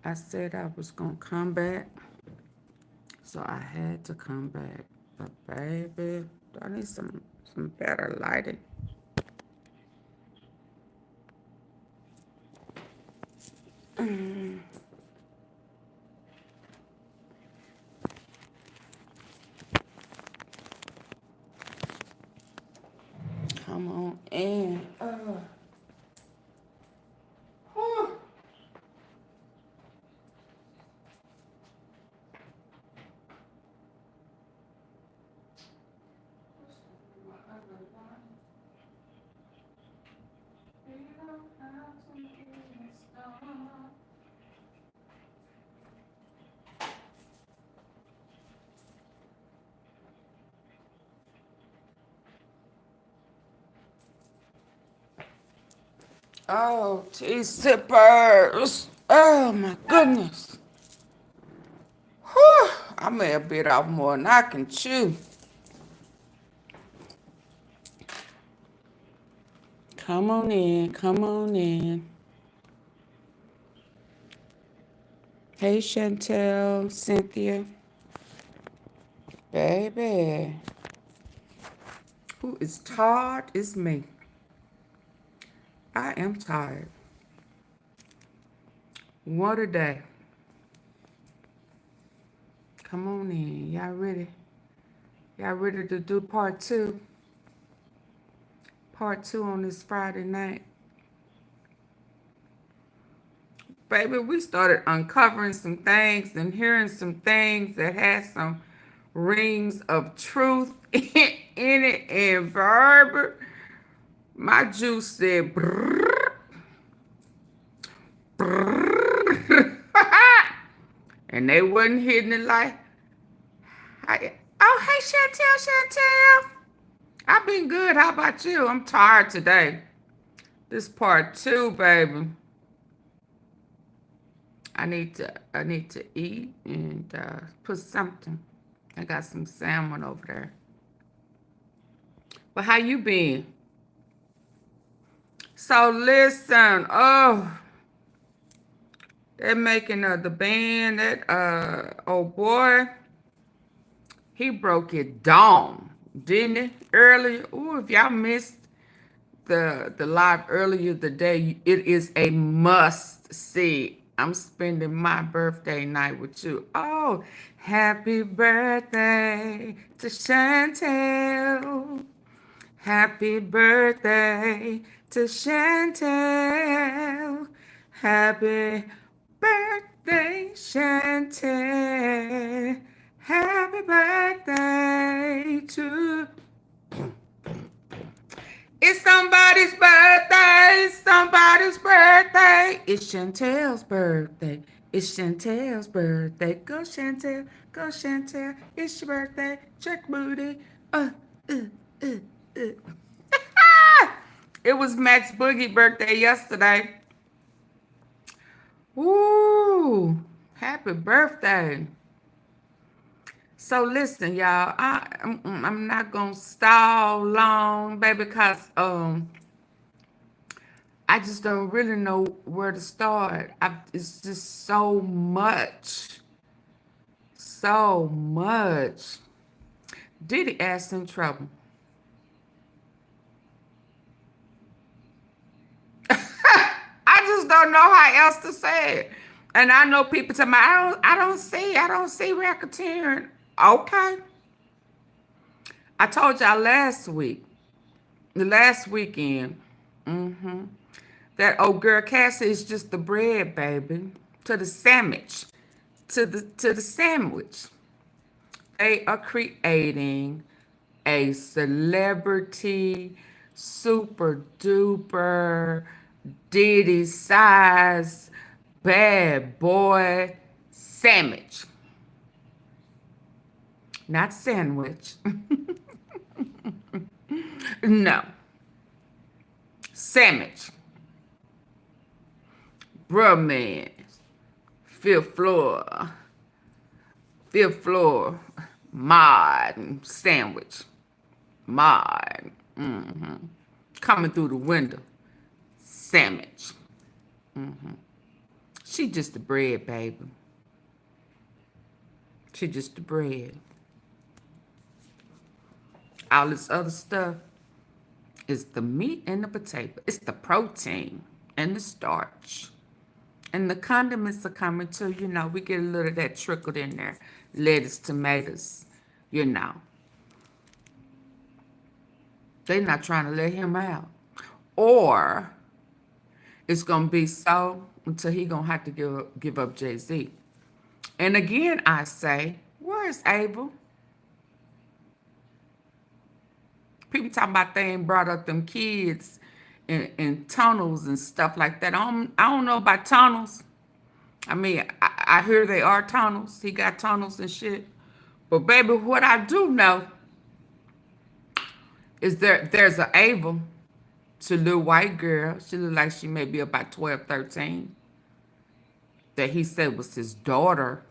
I said I was gonna come back, so I had to come back. But baby, I need some better lighting. Come on in. Whew. Oh, tea sippers. Oh my goodness. Whew. I may have bit off more than I can chew. Come on in, come on in. Hey Chantel, Cynthia, baby. Who is tired? It's me. I am tired. What a day. Come on in. Y'all ready? Y'all ready to do part two? Part two on this Friday night. Baby, we started uncovering some things and hearing some things that had some rings of truth in it. And Barbara, my juice said, brrr, brrr. And they wasn't hitting it like, oh, hey, Chantel. I've been good. How about you? I'm tired today. This part two, baby. I need to eat and put something. I got some salmon over there. But how you been? So listen, they're making the band that oh boy, he broke it down, didn't it? Earlier. Ooh, if y'all missed the live earlier today, it is a must see. I'm spending my birthday night with you. Oh, happy birthday to Chantel. Happy birthday to Chantel. Happy birthday, Chantel. Happy birthday to... It's somebody's birthday. It's somebody's birthday. It's Chantel's birthday. It's Chantel's birthday. Go Chantel. Go Chantel. It's your birthday. Check booty. Uh, uh, uh. It was Max Boogie's birthday yesterday. Woo! Happy birthday. So listen, y'all. I'm not gonna stall long, baby, because I just don't really know where to start. It's just so much, so much. Diddy ass in trouble. I just don't know how else to say it. And I know people tell me, I don't see racketeering. Okay. I told y'all the last weekend, that old girl Cassie is just the bread, baby, to the sandwich, to the sandwich. They are creating a celebrity, super duper, Diddy size, bad boy sandwich. Not sandwich. No. Sandwich. Bruh man. Fifth floor. Fifth floor. Mod sandwich. Mod. Coming through the window. Sandwich. She just the bread, baby. She just the bread. All this other stuff is the meat and the potato. It's the protein and the starch. And the condiments are coming too. You know, we get a little of that trickled in there. Lettuce, tomatoes, you know. They're not trying to let him out. Or it's going to be so until he going to have to give up Jay-Z. And again, I say, where is Abel? People talking about they ain't brought up them kids in tunnels and stuff like that. I don't know about tunnels. I mean, I hear they are tunnels. He got tunnels and shit. But baby, what I do know is there's an Abel. It's a little white girl. She look like she may be about 12, 13. That he said was his daughter.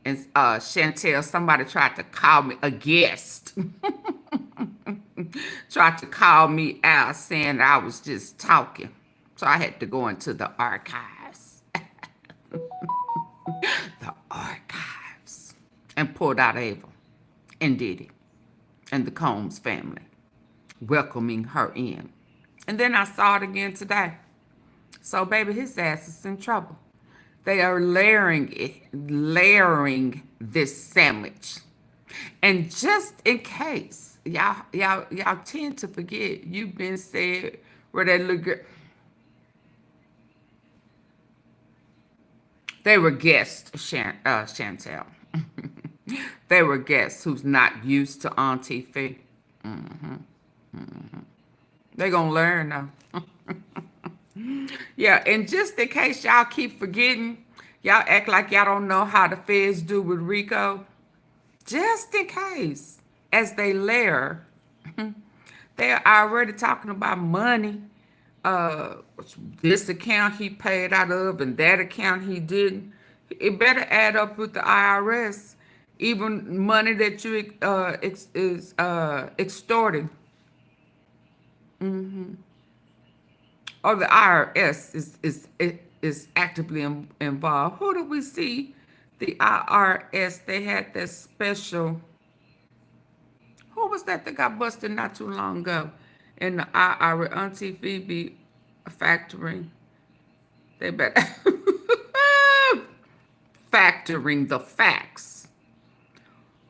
And Chantel, somebody tried to call me a guest. Tried to call me out saying I was just talking. So I had to go into the archives. The archives. And pulled out Ava and Diddy and the Combs family, welcoming her in. And then I saw it again today. So baby, his ass is in trouble. They are layering this sandwich. And just in case, y'all tend to forget, you've been said where that little girl. They were guests, Chantel. They were guests who's not used to AunTeaFee. They're going to learn now. Yeah, and just in case y'all keep forgetting, y'all act like y'all don't know how the feds do with Rico. Just in case, as they layer, they're already talking about money. This account he paid out of and that account he didn't. It better add up with the IRS. Even money that you is extorting. Or the IRS is actively involved. Who do we see? The IRS, they had that special. Who was that got busted not too long ago? And the IRS, AunTeaFee be factoring. They better factoring the facts.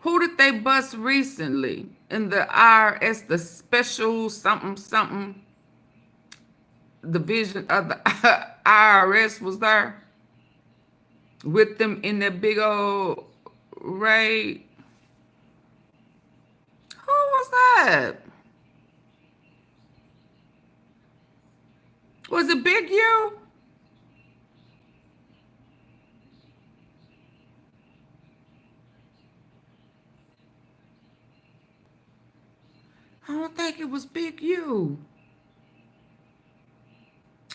Who did they bust recently? In the IRS, the special something. Division of the IRS was there with them in that big old raid. Who was that? Was it Big U? I don't think it was Big U.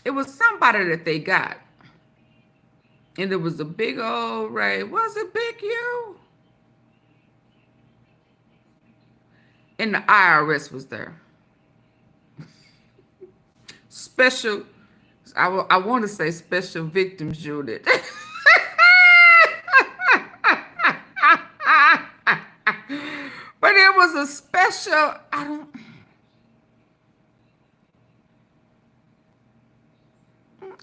It was somebody that they got. And it was a big old raid. Was it Big U? And the IRS was there. Special, I want to say special victims unit. But it was a special,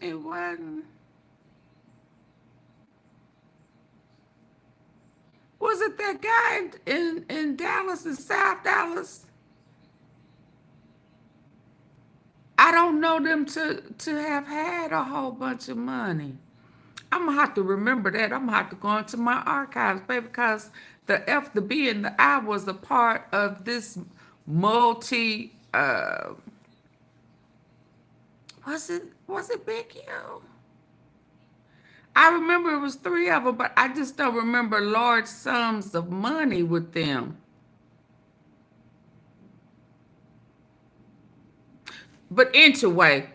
it wasn't. Was it that guy in Dallas, in South Dallas? I don't know them to have had a whole bunch of money. I'm going to have to remember that. I'm going to have to go into my archives, baby, because the F, the B, and the I was a part of this multi, was it Big U? I remember it was 3 of them, but I just don't remember large sums of money with them. But anyway,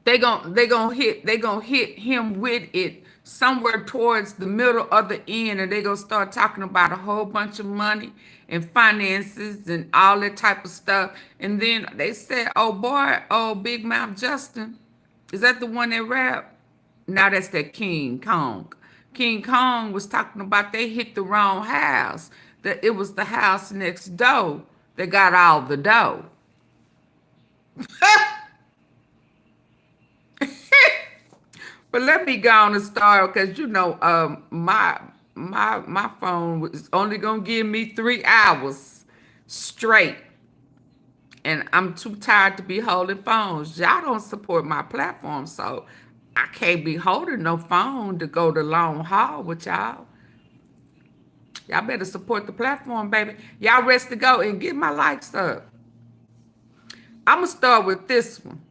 they gonna hit him with it somewhere towards the middle of the end, and they gonna start talking about a whole bunch of money and finances and all that type of stuff. And then they said, "Oh boy, oh Big Mouth Justin, is that the one that rap?" Now that's that King Kong. King Kong was talking about they hit the wrong house. That it was the house next door that got all the dough. But let me go on and start because you know my phone was only gonna give me 3 hours straight. And I'm too tired to be holding phones. Y'all don't support my platform, so I can't be holding no phone to go the long haul with y'all. Y'all better support the platform, baby. Y'all rest to go and get my likes up. I'm gonna start with this one,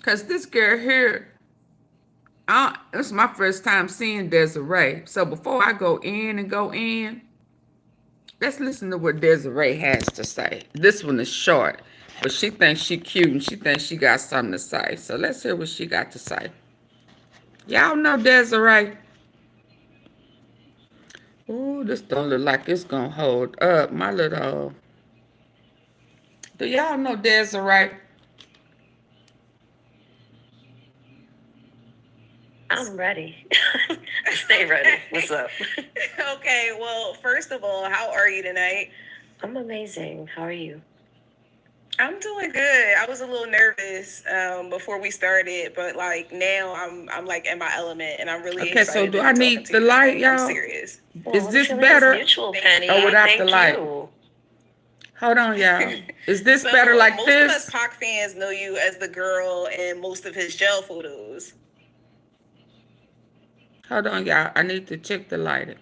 cause this girl here, it's my first time seeing Desiree. So before I go in, let's listen to what Desiree has to say. This one is short, but she thinks she cute and she thinks she got something to say. So let's hear what she got to say. Y'all know Desiree. Ooh, this don't look like it's gonna hold up. My little, do y'all know Desiree? I'm ready. Stay ready. What's up? Okay, well, first of all, how are you tonight? I'm amazing. How are you? I'm doing good. I was a little nervous before we started, but like now I'm like in my element and I'm really Okay, so excited. do I need the light, y'all? I'm serious. Is Well, this the feeling better? is mutual, Penny. Or without Thank the light? you. Hold on, y'all. Is this So better like most this? of us Pac fans know you as the girl in most of his jail photos. Hold on, y'all. I need to check the lighting.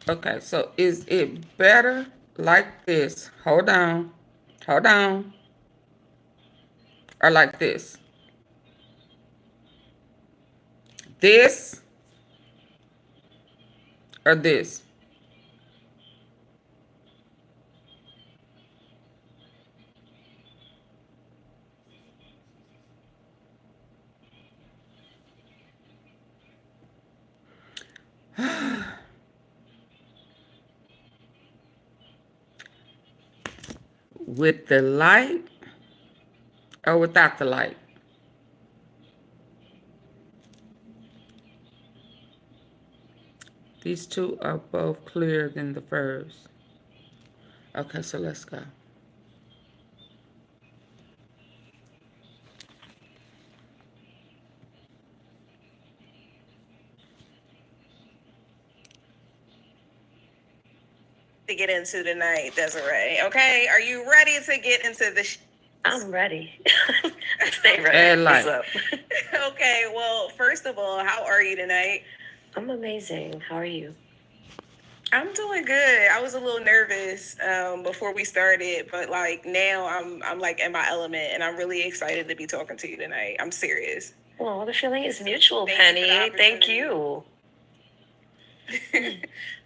Okay, so is it better like this? Hold on. Hold on. Or like this? This? Or this? With the light or without the light? These two are both clearer than the first. Okay, so let's go. To get into tonight, Desiree. Okay, are you ready to get into the? I'm ready. Stay ready. Add light. What's up? Okay, well, first of all, how are you tonight? I'm amazing. How are you? I'm doing good. I was a little nervous before we started, but like now I'm like in my element and I'm really excited to be talking to you tonight. I'm serious. Well, the feeling is mutual, Thank you for the Penny. Thank opportunity. you.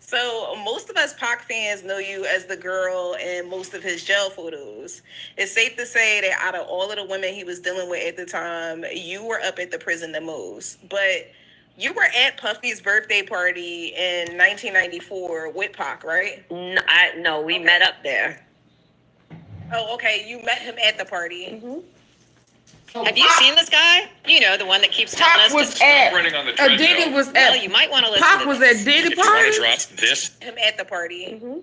So most of us Pac fans know you as the girl in most of his jail photos. It's safe to say that out of all of the women he was dealing with at the time, you were up at the prison the most. But you were at Puffy's birthday party in 1994 with Pac, right? No, we met up there. Oh, okay. You met him at the party. Mm-hmm. Have you seen this guy? You know, the one that keeps telling Pac us was to at, running on the Diddy treadmill. was at, Well, you might want to listen Pac to was this. at Diddy If you want to party? drop this, Him at the party. Mm-hmm.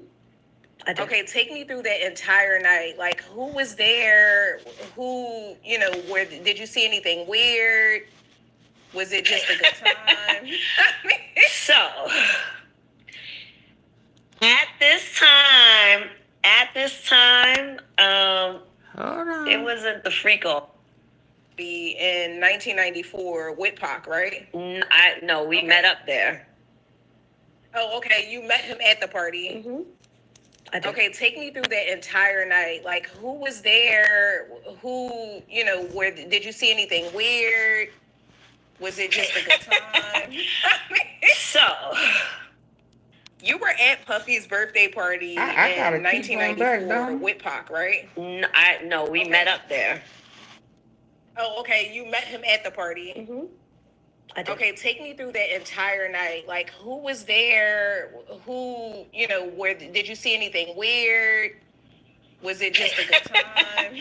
I did. Okay, take me through that entire night. Like, who was there? Who, you know, where did you see anything weird? Was it just a good time? So, at this time, Hold on. it wasn't the freak off. In 1994 with Pac, right? No, we met up there. Oh, okay. You met him at the party. Mm-hmm. I did. Okay, take me through that entire night. Like, who was there? Who, you know, where did you see anything weird? Was it just a good time? So, You were at Puffy's birthday party I gotta in keep going back, 1994 don't I? with Pac, right? no, we met up there. Oh, okay. You met him at the party. Mm-hmm. I did. Okay, take me through that entire night. Like, who was there? Who, you know, where did you see anything weird? Was it just a good time?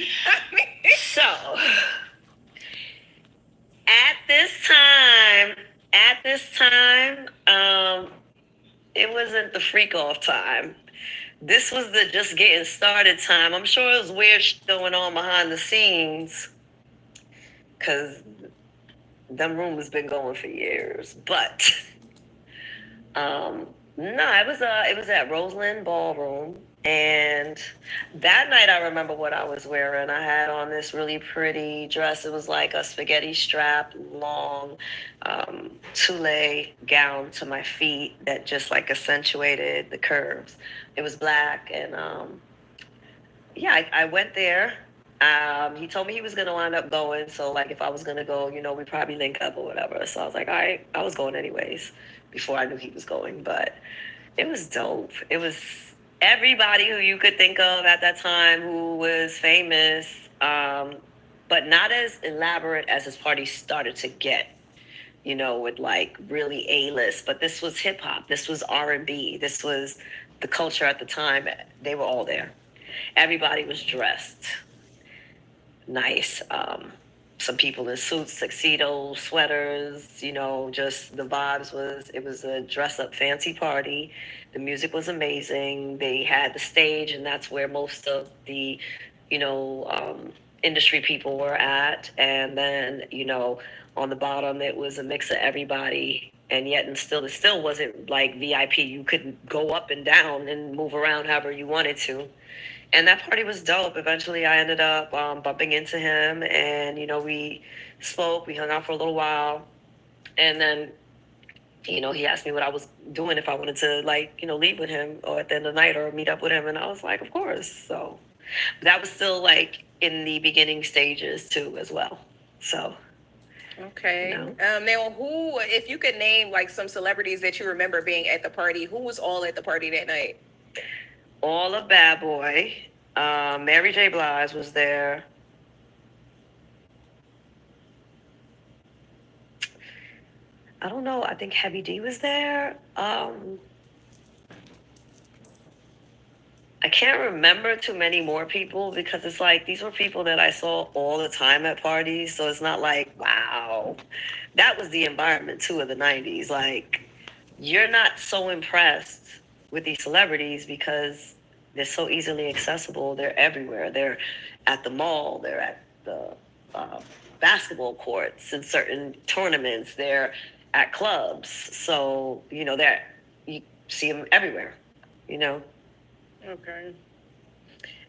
So, At this time, it wasn't the freak off time. This was the just getting started time. I'm sure it was weird shit going on behind the scenes, cause them rumors been going for years. But no, it was at Roseland Ballroom. And that night, I remember what I was wearing. I had on this really pretty dress. It was like a spaghetti strap, long tulle gown to my feet that just like accentuated the curves. It was black, and yeah, I went there. He told me he was gonna wind up going, so like if I was gonna go, you know, we'd probably link up or whatever. So I was like, all right, I was going anyways before I knew he was going, but it was dope. It was everybody who you could think of at that time who was famous, but not as elaborate as his party started to get, you know, with like really A-list. But this was hip hop, this was R&B, this was the culture at the time. They were all there. Everybody was dressed nice. Some people in suits, tuxedos, sweaters, you know, just the vibes it was a dress up fancy party. The music was amazing. They had the stage, and that's where most of the, you know, industry people were at. And then, you know, on the bottom, it was a mix of everybody. And yet, it still wasn't like VIP. You could go up and down and move around however you wanted to. And that party was dope. Eventually, I ended up bumping into him, and, you know, we spoke, we hung out for a little while. And then, you know, he asked me what I was doing, if I wanted to, like, you know, leave with him or at the end of the night or meet up with him. And I was like, of course. So that was still, like, in the beginning stages, too, as well. So. Okay. You know. Now, who, if you could name, like, some celebrities that you remember being at the party, who was all at the party that night? All of Bad Boy. Mary J. Blige was there. I don't know. I think Heavy D was there. I can't remember too many more people because it's like these were people that I saw all the time at parties. So it's not like, wow. That was the environment, too, of the 90s. Like, you're not so impressed with these celebrities because they're so easily accessible. They're everywhere. They're at the mall. They're at the basketball courts in certain tournaments. They're at clubs. So, you know, you see them everywhere, you know. Okay.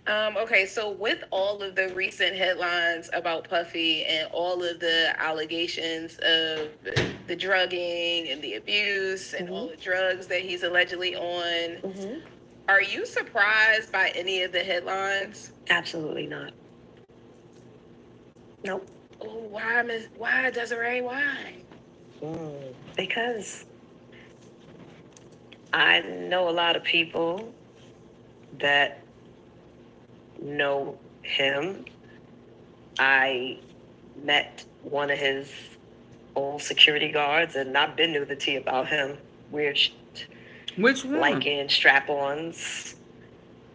Okay, so with all of the recent headlines about Puffy and all of the allegations of the drugging and the abuse and all the drugs that he's allegedly on, are you surprised by any of the headlines? Absolutely not. Nope. Oh, why, Desiree? Why? Because I know a lot of people that know him. I met one of his old security guards, and I've been to the tea about him. Weird shit. Which one? Liking strap-ons.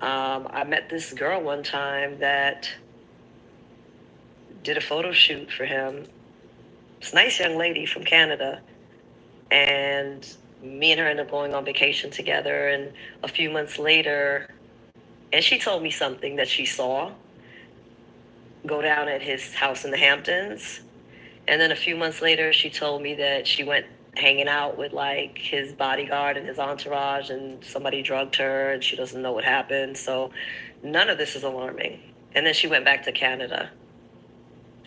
I met this girl one time that did a photo shoot for him. It's a nice young lady from Canada. And me and her ended up going on vacation together. And a few months later, and she told me something that she saw go down at his house in the Hamptons. And then a few months later, she told me that she went hanging out with like his bodyguard and his entourage, and somebody drugged her and she doesn't know what happened. So none of this is alarming. And then she went back to Canada.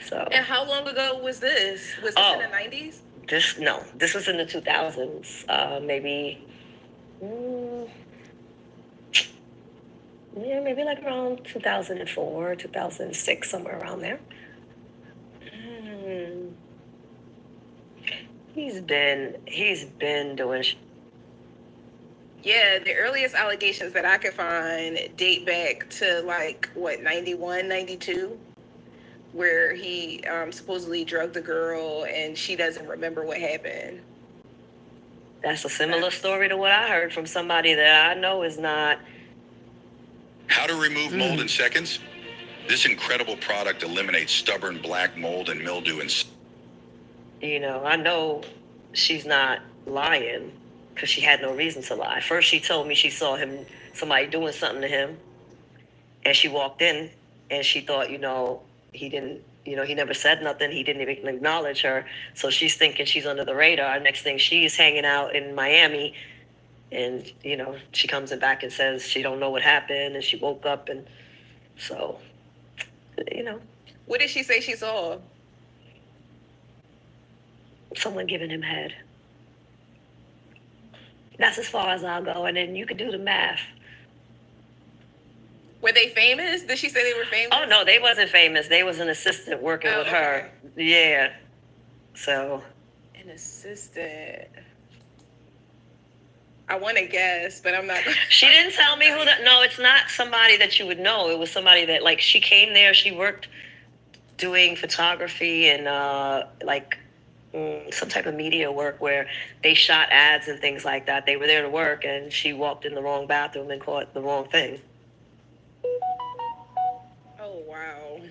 So. And how long ago was this? Was this in the 90s? This was in the 2000s. Maybe maybe like around 2004, 2006, somewhere around there. He's been doing Yeah, the earliest allegations that I could find date back to like, what, 91, 92? Where he supposedly drugged a girl and she doesn't remember what happened. That's a similar story to what I heard from somebody that I know is not. How to remove mold in seconds? This incredible product eliminates stubborn black mold and mildew in You know, I know she's not lying because she had no reason to lie. First, she told me she saw somebody doing something to him, and she walked in, and she thought, he didn't, he never said nothing. He didn't even acknowledge her. So she's thinking she's under the radar. Next thing, she's hanging out in Miami, and, she comes back and says she don't know what happened, and she woke up, and so, What did she say she saw? someone giving him head. That's as far as I'll go, and then you can do the math. Were they famous? Did she say they were famous? Oh, no, they wasn't famous. They was an assistant working with her. Yeah. So. An assistant. I want to guess, but I'm not. She didn't tell me who that. No, it's not somebody that you would know. It was somebody that, like, she came there. She worked doing photography and, some type of media work where they shot ads and things like that. They were there to work, and she walked in the wrong bathroom and caught the wrong thing. Oh, wow.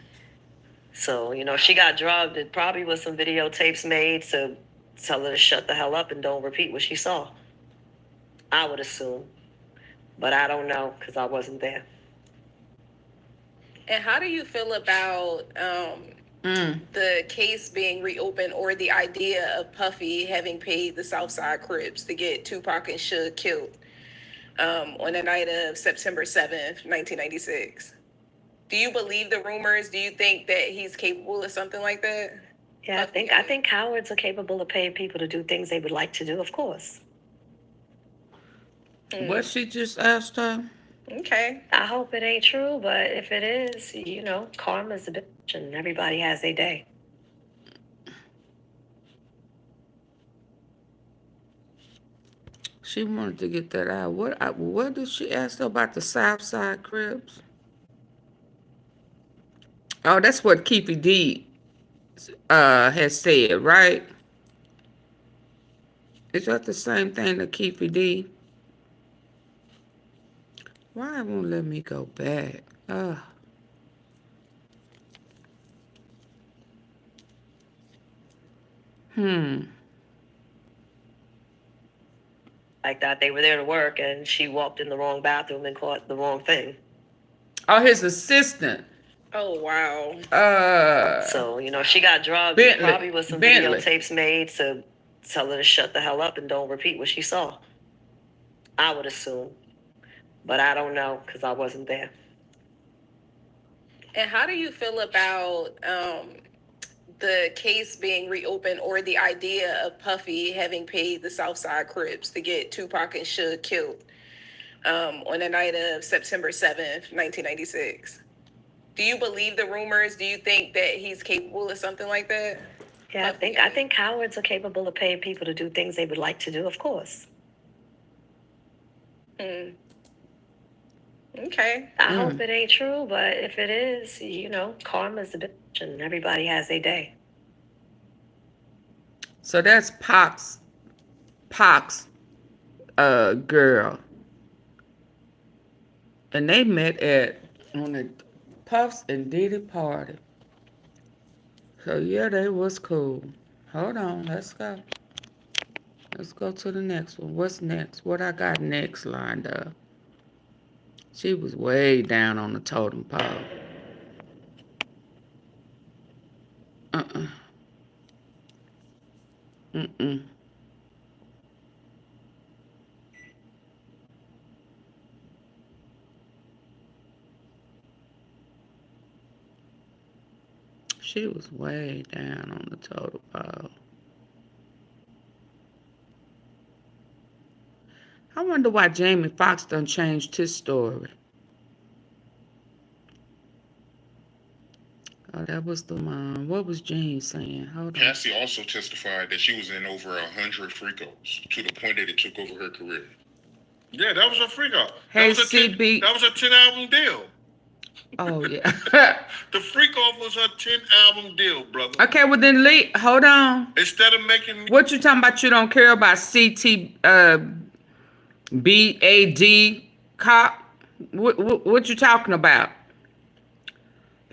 So, if she got drugged, it probably was some videotapes made to tell her to shut the hell up and don't repeat what she saw. I would assume. But I don't know because I wasn't there. And how do you feel about the case being reopened, or the idea of Puffy having paid the Southside Crips to get Tupac and Suge killed on the night of September 7th, 1996? Do you believe the rumors? Do you think that he's capable of something like that? Yeah, I think cowards are capable of paying people to do things they would like to do, of course. What she just asked her? Okay. I hope it ain't true, but if it is, karma's a bitch and everybody has their day. She wanted to get that out. What did she ask her about the Southside Cribs? Oh, that's what Keefy D has said, right? Is that the same thing that Keefy D? Why it won't let me go back? Like that, they were there to work, and she walked in the wrong bathroom and caught the wrong thing. Oh, his assistant. Oh, wow. So, she got drugged. Bentley. Probably was some Bentley. videotapes made to tell her to shut the hell up and don't repeat what she saw. I would assume. But I don't know because I wasn't there. And how do you feel about the case being reopened, or the idea of Puffy having paid the Southside Crips to get Tupac and Suge killed on the night of September 7th, 1996? Do you believe the rumors? Do you think that he's capable of something like that? Yeah, I think cowards are capable of paying people to do things they would like to do, of course. Okay. I hope it ain't true, but if it is, karma's a bitch and everybody has their day. So that's Pac's girl. And they met on the Puffs and Diddy party. So yeah, they was cool. Hold on, let's go. Let's go to the next one. What's next? What I got next lined up? She was way down on the totem pole. She was way down on the totem pole. I wonder why Jamie Foxx done changed his story. Oh, that was the mom. What was Jane saying? Hold on. Cassie also testified that she was in over 100 freakos to the point that it took over her career. Yeah, that was a freak off. Hey, that was a CB. That was a 10-album deal. Oh, yeah. The freak off was a 10-album deal, brother. Okay, well then, Lee, hold on. Instead of making me, What you talking about? You don't care about BAD cop? What you talking about?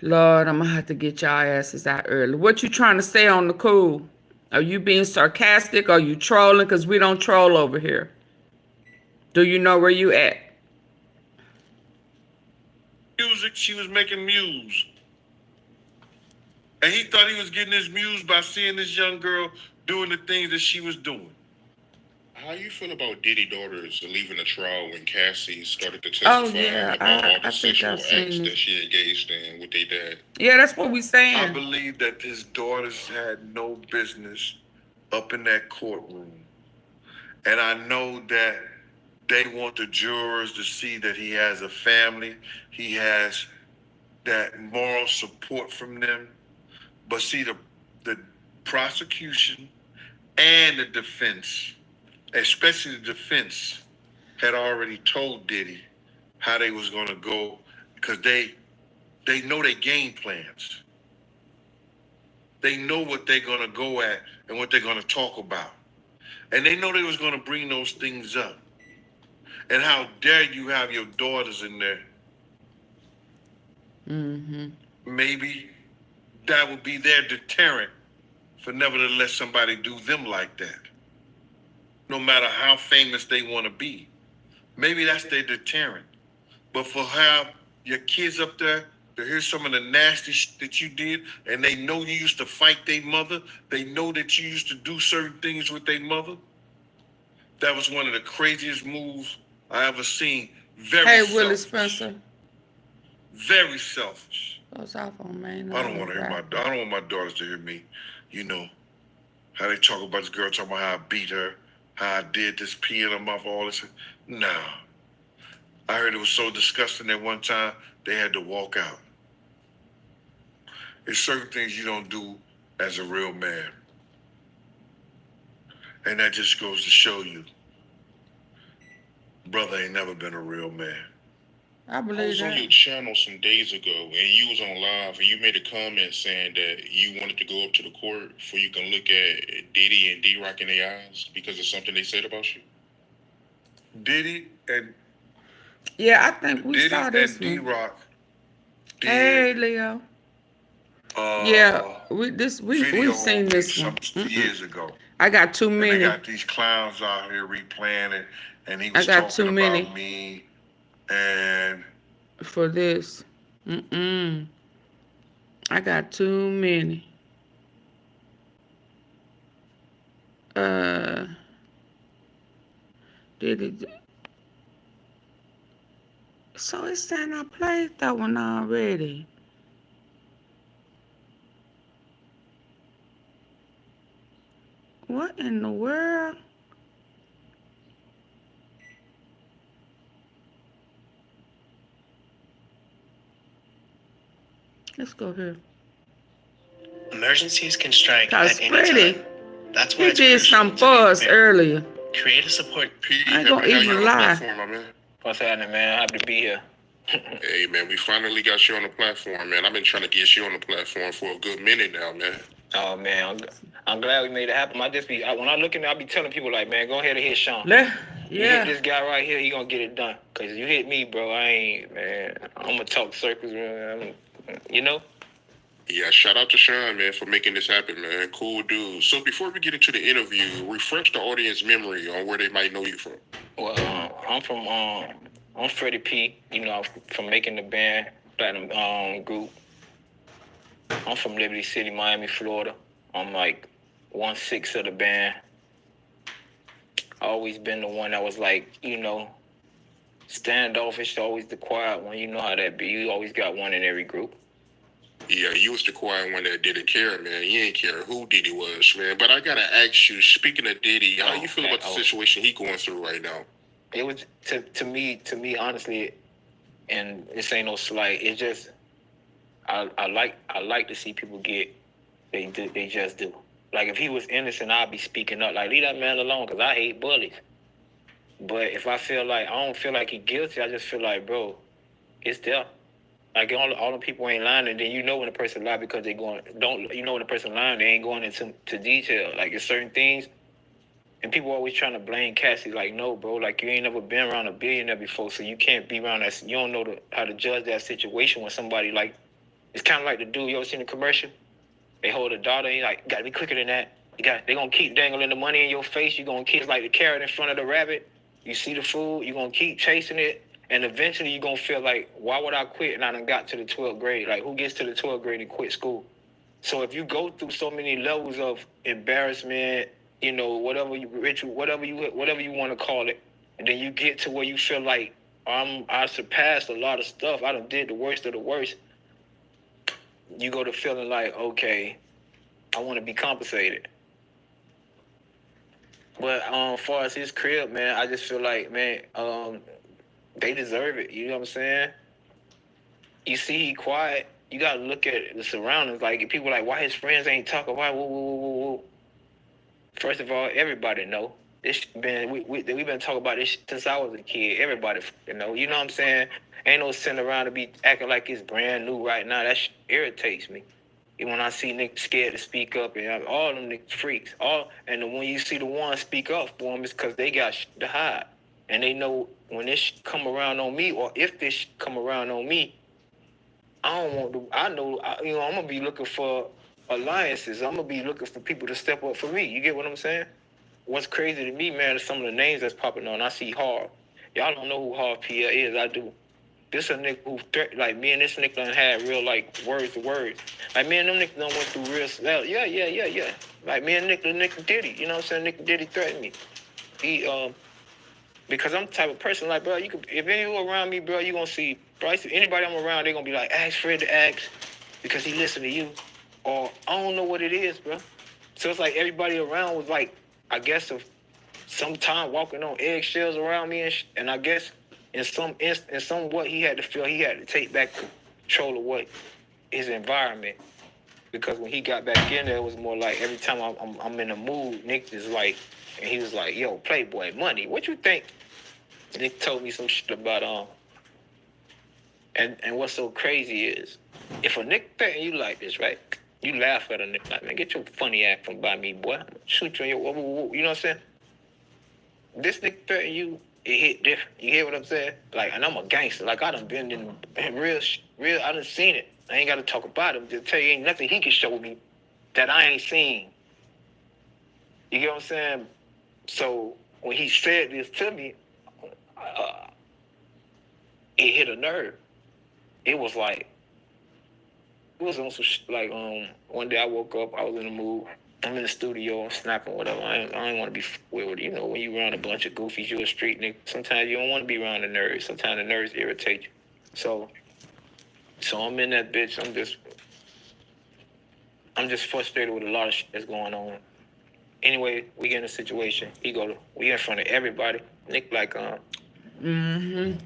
Lord, I'm gonna have to get y'all asses out early. What you trying to say on the cool? Are you being sarcastic? Are you trolling? Because we don't troll over here. Do you know where you at? Music, she was making muse. And he thought he was getting his muse by seeing this young girl doing the things that she was doing. How you feel about Diddy daughters leaving the trial when Cassie started to Oh, testify yeah, about all the I think sexual I've seen acts this. that she engaged in with their dad? Yeah, that's what we I saying. believe that his daughters had no business up in that courtroom. And I know that they want the jurors to see that he has a family. He has that moral support from them. But see, the prosecution and the defense, especially the defense, had already told Diddy how they was going to go because they know their game plans. They know what they're going to go at and what they're going to talk about. And they know they was going to bring those things up. And how dare you have your daughters in there? Mm-hmm. Maybe that would be their deterrent for never to let somebody do them like that. No matter how famous they want to be. Maybe that's their deterrent. But for have your kids up there to hear some of the nasty that you did, and they know you used to fight their mother, they know that you used to do certain things with their mother. That was one of the craziest moves I ever seen. Very Hey, selfish. Willie Spencer. Very selfish. Goes off on man. I don't want to hear I don't want my daughters to hear me, how they talk about this girl, talking about how I beat her, how I did this, pee in her mouth, all this. Nah. I heard it was so disgusting that one time they had to walk out. There's certain things you don't do as a real man. And that just goes to show you, brother ain't never been a real man. I I believe was on your that. channel some days ago, and you was on live, and you made a comment saying that you wanted to go up to the court so you can look at Diddy and D-Rock in their eyes because of something they said about you. Diddy and Yeah, I think we Diddy saw this and one. D-Rock did Hey, Leo. Yeah, we've seen this one. some years ago. I got too And they many. got these clowns out here replaying it, and he was I got too talking many. about me, and For this. I got too many. Did it? So it's saying I played that one already. What in the world? Let's go here. Emergencies can strike Cause at any Freddy, time. That's why he it's did crucial some to be for us prepared. earlier. Create a support. P, I ain't happy gonna to have even you on the lie. platform, my man. What's happening, man? Happy to be here. Hey, man, we finally got you on the platform, man. I've been trying to get you on the platform for a good minute now, man. Oh man, I'm glad we made it happen. When I look in there, I be telling people like, man, go ahead and hit Sean. You hit this guy right here, he gonna get it done. Cause you hit me, bro. I'm gonna talk circles, man. Yeah, shout out to Sean, man, for making this happen, man. Cool dude. So before we get into the interview, refresh the audience memory on where they might know you from. Well, I'm Freddy P. From making the band Platinum group. I'm from Liberty City, Miami, Florida. I'm like 1/6 of the band. I always been the one that was like, standoffish, always the quiet one. You know how that be. You always got one in every group. Yeah, you was the quiet one that didn't care, man. You ain't care who Diddy was, man. But I gotta ask you, speaking of Diddy, how you feel about the situation he going through right now? It was to me, honestly, and this ain't no slight. It's just I like to see people get they just do. Like if he was innocent, I'd be speaking up. Like leave that man alone, cause I hate bullies. But if I don't feel like he guilty, I just feel like, bro, it's there. Like all the people ain't lying, and then when a person lie because they when a person lying, they ain't going into detail. Like it's certain things, and people always trying to blame Cassie. Like no, bro, like you ain't never been around a billionaire before, so you can't be around that. You don't know how to judge that situation when somebody like it's kind of like the dude you ever seen the commercial. They hold a daughter, and he like gotta be quicker than that. They're gonna keep dangling the money in your face. You're gonna keep like the carrot in front of the rabbit. You see the food, you're gonna keep chasing it, and eventually you're gonna feel like, why would I quit? And I done got to the 12th grade. Like, who gets to the 12th grade and quit school? So if you go through so many levels of embarrassment, you know, whatever you want to call it, and then you get to where you feel like I surpassed a lot of stuff. I done did the worst of the worst. You go to feeling like, okay, I want to be compensated. But as far as his crib, man, I just feel like, man, they deserve it. You know what I'm saying? You see he quiet. You got to look at the surroundings. Like, people like, why his friends ain't talking? Why? Woo. First of all, everybody know. This been we've been talking about this since I was a kid. Everybody know. You know what I'm saying? Ain't no sitting around to be acting like it's brand new right now. That irritates me. And when I see niggas scared to speak up, and all them niggas freaks, and then when you see the ones speak up for them, it's because they got shit to hide, and they know when this come around on me, or if this come around on me, I don't want to. I know, I'm gonna be looking for alliances. I'm gonna be looking for people to step up for me. You get what I'm saying? What's crazy to me, man, is some of the names that's popping on. I see Harv. Y'all don't know who Harv P is. I do. This a nigga who like me and this nigga done had real like words to words. Like me and them niggas done went through real yeah. Like me and nigga Diddy, you know what I'm saying? Nigga Diddy threatened me. He because I'm the type of person like, bro, you could, if anyone around me, bro, you gonna see, bro, anybody I'm around, they gonna be like, ask Fred to ask because he listen to you. Or I don't know what it is, bro. So it's like everybody around was like, I guess of some time walking on eggshells around me and I guess in somewhat he had to feel he had to take back control of what his environment, because when he got back in there, it was more like every time I'm in a mood, Nick is like, and he was like, yo, Playboy Money, what you think? Nick told me some shit about and what's so crazy is if a Nick threaten you like this, right? You laugh at a nigga like, man, get your funny ass from by me, boy. I'm gonna shoot you in your you know what I'm saying? This nigga threaten you, it hit different. You hear what I'm saying? Like, and I'm a gangster. Like, I done been in real, I done seen it. I ain't got to talk about him. Just tell you, ain't nothing he can show me that I ain't seen. You get what I'm saying? So, when he said this to me, it hit a nerve. It was like, it was on some like, one day I woke up, I was in the mood. I'm in the studio, I'm snapping, whatever. I ain't want to be with it. You know, when you around a bunch of goofies, you a street nigga. Sometimes you don't want to be around the nerds. Sometimes the nerds irritate you. So I'm in that bitch. I'm just frustrated with a lot of shit that's going on. Anyway, we get in a situation. We in front of everybody. Nick like, he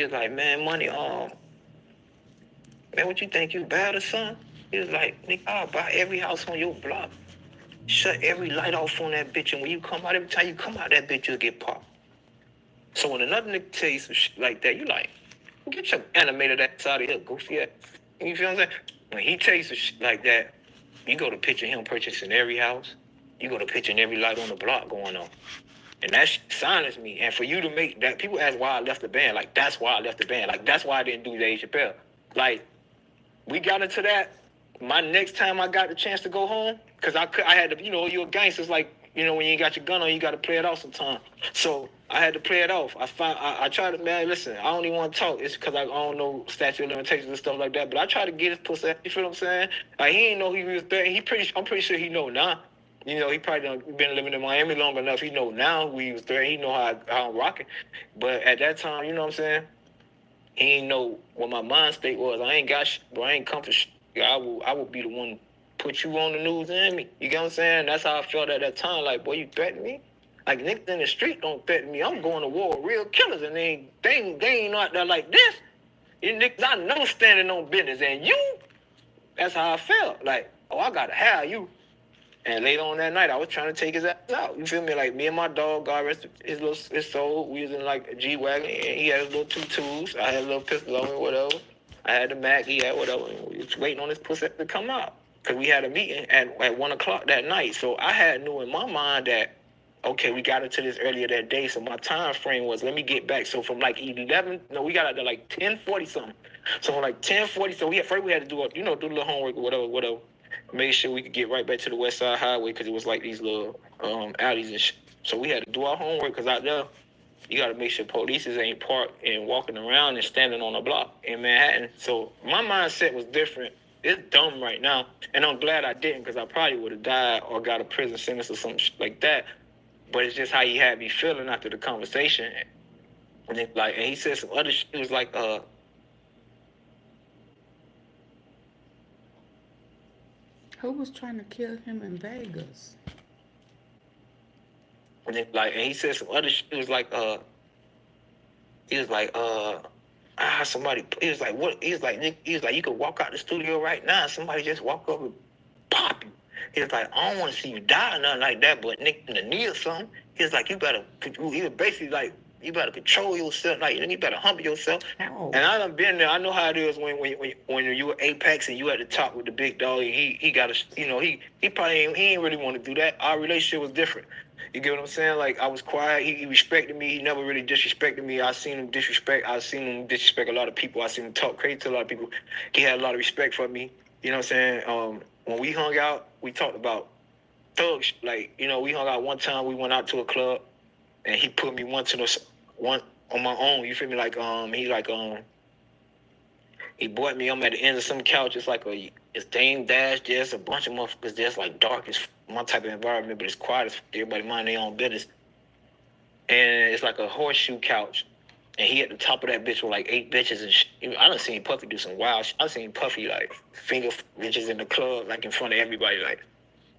was like, man, Money, man, what you think, you bad or something? He was like, Nick, I'll buy every house on your block. Shut every light off on that bitch, and when you come out, every time you come out, that bitch, you'll get popped. So when another nigga tell you some shit like that, you like, get your animated ass out of here, goofy ass. You feel what I'm saying? When he tell you some shit like that, you go to picture him purchasing every house. You go to picturing every light on the block going on. And that shit silenced me. And for you to make that, people ask why I left the band. Like, that's why I left the band. Like, that's why I didn't do Dave Chappelle. Like, we got into that. My next time I got the chance to go home, because I had to, you know, you're a gangster. It's like, you know, when you ain't got your gun on, you got to play it off sometime. So I had to play it off. I tried to, man, listen, I don't even want to talk. It's because I don't know statute of limitations and stuff like that. But I tried to get his pussy. You feel what I'm saying? Like, he didn't know he was there. I'm pretty sure he know now. You know, he probably done been living in Miami long enough. He know now who he was there. He know how I'm rocking. But at that time, you know what I'm saying? He ain't know what my mind state was. I ain't got shit, bro. I ain't come for shit. I will be the one to put you on the news and me. You get what I'm saying? That's how I felt at that time. Like, boy, you threaten me? Like, niggas in the street don't threaten me. I'm going to war with real killers, and they ain't out there like this. You niggas, I know standing on business, and you, that's how I felt. Like, oh, I got to have you. And later on that night, I was trying to take his ass out. You feel me? Like, me and my dog, God rest his soul, we was in, like, a G-Wagon, and he had his little 2.2s. I had a little pistol on me, whatever. I had the Mac, he had whatever. And we was waiting on this pussy to come out. Because we had a meeting at 1 o'clock that night. So I knew in my mind that, okay, we got into this earlier that day. So my time frame was, let me get back. So from like 11, no, we got out there like 10:40 something. So from like 10:40, so first we had to do a little homework or whatever. made sure we could get right back to the West Side Highway because it was like these little alleys and shit. So we had to do our homework because out there, you got to make sure police ain't parked and walking around and standing on a block in Manhattan. So my mindset was different. It's dumb right now, and I'm glad I didn't because I probably would have died or got a prison sentence or something like that. But it's just how he had me feeling after the conversation. And he said some other shit. It was like, Who was trying to kill him in Vegas? and he said some other shit. It was like, somebody. He was like, what? He was like, Nick. He was like, you could walk out the studio right now. Somebody just walk up and pop you. He was like, I don't want to see you die or nothing like that, but Nick in the knee or something. He was like, he was basically like, you better control yourself, like you better humble yourself. Oh. And I done been there. I know how it is when you were Apex and you at the top with the big dog. He got to, he probably ain't really want to do that. Our relationship was different. You get what I'm saying? Like I was quiet. He respected me. He never really disrespected me. I seen him disrespect. I seen him disrespect a lot of people. I seen him talk crazy to a lot of people. He had a lot of respect for me. You know what I'm saying? When we hung out, we talked about thugs. Like we hung out one time. We went out to a club, and he put me one on my own. You feel me? Like he brought me. I'm at the end of some couch. It's like it's Dame Dash. There's a bunch of motherfuckers. There's like dark as my type of environment, but it's quiet as everybody mind their own business. And it's like a horseshoe couch. And he at the top of that bitch with like 8 bitches and shit. I done seen Puffy do some wild shit. I seen Puffy like finger bitches in the club, like in front of everybody. Like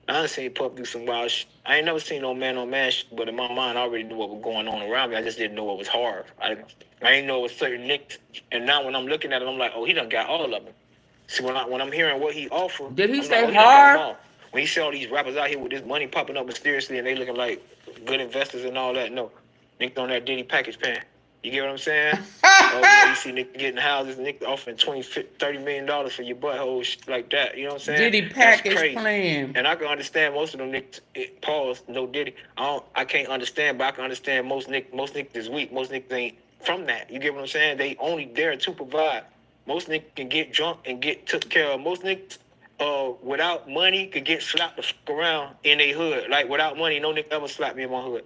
I done seen Puffy do some wild shit. I ain't never seen no man on man shit, but in my mind, I already knew what was going on around me. I just didn't know it was hard. I didn't know it was certain niggas. And now when I'm looking at him, I'm like, oh, he done got all of them. See, when I'm hearing what he offered, did he I'm say like, hard? When he see all these rappers out here with this money popping up mysteriously and they looking like good investors and all that, no. Niggas on that Diddy package pan. You get what I'm saying? You see niggas getting houses, niggas offering $20-30 million for your butthole, shit like that. You know what I'm saying? Diddy package plan. And I can understand most of them niggas. Pause. No Diddy. I can't understand, but I can understand most niggas is weak. Most niggas ain't from that. You get what I'm saying? They only there to provide. Most niggas can get drunk and get took care of. Most niggas without money could get slapped the fuck around in their hood. Like without money, no nigga ever slapped me in my hood.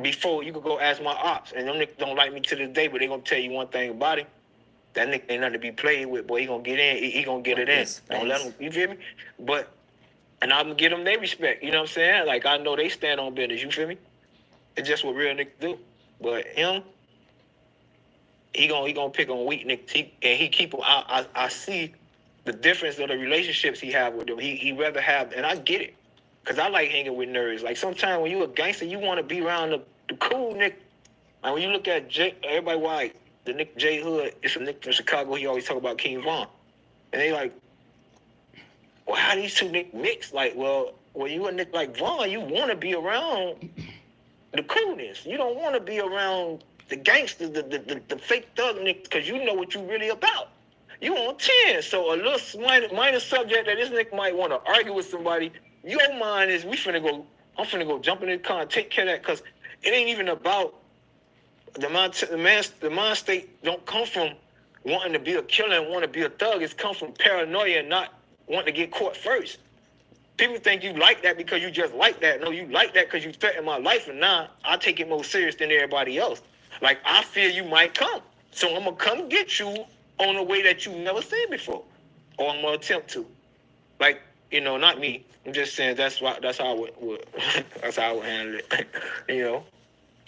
Before, you could go ask my ops, and them niggas don't like me to this day, but they gonna tell you one thing about him. That nigga ain't nothing to be played with, boy. He gonna get in. He gonna get it in. Don't let him, you feel me? And I'm gonna give them their respect, you know what I'm saying? Like, I know they stand on business, you feel me? It's just what real niggas do. But him, he gonna pick on weak niggas. He keep them. I see the difference of the relationships he have with them. He rather have, and I get it. Because I like hanging with nerds. Like, sometimes when you a gangster, you want to be around the cool nigga. Like, when you look at Jay, everybody white, the Nick J Hood, it's a nigga from Chicago, he always talk about King Von. And they like, well, how these two niggas mix? Like, well, when you a nigga like Von, you want to be around the coolness. You don't want to be around the gangsters, the fake thug niggas, because you know what you really about. You on 10. So a little minor subject that this nigga might want to argue with somebody, your mind is, I'm finna go jump in the car and take care of that, because it ain't even about the mind state don't come from wanting to be a killer and want to be a thug. It's come from paranoia and not wanting to get caught first. People think you like that because you just like that. No, you like that because you threaten my life, and now I take it more serious than everybody else. Like, I fear you might come, so I'm gonna come get you on a way that you've never seen before, or I'm gonna attempt to. Like, not me. I'm just saying that's how I would that's how I would handle it.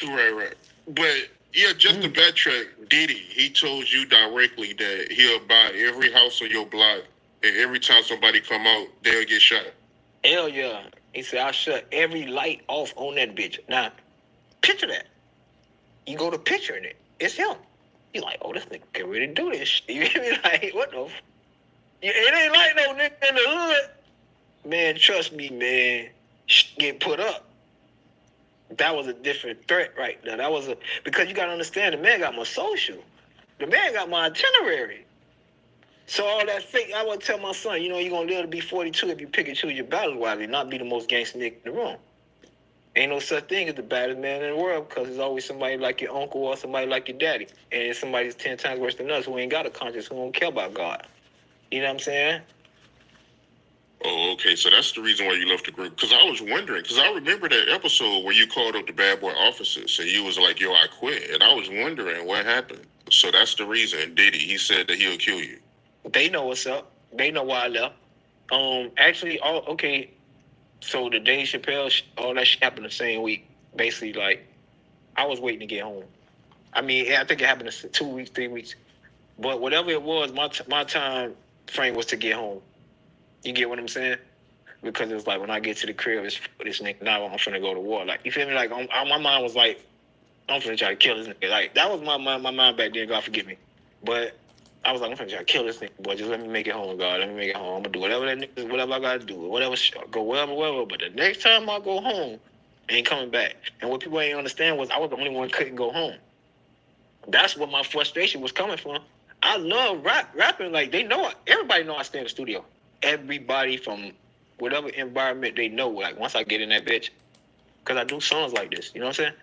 Right. But yeah, just to backtrack, Diddy, he told you directly that he'll buy every house on your block, and every time somebody come out, they'll get shot. Hell yeah. He said, I'll shut every light off on that bitch. Now, picture that. You go to picturing it. It's him. You like, oh, this nigga can really do this shit. You hear me? Like, what the it ain't like no nigga in the hood. Man, trust me, man. Get put up. That was a different threat right there. Because you got to understand, the man got my social. The man got my itinerary. So all that fake, I would tell my son, you're going to live to be 42 if you pick and choose your battles wisely, not be the most gangster nigga in the room. Ain't no such thing as the baddest man in the world, because there's always somebody like your uncle or somebody like your daddy. And somebody's 10 times worse than us who ain't got a conscience, who don't care about God. You know what I'm saying? Oh, okay. So that's the reason why you left the group. Because I was wondering, because I remember that episode where you called up the bad boy officers and you was like, yo, I quit. And I was wondering what happened. So that's the reason. Diddy, he said that he'll kill you. They know what's up. They know why I left. Actually, okay. So the Dave Chappelle, all that shit happened the same week. Basically, like, I was waiting to get home. I mean, I think it happened in 2 weeks, 3 weeks. But whatever it was, my time frame was to get home. You get what I'm saying? Because it's like when I get to the crib, it's this nigga. Now I'm finna go to war. Like, you feel me? Like, my mind was like, I'm finna try to kill this nigga. Like, that was my mind back then. God forgive me. But I was like, I'm finna try to kill this nigga, boy. Just let me make it home, God. Let me make it home. I'm gonna do whatever I gotta do. Whatever, go wherever. But the next time I go home, I ain't coming back. And what people ain't understand was I was the only one who couldn't go home. That's what my frustration was coming from. I love rapping. Like, they know, everybody know I stay in the studio. Everybody from whatever environment they know, like, once I get in that bitch, because I do songs like this, you know what I'm saying?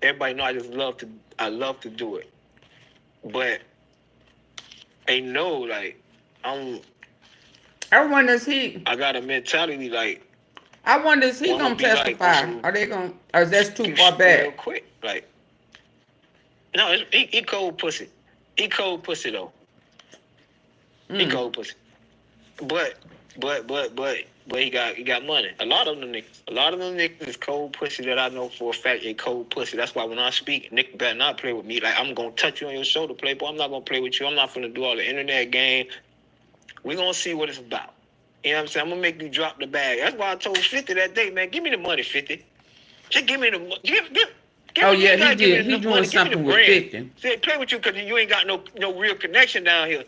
Everybody know I love to do it. But they know, like, I wonder is he. I got a mentality, like, I wonder is he gonna testify? Like, Are they gonna? Or is that too far back? Real quick, like, no, he cold pussy. He cold pussy though. He cold pussy. But he got money. A lot of them niggas is cold pussy that I know for a fact they cold pussy. That's why when I speak, Nick better not play with me. Like, I'm gonna touch you on your shoulder, playboy. I'm not gonna play with you. I'm not gonna do all the internet game. We gonna see what it's about. You know what I'm saying? I'm gonna make you drop the bag. That's why I told 50 that day, man, give me the money, 50. Just give me the money. Oh yeah, he did. He doing something with 50. See, play with you because you ain't got no real connection down here.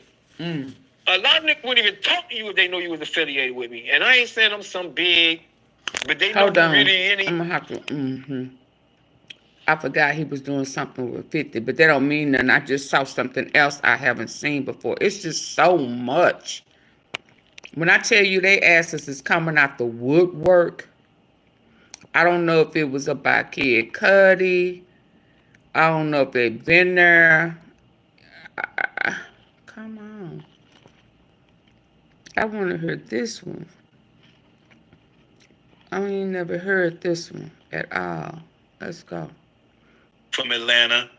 A lot of niggas wouldn't even talk to you if they know you was affiliated with me. And I ain't saying I'm some big, but they know Hold on. really any. I'm gonna have to. I forgot he was doing something with 50, but that don't mean nothing. I just saw something else I haven't seen before. It's just so much. When I tell you they asses is coming out the woodwork, I don't know if it was about Kid Cudi. I don't know if they've been there. Come on. I want to hear this one. I ain't never heard this one at all. Let's go. From Atlanta.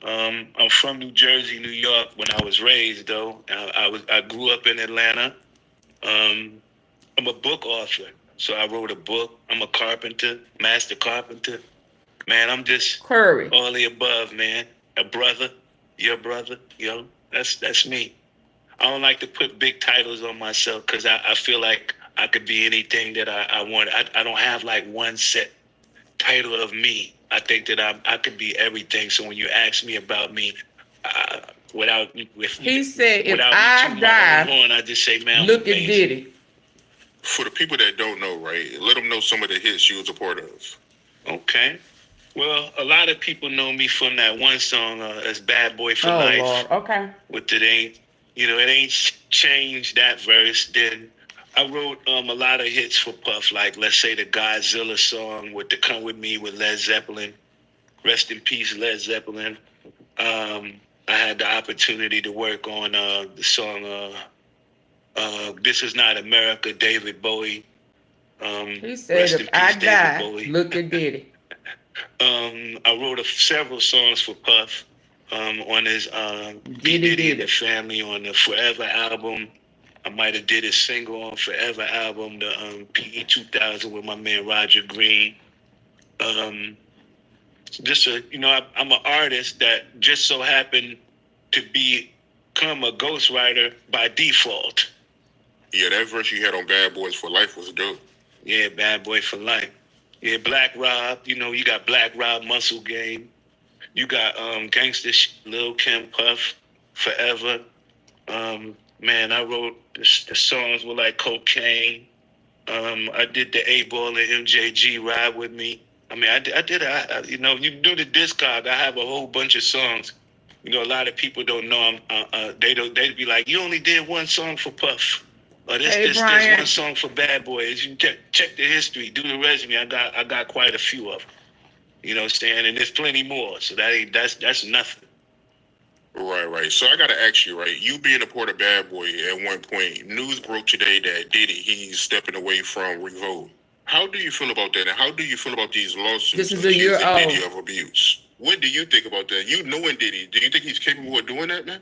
I'm from New Jersey, New York. When I was raised, though, I grew up in Atlanta. I'm a book author, so I wrote a book. I'm a carpenter, master carpenter. Man, I'm just Curry. all the above, man. A brother, your brother, yo. That's me. I don't like to put big titles on myself because I feel like I could be anything that I want. I don't have like one set title of me. I think that I could be everything. So when you ask me about me, he said, if I die, I just say, man, look at Diddy. For the people that don't know, right, let them know some of the hits you was a part of. Okay. Well, a lot of people know me from that one song, as Bad Boy for Life. Lord. Okay. With it ain't changed that verse. Then I wrote a lot of hits for Puff, like let's say the Godzilla song with the Come With Me with Led Zeppelin. Rest in peace, Led Zeppelin. I had the opportunity to work on the song This Is Not America, David Bowie. He said, if I die, look at Diddy. I wrote several songs for Puff on his Diddy and the Family on the Forever album. I might have did a single on Forever album, the PE 2000 with my man Roger Green. I'm an artist that just so happened to become a ghostwriter by default. Yeah, that verse you had on Bad Boys for Life was dope. Yeah, Bad Boy for Life. Yeah, Black Rob, you got Black Rob, Muscle Game. You got Gangsta Lil Kim, Puff, Forever. Man, I wrote the songs with like Cocaine. I did the A-Ball and MJG Ride With Me. I mean, you do the discog, I have a whole bunch of songs. A lot of people don't know. They'd be like, you only did one song for Puff. Or there's one song for Bad Boys. You check the history, do the resume. I got quite a few of them. You know what I'm saying? And there's plenty more. So that's nothing. Right. So I gotta ask you, right? You being a part of Bad Boy at one point, news broke today that Diddy, he's stepping away from Revolt. How do you feel about that? And how do you feel about these lawsuits This is a year accusing Diddy old. of abuse? What do you think about that? You knowing Diddy, do you think he's capable of doing that, man?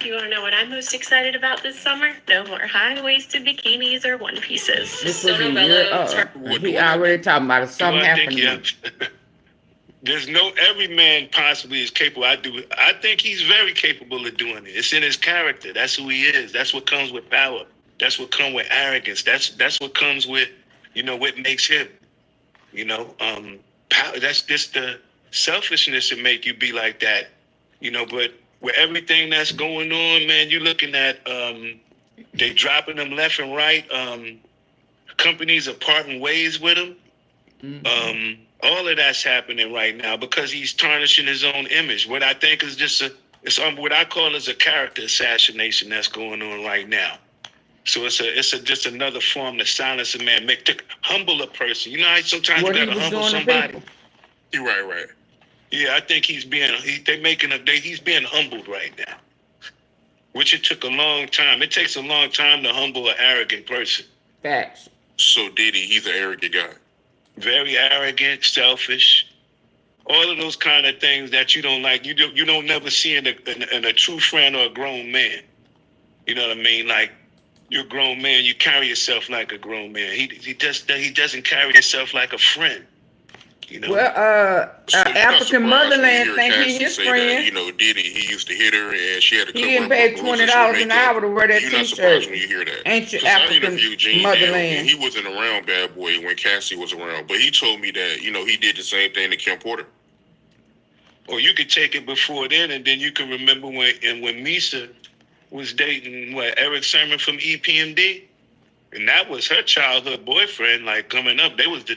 You want to know what I'm most excited about this summer? No more high-waisted bikinis or one pieces. This was a year old. He already talking about it. Something happened. There's no, every man possibly is capable. I think he's very capable of doing it. It's in his character. That's who he is. That's what comes with power. That's what comes with arrogance. That's what comes with, what makes him. Power, that's just the selfishness that make you be like that. But with everything that's going on, man, you're looking at they dropping them left and right. Companies are parting ways with him. Mm-hmm. All of that's happening right now because he's tarnishing his own image. What I think is just what I call is a character assassination that's going on right now. So it's just another form to silence a man, to humble a person. You know how sometimes you gotta humble somebody. You're right. Yeah, I think he's being humbled right now, which it took a long time. It takes a long time to humble an arrogant person. Facts. So Diddy, he's an arrogant guy. Very arrogant, selfish, all of those kind of things that you don't like. You don't never see in a true friend or a grown man. You know what I mean? Like, you're a grown man, you carry yourself like a grown man. He doesn't carry himself like a friend. Well, African Motherland think he his friend. That, Diddy, he used to hit her and she had to He didn't pay $20 an hour to wear that You're t-shirt. not surprised when you hear that. Ancient African Motherland. He wasn't around Bad Boy when Cassie was around, but he told me that, he did the same thing to Kim Porter. Or you could take it before then, and then you can remember when Misa was dating, Eric Sermon from EPMD? And that was her childhood boyfriend, like, coming up. They was the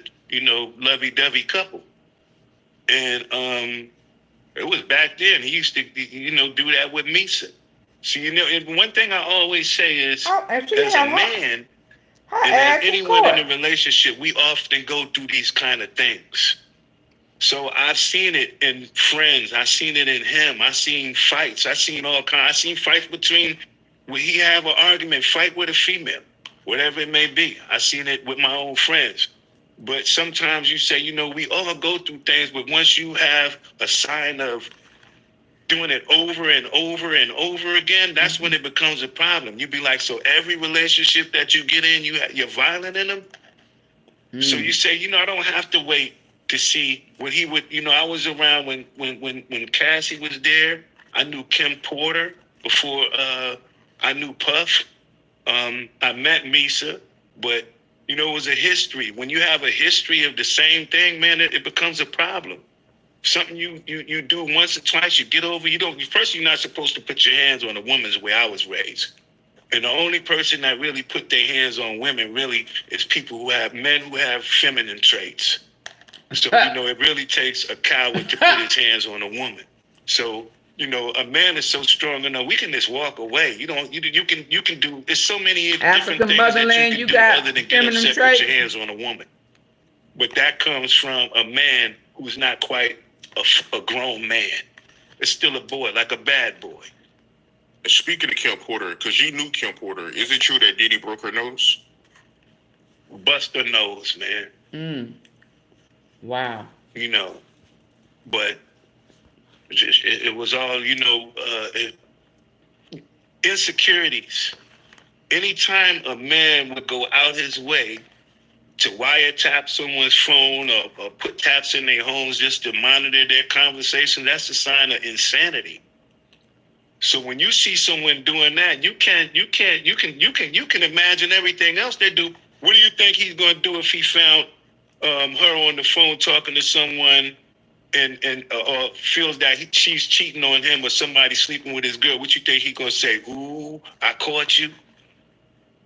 lovey-dovey couple. And it was back then. He used to, do that with Misa. So, and one thing I always say is, as a man, and as anyone in a relationship, we often go through these kind of things. So I've seen it in friends. I've seen it in him. I've seen fights. I've seen all kinds. I've seen fights where he have an argument, fight with a female, whatever it may be. I've seen it with my own friends. But sometimes you say, we all go through things, but once you have a sign of doing it over and over and over again, that's when it becomes a problem. You be like, so every relationship that you get in, you're violent in them? So you say, I don't have to wait to see what he would, I was around when Cassie was there. I knew Kim Porter before I knew Puff. I met Misa, but it was a history. When you have a history of the same thing, man, it becomes a problem. Something you do once or twice, you get over. First, you're not supposed to put your hands on a woman's way I was raised. And the only person that really put their hands on women really is men who have feminine traits. So, it really takes a coward to put his hands on a woman. So, a man is so strong enough, we can just walk away. You can do, there's so many different things that you can do other than get upset, put your hands on a woman. But that comes from a man who's not quite a grown man. It's still a boy, like a bad boy. Speaking of Kim Porter, because you knew Kim Porter, is it true that Diddy broke her nose? Bust her nose, man. Wow. But it was all, insecurities. Anytime a man would go out his way to wiretap someone's phone or put taps in their homes just to monitor their conversation, that's a sign of insanity. So when you see someone doing that, you can imagine everything else they do. What do you think he's going to do if he found her on the phone talking to someone and feels that she's cheating on him or somebody sleeping with his girl? What you think he's going to say? Ooh, I caught you.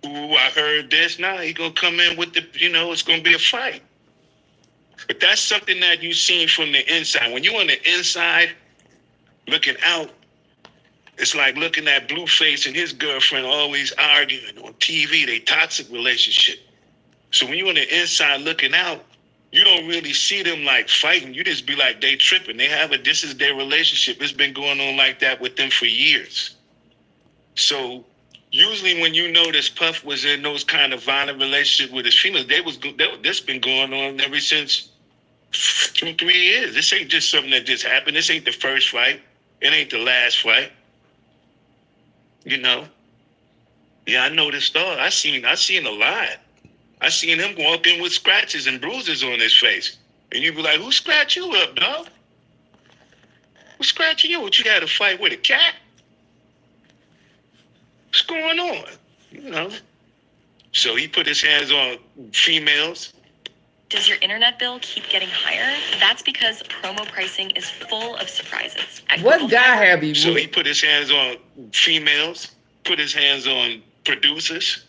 Ooh, I heard this. Nah, he's going to come in with it's going to be a fight. But that's something that you've seen from the inside. When you're on the inside looking out, it's like looking at Blueface and his girlfriend always arguing on TV, they toxic relationship. So when you're on the inside looking out, you don't really see them like fighting. You just be like, they tripping. This is their relationship. It's been going on like that with them for years. So usually when you notice Puff was in those kind of violent relationships with his females, this been going on ever since 2-3 years. This ain't just something that just happened. This ain't the first fight. It ain't the last fight. You know? Yeah, I noticed all. I seen a lot. I seen him walk in with scratches and bruises on his face. And you be like, who scratched you up, dog? Who scratching you? What, you had a fight with a cat? What's going on? You know? So he put his hands on females. Does your internet bill keep getting higher? That's because promo pricing is full of surprises. What guy have you? So he put his hands on females, put his hands on producers,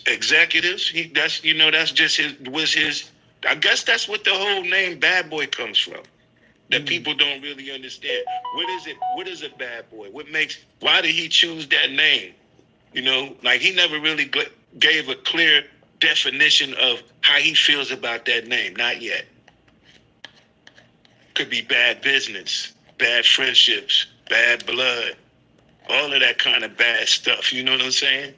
executives. That's just his. I guess that's what the whole name Bad Boy comes from. That people don't really understand. What is it? What is a bad boy? Why did he choose that name? You know, like he never really gave a clear definition of how he feels about that name. Not yet. Could be bad business, bad friendships, bad blood, all of that kind of bad stuff. You know what I'm saying?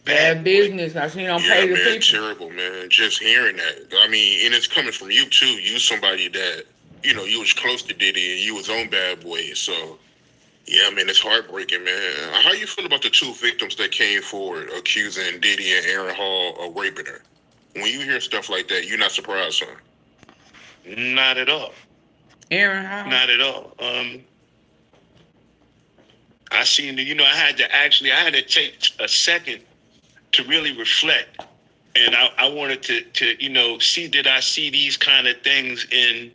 Bad business. I seen on pay the people. Terrible, man. Just hearing that. I mean, and it's coming from you too. You somebody that, you know, you was close to Diddy and you was on Bad Boy. So, yeah, man, it's heartbreaking, man. How you feel about the two victims that came forward accusing Diddy and Aaron Hall of raping her? When you hear stuff like that, you're not surprised, huh? Not at all. Aaron Hall? Not at all. I seen, I had to take a second to really reflect. And I wanted to see, did I see these kind of things in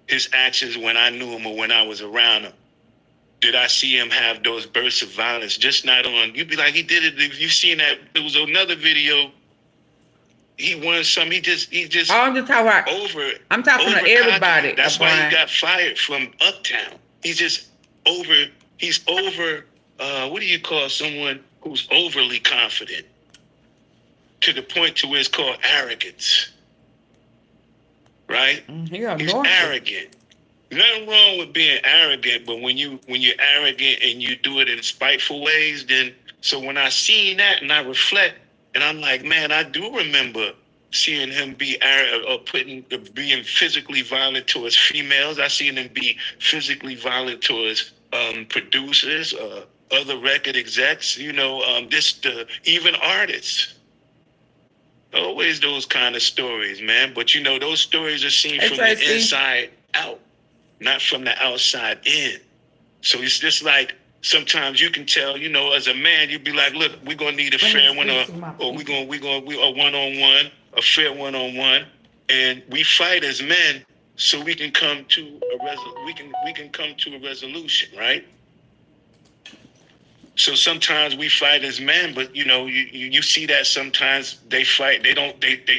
his actions when I knew him or when I was around him? Did I see him have those bursts of violence? Just not on, you'd be like, he did it. If you've seen that, there was another video. He won some, he just I'm just talking about, over. I'm talking to everybody. That's why he got fired from Uptown. He's over, what do you call someone who's overly confident? To the point to where it's called arrogance. Right? He's arrogant. Nothing wrong with being arrogant, but when you're arrogant and you do it in spiteful ways, then so when I seen that and I reflect, and I'm like, man, I do remember seeing him be being physically violent towards females. I seen him be physically violent towards producers, other record execs, even artists. Always those kind of stories, man. But those stories are seen from the inside out, not from the outside in. So it's just like sometimes you can tell, as a man, you'd be like, look, we're gonna need a fair one, or we a one-on-one, a fair one-on-one, and we fight as men so we can come to a resolution, right? So sometimes we fight as men, but you see that sometimes they fight. They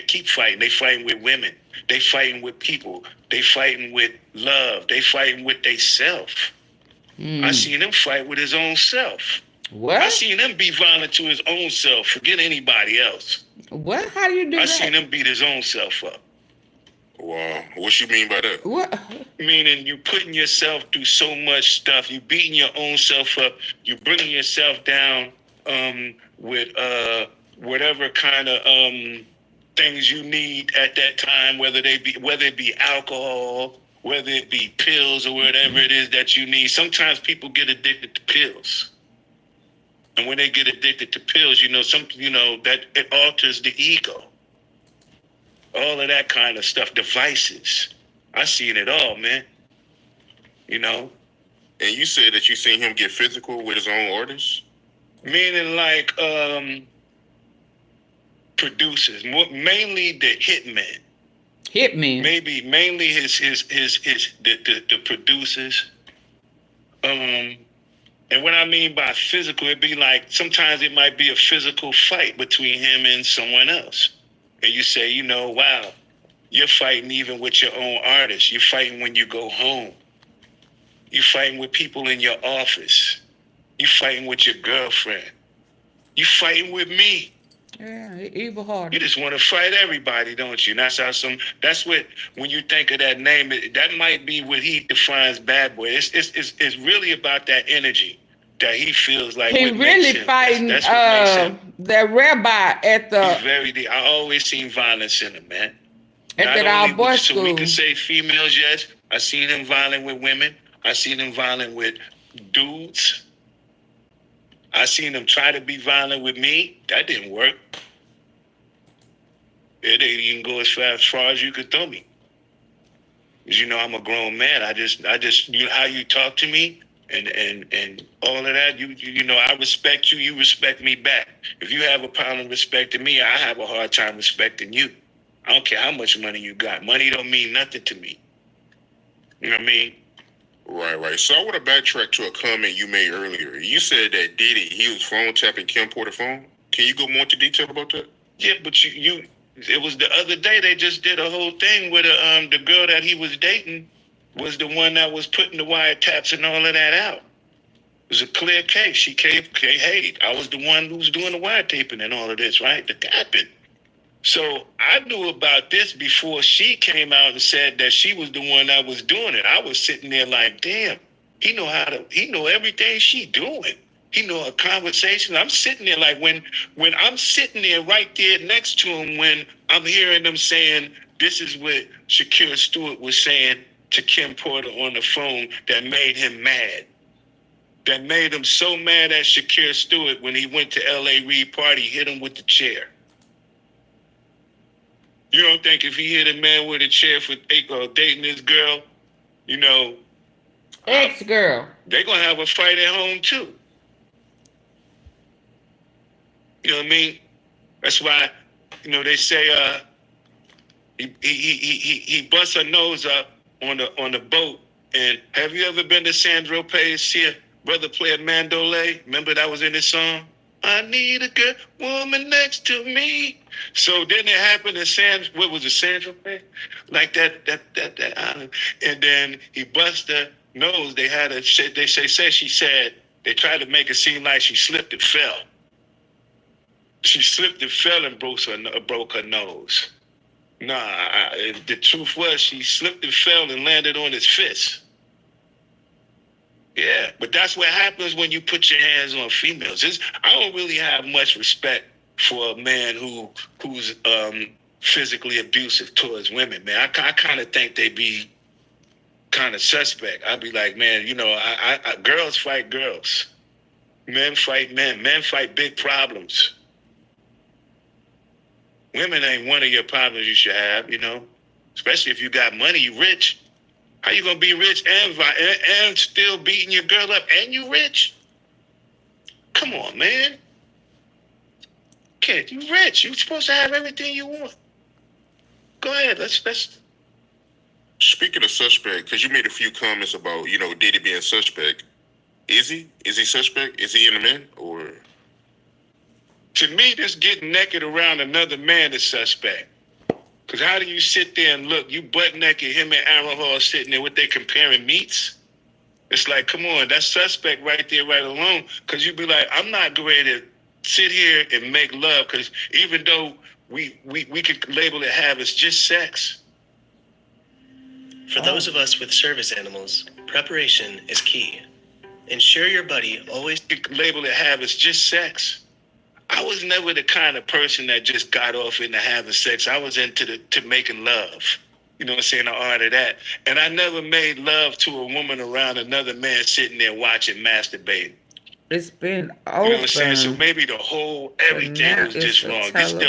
keep fighting. They fighting with women. They fighting with people. They fighting with love. They fighting with they self. I seen him fight with his own self. What? I seen him be violent to his own self. Forget anybody else. What? How do you do that? I seen him beat his own self up. Wow. What you mean by that? What? Meaning you putting yourself through so much stuff. You beating your own self up. You bringing yourself down with whatever kind of things you need at that time, whether it be alcohol, whether it be pills or whatever it is that you need. Sometimes people get addicted to pills. And when they get addicted to pills, that it alters the ego. All of that kind of stuff, devices. I seen it all, man. And you said that you seen him get physical with his own artists? Meaning like producers, mainly the hitmen. Hitmen? Maybe mainly the producers. And what I mean by physical, it'd be like sometimes it might be a physical fight between him and someone else. And you say, wow, you're fighting even with your own artists. You're fighting when you go home. You're fighting with people in your office. You're fighting with your girlfriend. You're fighting with me. Yeah, evil You hearted. just want to fight everybody, don't you? And that's how that's what, when you think of that name, that might be what he defines bad boy. It's really about that energy that he feels like. He what makes really him. fighting That's what makes him. that rabbi at He's the very. I always seen violence in him, man. at that our boys So we school. can say females, yes. I seen him violent with women. I seen him violent with dudes. I seen him try to be violent with me. That didn't work. It didn't even go as far as you could throw me. Because you know I'm a grown man. I just you know how you talk to me and all of that. You know I respect you. You respect me back. If you have a problem respecting me, I have a hard time respecting you. I don't care how much money you got. Money don't mean nothing to me. You know what I mean? Right. So I want to backtrack to a comment you made earlier. You said that Diddy, he was phone tapping Kim Porter's phone. Can you go more into detail about that? Yeah, but it was the other day they just did a whole thing with the girl that he was dating was the one that was putting the wiretaps and all of that out. It was a clear case. She came, hey, I was the one who was doing the wiretaping and all of this, right? The tapping. So I knew about this before she came out and said that she was the one that was doing it. I was sitting there like, damn, he know everything she doing. He know her conversation. I'm sitting there like when I'm sitting there right there next to him when I'm hearing them saying, this is what Shakira Stewart was saying to Kim Porter on the phone that made him mad. That made him so mad at Shakira Stewart when he went to L.A. Reid party, hit him with the chair. You don't think if he hit a man with a chair for dating this girl, you know, ex-girl, they're going to have a fight at home too. You know what I mean? That's why, you know, they say he busts her nose up on the boat. And have you ever been to Sandro Pay's see a brother play a mandolay? Remember that was in his song? I need a good woman next to me. So then it happened in what was it, Sandro Pay? Like that island. And then he bust her nose. They had a shit. She said they tried to make it seem like she slipped and fell. She slipped and fell and broke her nose. Nah, the truth was she slipped and fell and landed on his fist. Yeah, but that's what happens when you put your hands on females. I don't really have much respect for a man who's physically abusive towards women, man. I kind of think they be kind of suspect. I'd be like, man, you know, I girls fight girls. Men fight men. Men fight big problems. Women ain't one of your problems you should have, you know. Especially if you got money, you rich. How you gonna be rich and still beating your girl up and you rich? Come on, man. Kid, you rich. You supposed to have everything you want. Go ahead. Let's. Speaking of suspect, because you made a few comments about, you know, Diddy being suspect. Is he? Is he suspect? Is he in the man or? To me, this getting naked around another man is suspect. Because how do you sit there and look, you butt naked, him and Aaron Hall sitting there, what they comparing meats? It's like, come on, that's suspect right there, right alone. Because you'd be like, I'm not going to sit here and make love, because even though we could label it it's just sex. For those of us with service animals, preparation is key. Ensure your buddy always label it it's just sex. I was never the kind of person that just got off into having sex. I was into making love. You know what I'm saying? The art of that. And I never made love to a woman around another man sitting there watching masturbating. It's been open. You know what I'm saying? So maybe the whole everything was just wrong. This the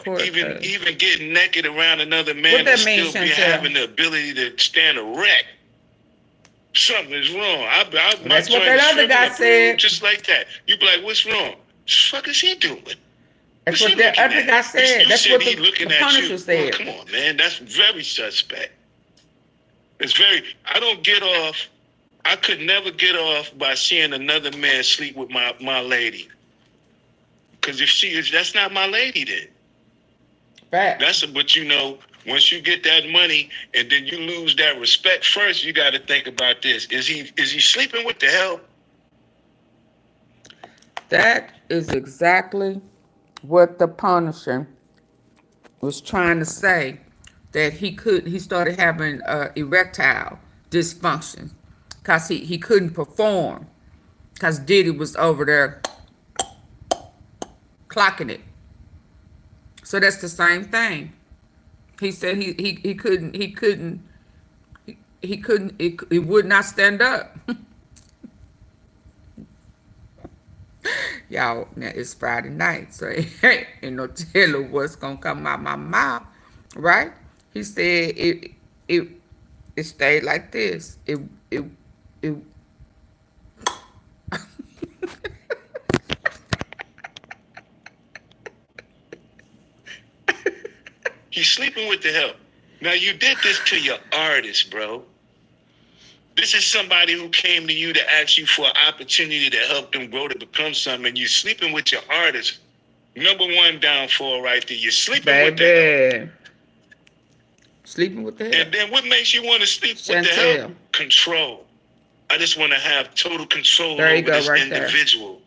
whole even getting naked around another man and still be having the ability to stand erect. Something is wrong. That's what that other guy said. Just like that. You be like, what's wrong? What the fuck is he doing? That's what that other guy said. That's what the Punisher said. Oh, come on, man. That's very suspect. It's very, I could never get off by seeing another man sleep with my lady. Because if that's not my lady then. Right. But you know, once you get that money and then you lose that respect, first you got to think about this. Is he sleeping with the hell? That is exactly what the Punisher was trying to say, that he started having erectile dysfunction because he couldn't perform because Diddy was over there clocking it. So that's the same thing. He said he would not stand up. Y'all, now it's Friday night, so ain't no telling what's gonna come out my mouth, right? He said it stayed like this. It He's sleeping with the help. Now you did this to your artist, bro. This is somebody who came to you to ask you for an opportunity to help them grow to become something, and you're sleeping with your artist. Number one downfall right there. You're sleeping with the help. Sleeping with the help. And then what makes you want to sleep with the help? Control. I just want to have total control over this individual.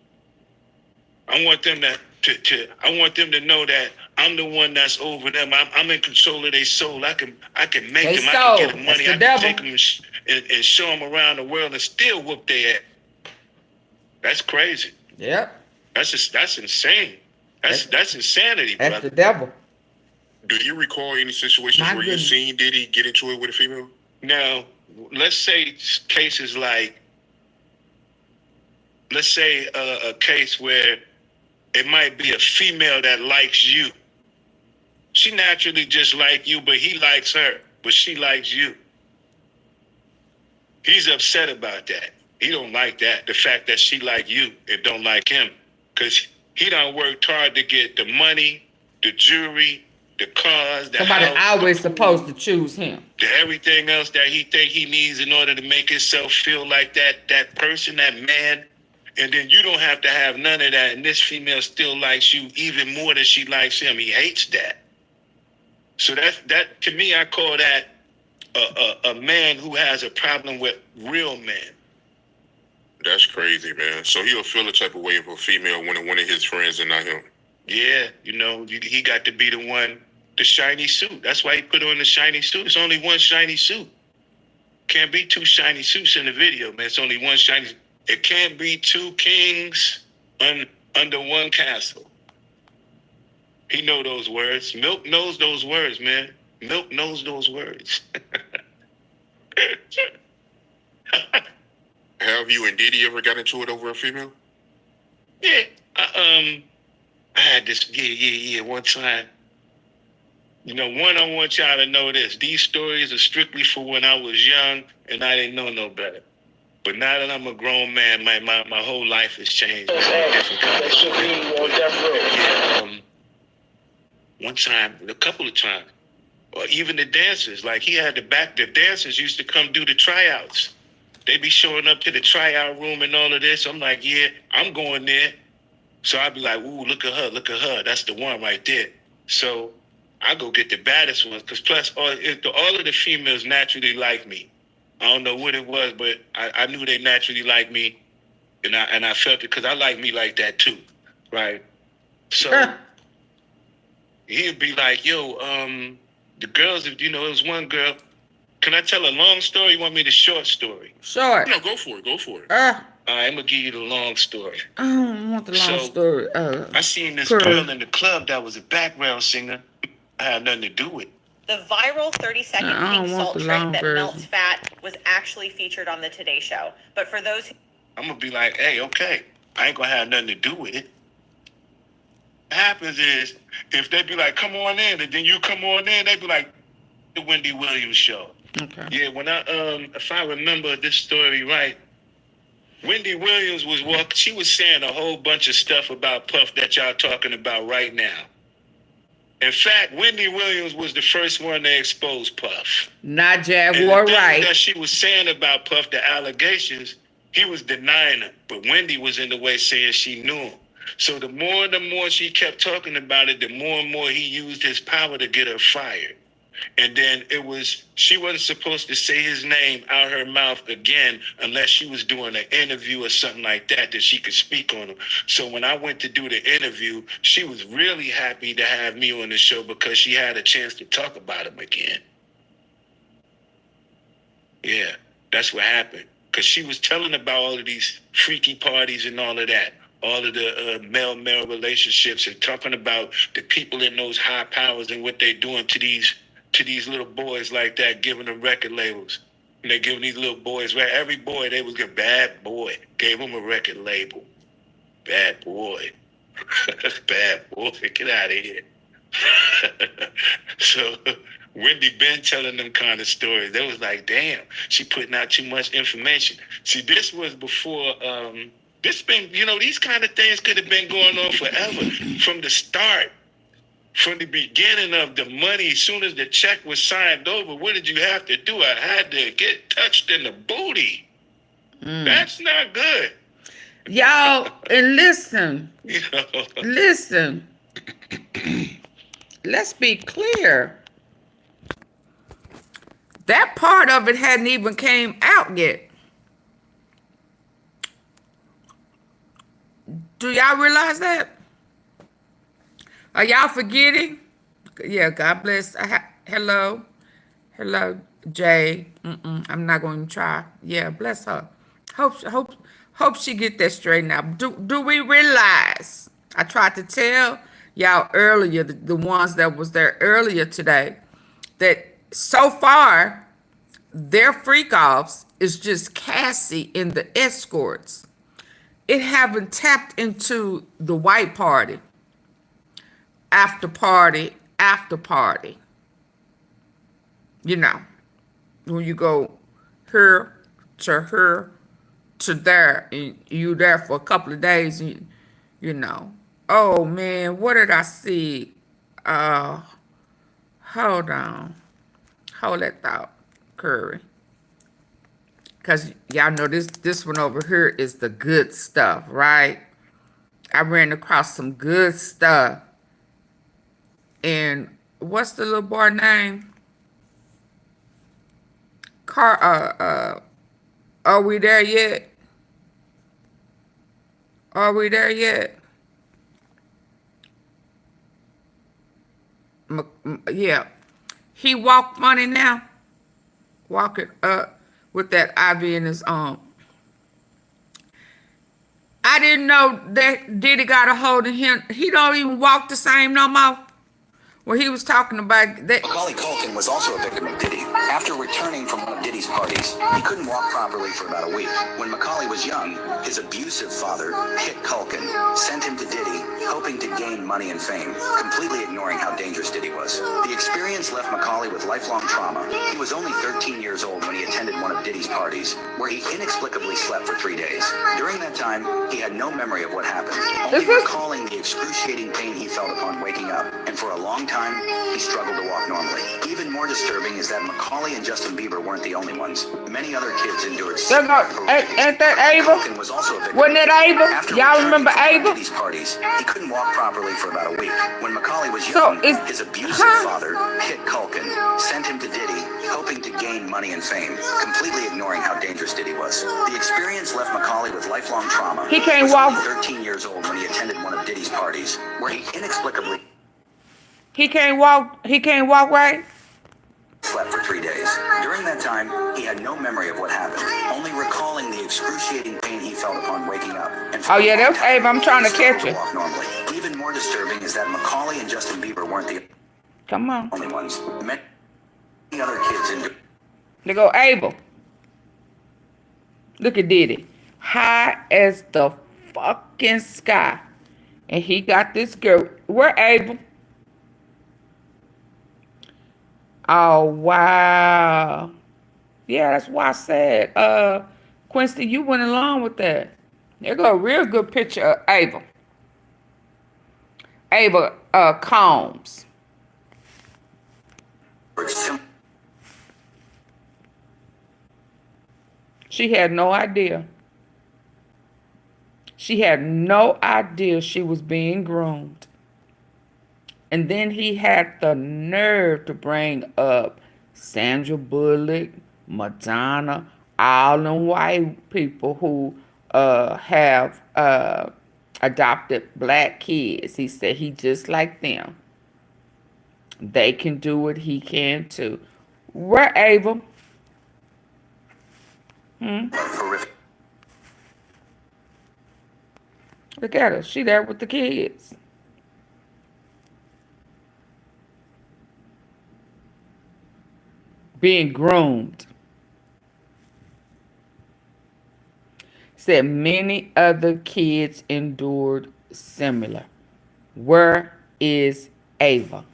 I want them I want them to know that I'm the one that's over them. I'm in control of their soul. I can make them. I can get them money. I can take them and show them around the world and still whoop their ass. That's crazy. Yep. That's insane. That's insanity, brother. That's the devil. Do you recall any situations where you've seen Diddy get into it with a female? Now, let's say cases like, let's say a case where it might be a female that likes you. She naturally just like you, but he likes her, but she likes you. He's upset about that. He don't like that, the fact that she like you and don't like him, because he done worked hard to get the money, the jewelry, the cars, the somebody house, always supposed to choose him. Everything else that he think he needs in order to make himself feel like that person, that man. And then you don't have to have none of that, and this female still likes you even more than she likes him. He hates that. So that to me, I call that a man who has a problem with real men. That's crazy, man. So he'll feel a type of way of a female when one of his friends and not him. Yeah, you know, he got to be the one, the shiny suit. That's why he put on the shiny suit. It's only one shiny suit. Can't be two shiny suits in the video, man. It's only one shiny suit. It can't be two kings under one castle. He know those words. Milk knows those words, man. Milk knows those words. Have you and Diddy ever got into it over a female? Yeah. I had this, one time. You know, I want y'all to know this. These stories are strictly for when I was young and I didn't know no better. But now that I'm a grown man, my whole life has changed. One time, a couple of times, or even the dancers, like the dancers used to come do the tryouts. They be showing up to the tryout room and all of this. I'm like, yeah, I'm going there. So I'd be like, ooh, look at her. That's the one right there. So I go get the baddest ones, because plus all of the females naturally like me. I don't know what it was, but I knew they naturally liked me, and I felt it because I like me like that too, right? So he'd be like, yo, the girls, it was one girl. Can I tell a long story? You want me the short story? Short. No, go for it. All right, I'm going to give you the long story. I don't want the long story. I seen this girl in the club that was a background singer. I had nothing to do with it. The viral 30-second pink salt trick that melts fat was actually featured on the Today Show. But for those who... I'm going to be like, hey, okay, I ain't going to have nothing to do with it. What happens is, if they be like, come on in, and then you come on in, they be like, the Wendy Williams show. Okay. Yeah, when if I remember this story right, Wendy Williams she was saying a whole bunch of stuff about Puff that y'all talking about right now. In fact, Wendy Williams was the first one to expose Puff. Not Jaguar, right? That she was saying about Puff, the allegations, he was denying them. But Wendy was in the way saying she knew him. So the more she kept talking about it, the more and more he used his power to get her fired. And then she wasn't supposed to say his name out her mouth again unless she was doing an interview or something like that she could speak on him. So when I went to do the interview, she was really happy to have me on the show because she had a chance to talk about him again. Yeah, that's what happened. Because she was telling about all of these freaky parties and all of that. All of the male-male relationships and talking about the people in those high powers and what they're doing to these little boys like that, giving them record labels. And they're giving these little boys, where every boy they was getting, bad boy, gave him a record label. Bad boy. Bad boy, get out of here. So Wendy been telling them kind of stories. They was like, damn, she putting out too much information. See, this was before, these kind of things could have been going on forever. From the start, from the beginning of the money, as soon as the check was signed over, what did you have to do? I had to get touched in the booty. That's not good. Y'all, and listen, listen, let's be clear. That part of it hadn't even came out yet. Do y'all realize that? Are y'all forgetting? Yeah, God bless. Hello, Jay. I'm not going to try. Yeah, bless her. Hope she get that straightened out. Do we realize? I tried to tell y'all earlier, the ones that was there earlier today, that so far their freak offs is just Cassie and the escorts. It haven't tapped into the white party. After party. You know, when you go here to there, and you there for a couple of days, you know. Oh man, what did I see? Hold on. Hold that thought, Curry. Because y'all know this one over here is the good stuff, right? I ran across some good stuff. And what's the little boy name? Are we there yet? Are we there yet? Yeah. He walk funny now. Walking up with that IV in his arm. I didn't know that Diddy got a hold of him. He don't even walk the same no more. Well, he was talking about that. Macaulay Culkin was also a victim of Diddy. After returning from one of Diddy's parties, he couldn't walk properly for about a week. When Macaulay was young, his abusive father, Kit Culkin, sent him to Diddy, hoping to gain money and fame, completely ignoring how dangerous Diddy was. The experience left Macaulay with lifelong trauma. He was only 13 years old when he attended one of Diddy's parties, where he inexplicably slept for 3 days. During that time, he had no memory of what happened, only recalling the excruciating pain he felt upon waking up, and for a long time, he struggled to walk normally. Even more disturbing is that Macaulay and Justin Bieber weren't the only ones. Many other kids endured ain't that Ava? Was also a victim. Wasn't it Ava? Y'all remember Ava? These parties, he couldn't walk properly for about a week. When Macaulay was young, his abusive father, Kit Culkin, sent him to Diddy, hoping to gain money and fame, completely ignoring how dangerous Diddy was. The experience left Macaulay with lifelong trauma. He can't walk. 13 years old when he attended one of Diddy's parties, where he inexplicably He can't walk right? Slept for 3 days. During that time, he had no memory of what happened, only recalling the excruciating pain he felt upon waking up. And oh yeah, that's Abe. I'm trying to catch it. Walk normally. Even more disturbing is that Macaulay and Justin Bieber weren't the only ones. Many other kids endured. They go Abel. Look at Diddy, high as the fucking sky, and he got this girl. Where Abel? Oh, wow. Yeah, that's why I said, Quincy, you went along with that. There go a real good picture of Ava. Ava Combs. She had no idea. She had no idea she was being groomed. And then he had the nerve to bring up Sandra Bullock, Madonna, all them white people who have adopted black kids. He said he just like them. They can do it, he can too. Where Ava? Look at her. She there with the kids. Being groomed. Said many other kids endured similar. Where is Ava?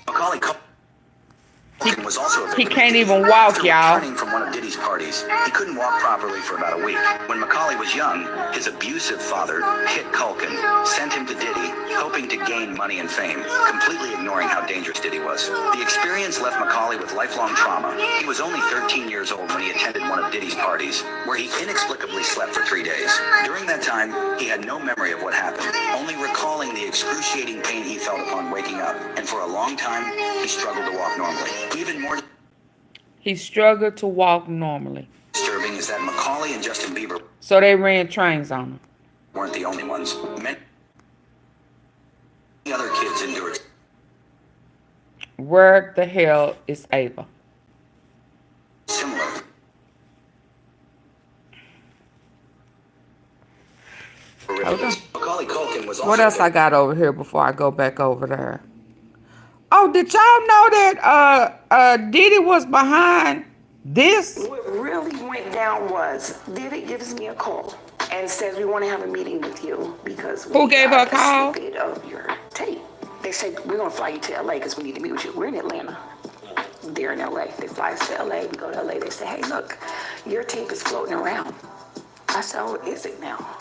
Macaulay Culkin was also a He victim can't of even Diddy. walk, After y'all. returning from one of Diddy's parties, he couldn't walk properly for about a week. When Macaulay was young, his abusive father, Kit Culkin, sent him to Diddy, hoping to gain money and fame, completely ignoring how dangerous Diddy was. The experience left Macaulay with lifelong trauma. He was only 13 years old when he attended one of Diddy's parties, where he inexplicably slept for 3 days. During that time, he had no memory of what happened, only recalling the excruciating pain he felt upon waking up. And for a long time, he struggled to walk normally. Even more He struggled to walk normally. disturbing is that Macaulay and Justin Bieber So they ran trains on him. weren't the only ones. Many other kids endured Where the hell is Ava? similar. Hold on. Macaulay Culkin was also What else I got over here before I go back over there? Oh, did y'all know that Diddy was behind this? What really went down was Diddy gives me a call and says we want to have a meeting with you because Who gave her a call? snippet of your tape. They said we're gonna fly you to LA because we need to meet with you. We're in Atlanta. They're in LA. They fly us to LA. We go to LA. They say, hey, look, your tape is floating around. I said, oh, is it now?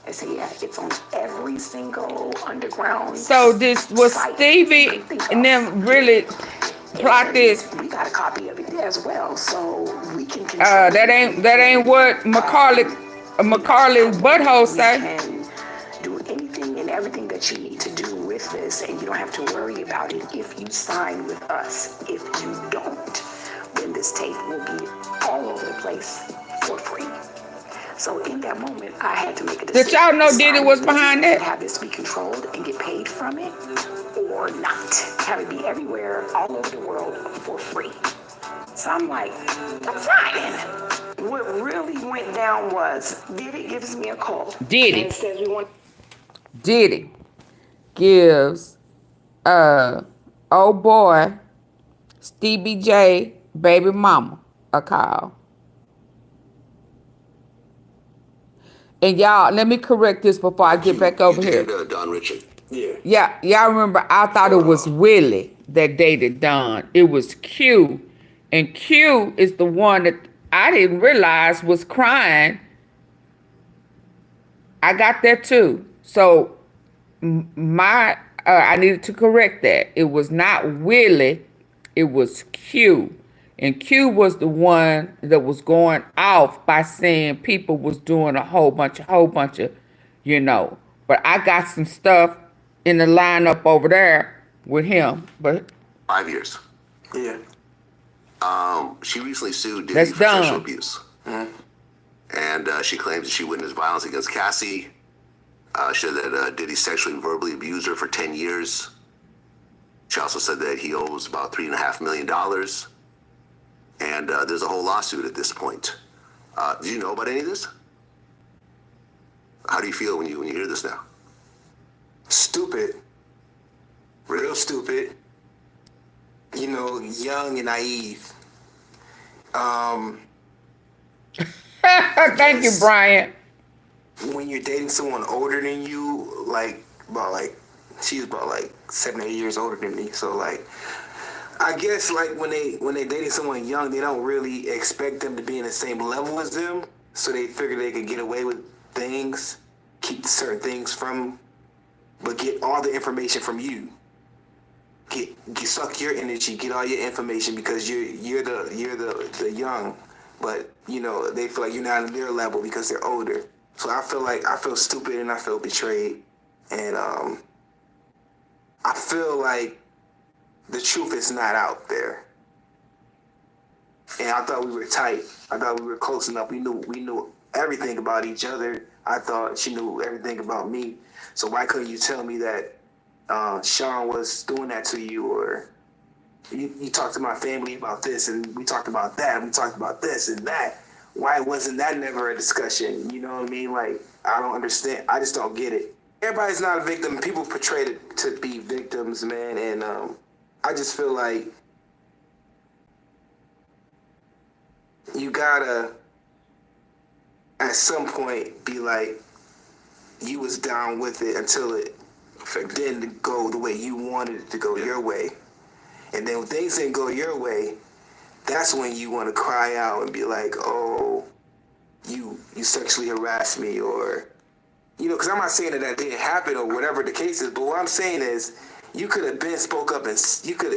I said, yeah, it's on every single underground. So this was site Stevie and them really plot this. We got a copy of it as well, so we can. That ain't what Macaulay butthole say. We can do anything and everything that you need to do with this, and you don't have to worry about it if you sign with us. If you don't, then this tape will be all over the place for free. So in that moment, I had to make a decision. Did y'all know Diddy was behind that? Have this be controlled and get paid from it, or not. Have it be everywhere, all over the world for free. So I'm like, I'm fine. What really went down was Diddy gives me a call. Diddy. And says we want. Diddy gives old boy Stevie J baby mama a call. And y'all, let me correct this before I get back over here. Don Richard. Yeah. Yeah, y'all remember I thought it was Willie that dated Don. It was Q. And Q is the one that I didn't realize was crying. I got that too. So I needed to correct that. It was not Willie, it was Q. And Q was the one that was going off by saying people was doing a whole bunch of, you know. But I got some stuff in the lineup over there with him. But 5 years. Yeah. She recently sued Diddy That's for done. sexual abuse. And she claims that she witnessed violence against Cassie. She said that Diddy sexually and verbally abused her for 10 years. She also said that he owes about $3.5 million. And there's a whole lawsuit at this point. Do you know about any of this? How do you feel when you hear this now? Stupid. Real stupid. You know, young and naive. Thank you, Brian. When you're dating someone older than you, she's about 7 or 8 years older than me. So I guess when they dating someone young, they don't really expect them to be in the same level as them. So they figure they could get away with things, keep certain things from, but get all the information from you. Suck your energy, get all your information because you're the young, but you know they feel like you're not on their level because they're older. So I feel stupid and I feel betrayed, and I feel like the truth is not out there. And I thought we were tight. I thought we were close enough. We knew everything about each other. I thought she knew everything about me. So why couldn't you tell me that Sean was doing that to you, or you talked to my family about this and we talked about that and we talked about this and that? Why wasn't that never a discussion? You know what I mean? Like, I don't understand. I just don't get it. Everybody's not a victim. People portray it to be victims, man. And I just feel like you gotta, at some point, be like, you was down with it until it didn't go the way you wanted it to go your way. And then when things didn't go your way, that's when you want to cry out and be like, oh, you sexually harassed me, or, you know, because I'm not saying that didn't happen or whatever the case is, but what I'm saying is you could have been spoke up, and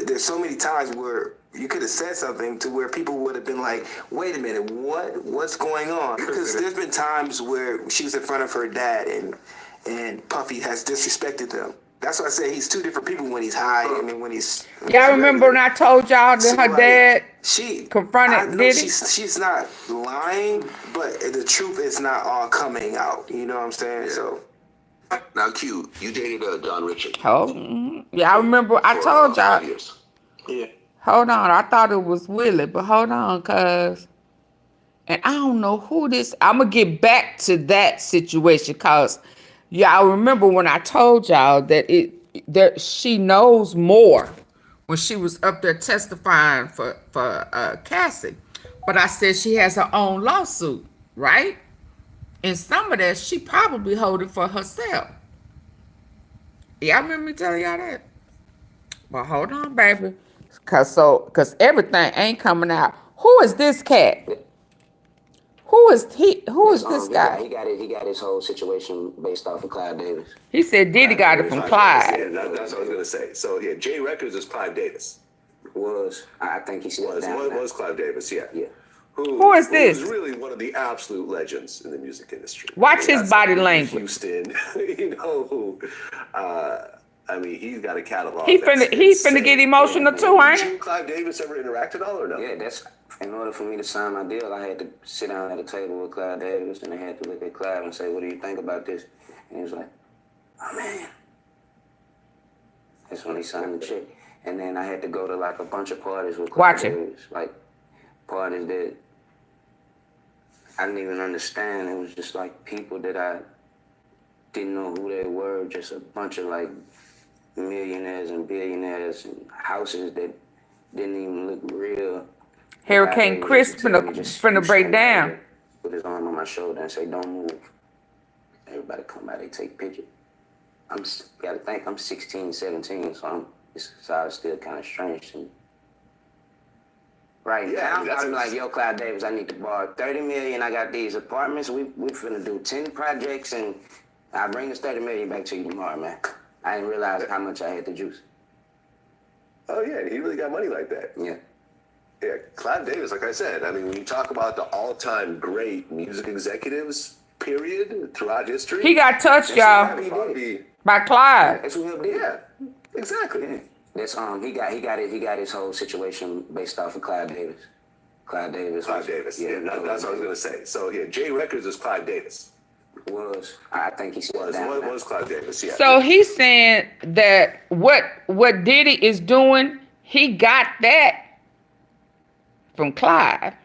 there's so many times where you could have said something to where people would have been like, wait a minute, what's going on? Because there's been times where she was in front of her dad and Puffy has disrespected them. That's why I say he's two different people when he's high and then when he's... Y'all remember when I told y'all that her dad confronted Diddy? She's not lying, but the truth is not all coming out. You know what I'm saying? So... Now, Q, you dated Don Richard. Oh, yeah, I remember I told y'all. Yeah. Hold on, I thought it was Willie, but hold on, cuz. And I don't know who this... I'm going to get back to that situation, cuz... Y'all remember when I told y'all that she knows more when she was up there testifying for Cassie. But I said she has her own lawsuit, right? And some of that she probably holding for herself. Y'all remember me telling y'all that? Well, hold on, baby. Cause everything ain't coming out. Who is this cat? Who is this guy? He got his whole situation based off of Clyde Davis. He said Diddy got it from Clyde. Yeah, that's what I was gonna say. So yeah, J Records is Clive Davis. I think he said was Clive Davis, yeah. Yeah. Who is this? Who's really one of the absolute legends in the music industry. Watch his body language. Houston, you know, I mean, he's got a catalog. He finna get emotional too, ain't he? Did you and Clive Davis ever interact at all or no? Yeah, in order for me to sign my deal, I had to sit down at a table with Clyde Davis, and I had to look at Clyde and say, what do you think about this? And he was like, oh, man. That's when he signed the check. And then I had to go to, like, a bunch of parties with Clyde Davis. Like, parties that I didn't even understand. It was just, like, people that I didn't know who they were, just a bunch of, like, millionaires and billionaires and houses that didn't even look real. Hurricane Chris finna break down. Put his arm on my shoulder and say, don't move. Everybody come by, they take pictures. Gotta think, I'm 16, 17, so it's still kind of strange to me. Right now, I'm like, yo, Clyde Davis, I need to borrow $30 million. I got these apartments. We finna do 10 projects, and I'll bring this $30 million back to you tomorrow, man. I didn't realize how much I had to juice. Oh, yeah, he really got money like that. Yeah. Yeah, Clive Davis, like I said, I mean, when you talk about the all-time great music executives, period, throughout history. He got touched, y'all, by Clyde. That's who helped Diddy. Yeah, exactly. Yeah. That's he got his whole situation based off of Clyde Davis. Clive Davis. Yeah, that's what I was gonna say. So yeah, J Records is Clive Davis. I think he was Clive Davis. Yeah. So he's saying that what Diddy is doing, he got that from Clyde.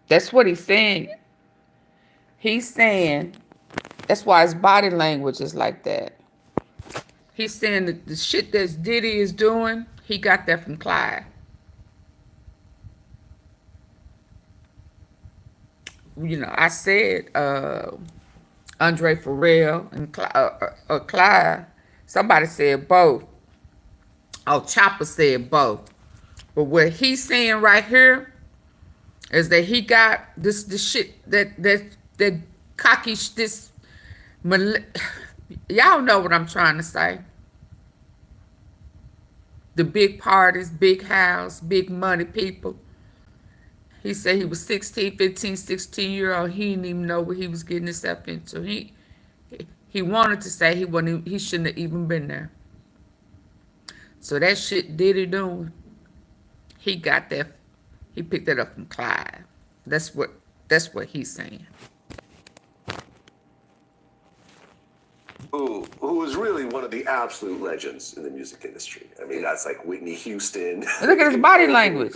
That's what he's saying. He's saying that's why his body language is like that. He's saying that the shit that Diddy is doing, he got that from Clyde. You know, I said Andre Pharrell and Clyde. Somebody said both. Oh, Chopper said both. But what he's saying right here is that he got this shit that cocky this. Y'all know what I'm trying to say. The big parties, big house, big money people. He said he was 16, 15, 16-year-old. He didn't even know what he was getting himself into. He wanted to say he shouldn't have even been there. So that shit Diddy doing, he got that. He picked that up from Clyde. That's what he's saying. Who is really one of the absolute legends in the music industry. I mean, that's like Whitney Houston. Look at his body language.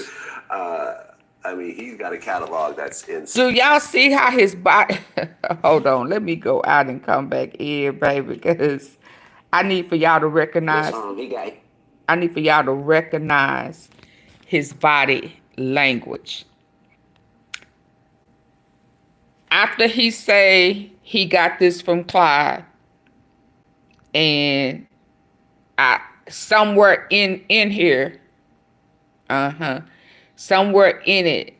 I mean, he's got a catalog that's insane. Do y'all see how his body... Hold on. Let me go out and come back in, baby, because I need for y'all to recognize... I need for y'all to recognize his body language. After he say he got this from Clyde, and somewhere in here, somewhere in it,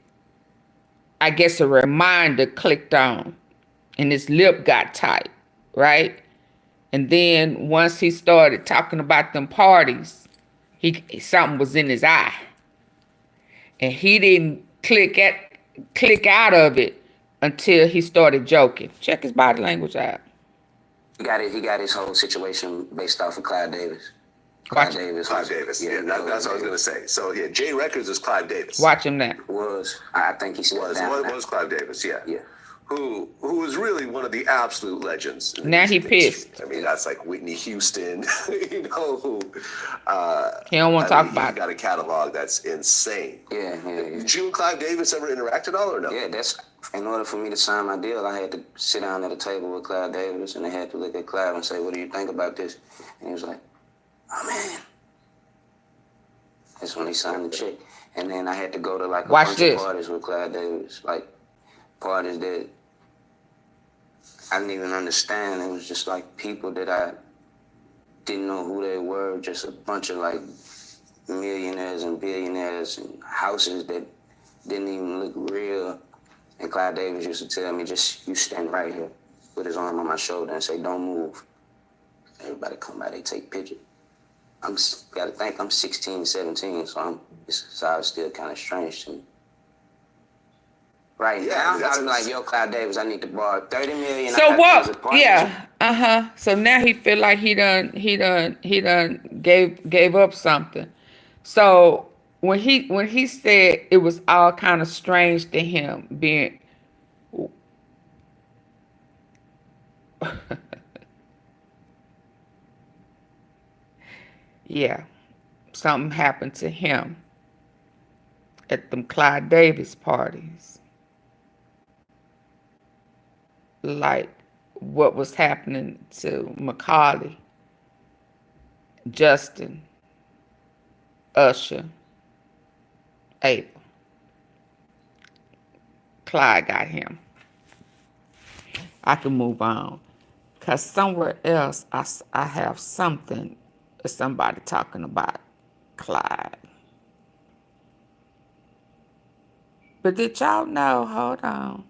I guess a reminder clicked on, and his lip got tight, right? And then once he started talking about them parties, something was in his eye, and he didn't click out of it until he started joking. Check his body language out. He got his whole situation based off of Clive Davis. Clive Davis. Yeah, that's what I was gonna say. So yeah, J Records is Clive Davis. Watch him now. I think he was Clive Davis. Yeah. Yeah. Who is really one of the absolute legends. Now he pissed. I mean, that's like Whitney Houston. You know who? He don't want to talk about it. He's got a catalog that's insane. Yeah. Did you and Clive Davis ever interact at all or no? Yeah, in order for me to sign my deal, I had to sit down at a table with Clive Davis, and I had to look at Clive and say, "What do you think about this?" And he was like, "Oh man." That's when he signed the check. And then I had to go to like a bunch of parties with Clive Davis, like parties that I didn't even understand. It was just like people that I didn't know who they were, just a bunch of like millionaires and billionaires and houses that didn't even look real. And Clive Davis used to tell me, just you stand right here, put his arm on my shoulder and say, "Don't move." Everybody come by, they take pictures. Gotta think I'm 16, 17, so it's still kind of strange to me. Right now, I'm like, "Yo, Clive Davis, I need to borrow $30 million." So what? Yeah, So now he feel like he done gave up something. So when he said it was all kind of strange to him being yeah, something happened to him at them Clive Davis parties. Like what was happening to Macaulay, Justin, Usher, Ava. Clyde got him. I can move on. Because somewhere else, I have something, somebody talking about Clyde. But did y'all know, hold on.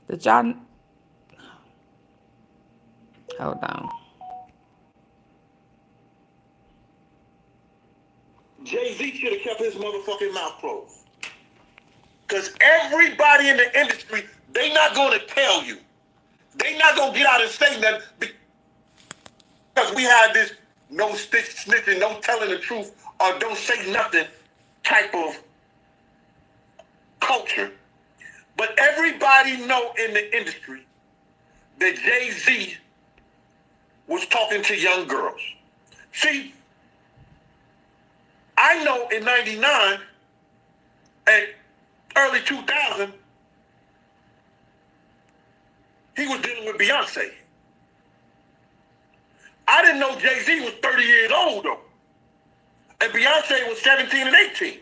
Did y'all, hold on. Jay-Z should have kept his motherfucking mouth closed. Because everybody in the industry, they not going to tell you. They not going to get out and say nothing. Because we had this no snitching, no telling the truth, or don't say nothing type of culture. But everybody know in the industry that Jay-Z was talking to young girls. See, I know in 99 and early 2000, he was dealing with Beyonce. I didn't know Jay-Z was 30 years old, though. And Beyonce was 17 and 18.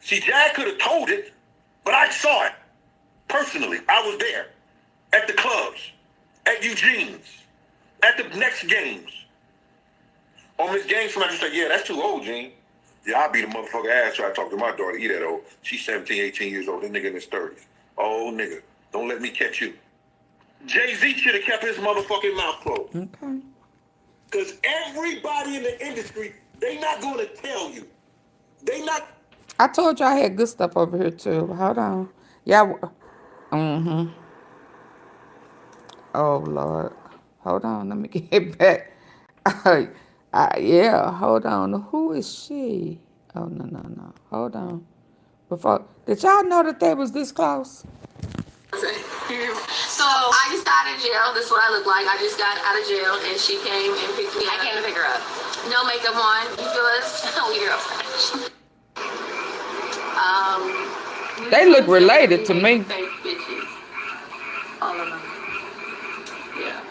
See, Jack could have told it, but I saw it. Personally, I was there. At the clubs. At Eugene's. At the next games. On Miss Games, somebody said, "Yeah, that's too old, Gene." "Yeah, I'll beat a motherfucker ass try to talk to my daughter. He that old. She's 17, 18 years old. This nigga in his 30s. Oh, nigga, don't let me catch you." Jay-Z should have kept his motherfucking mouth closed. Okay. Because everybody in the industry, they not going to tell you. They not. I told you I had good stuff over here too. Hold on. Yeah. Mm-hmm. Oh, Lord. Hold on. Let me get back. Yeah, hold on. Who is she? Oh, no. Hold on. Did y'all know that they was this close? So I just got out of jail. This is what I look like. I just got out of jail, and she came and picked me up. I came to pick her up. No makeup on. You feel us? We girlfriends. They look related to me. Fake bitches. All of them. Yeah.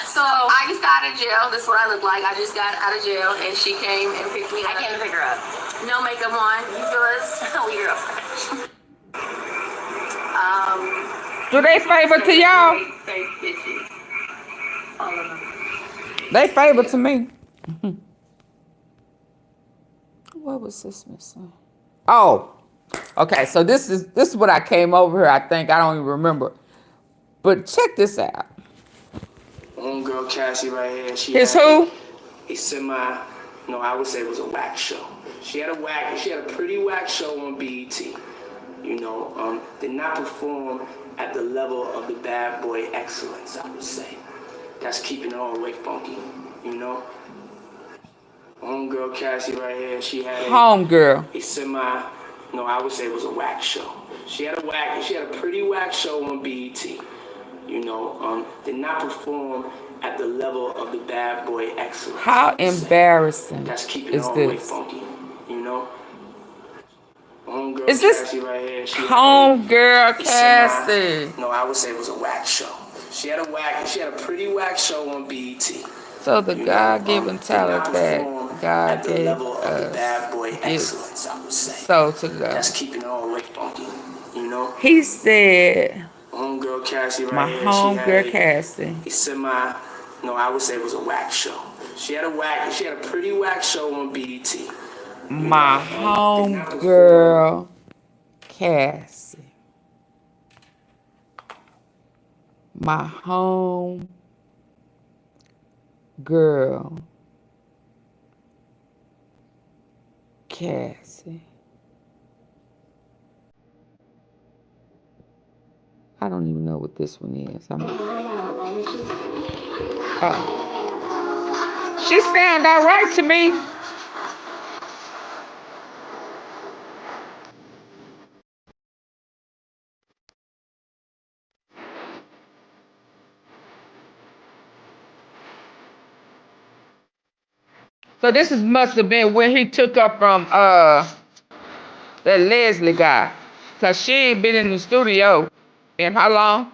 So I just got out of jail. This is what I look like. I just got out of jail, and she came and picked me up. I came to pick her up. No makeup on. You feel us? We girlfriends. Do they favor to y'all? Fake bitches. All of them. They favor to me. What was this missing? Oh, okay. So this is what I came over here. I think I don't even remember, but check this out. Homegirl Cassie right here. His who? I would say it was a whack show. She had a pretty whack show on BET. Did not perform at the level of the bad boy excellence, I would say. That's keeping it all the way funky, Homegirl Cassie right here, she had Homegirl. I would say it was a whack show. She had a pretty whack show on BET. Did not perform at the level of the bad boy excellence. How embarrassing That's keeping is it all the way this? funky, Homegirl Is this Cassie right here, Homegirl Cassie? I would say it was a whack show. She had a pretty whack show on BET. So the God-given talent that God gave us so to them. That's keeping it all the way funky, He said, Homegirl Cassie right my here. homegirl Cassie. He said I would say it was a whack show. She had a pretty whack show on BET. My homegirl Cassie. My home girl Cassie. I don't even know what this one is. She sound all right to me. So this must have been when he took up from that Leslie guy. Cause she ain't been in the studio in how long?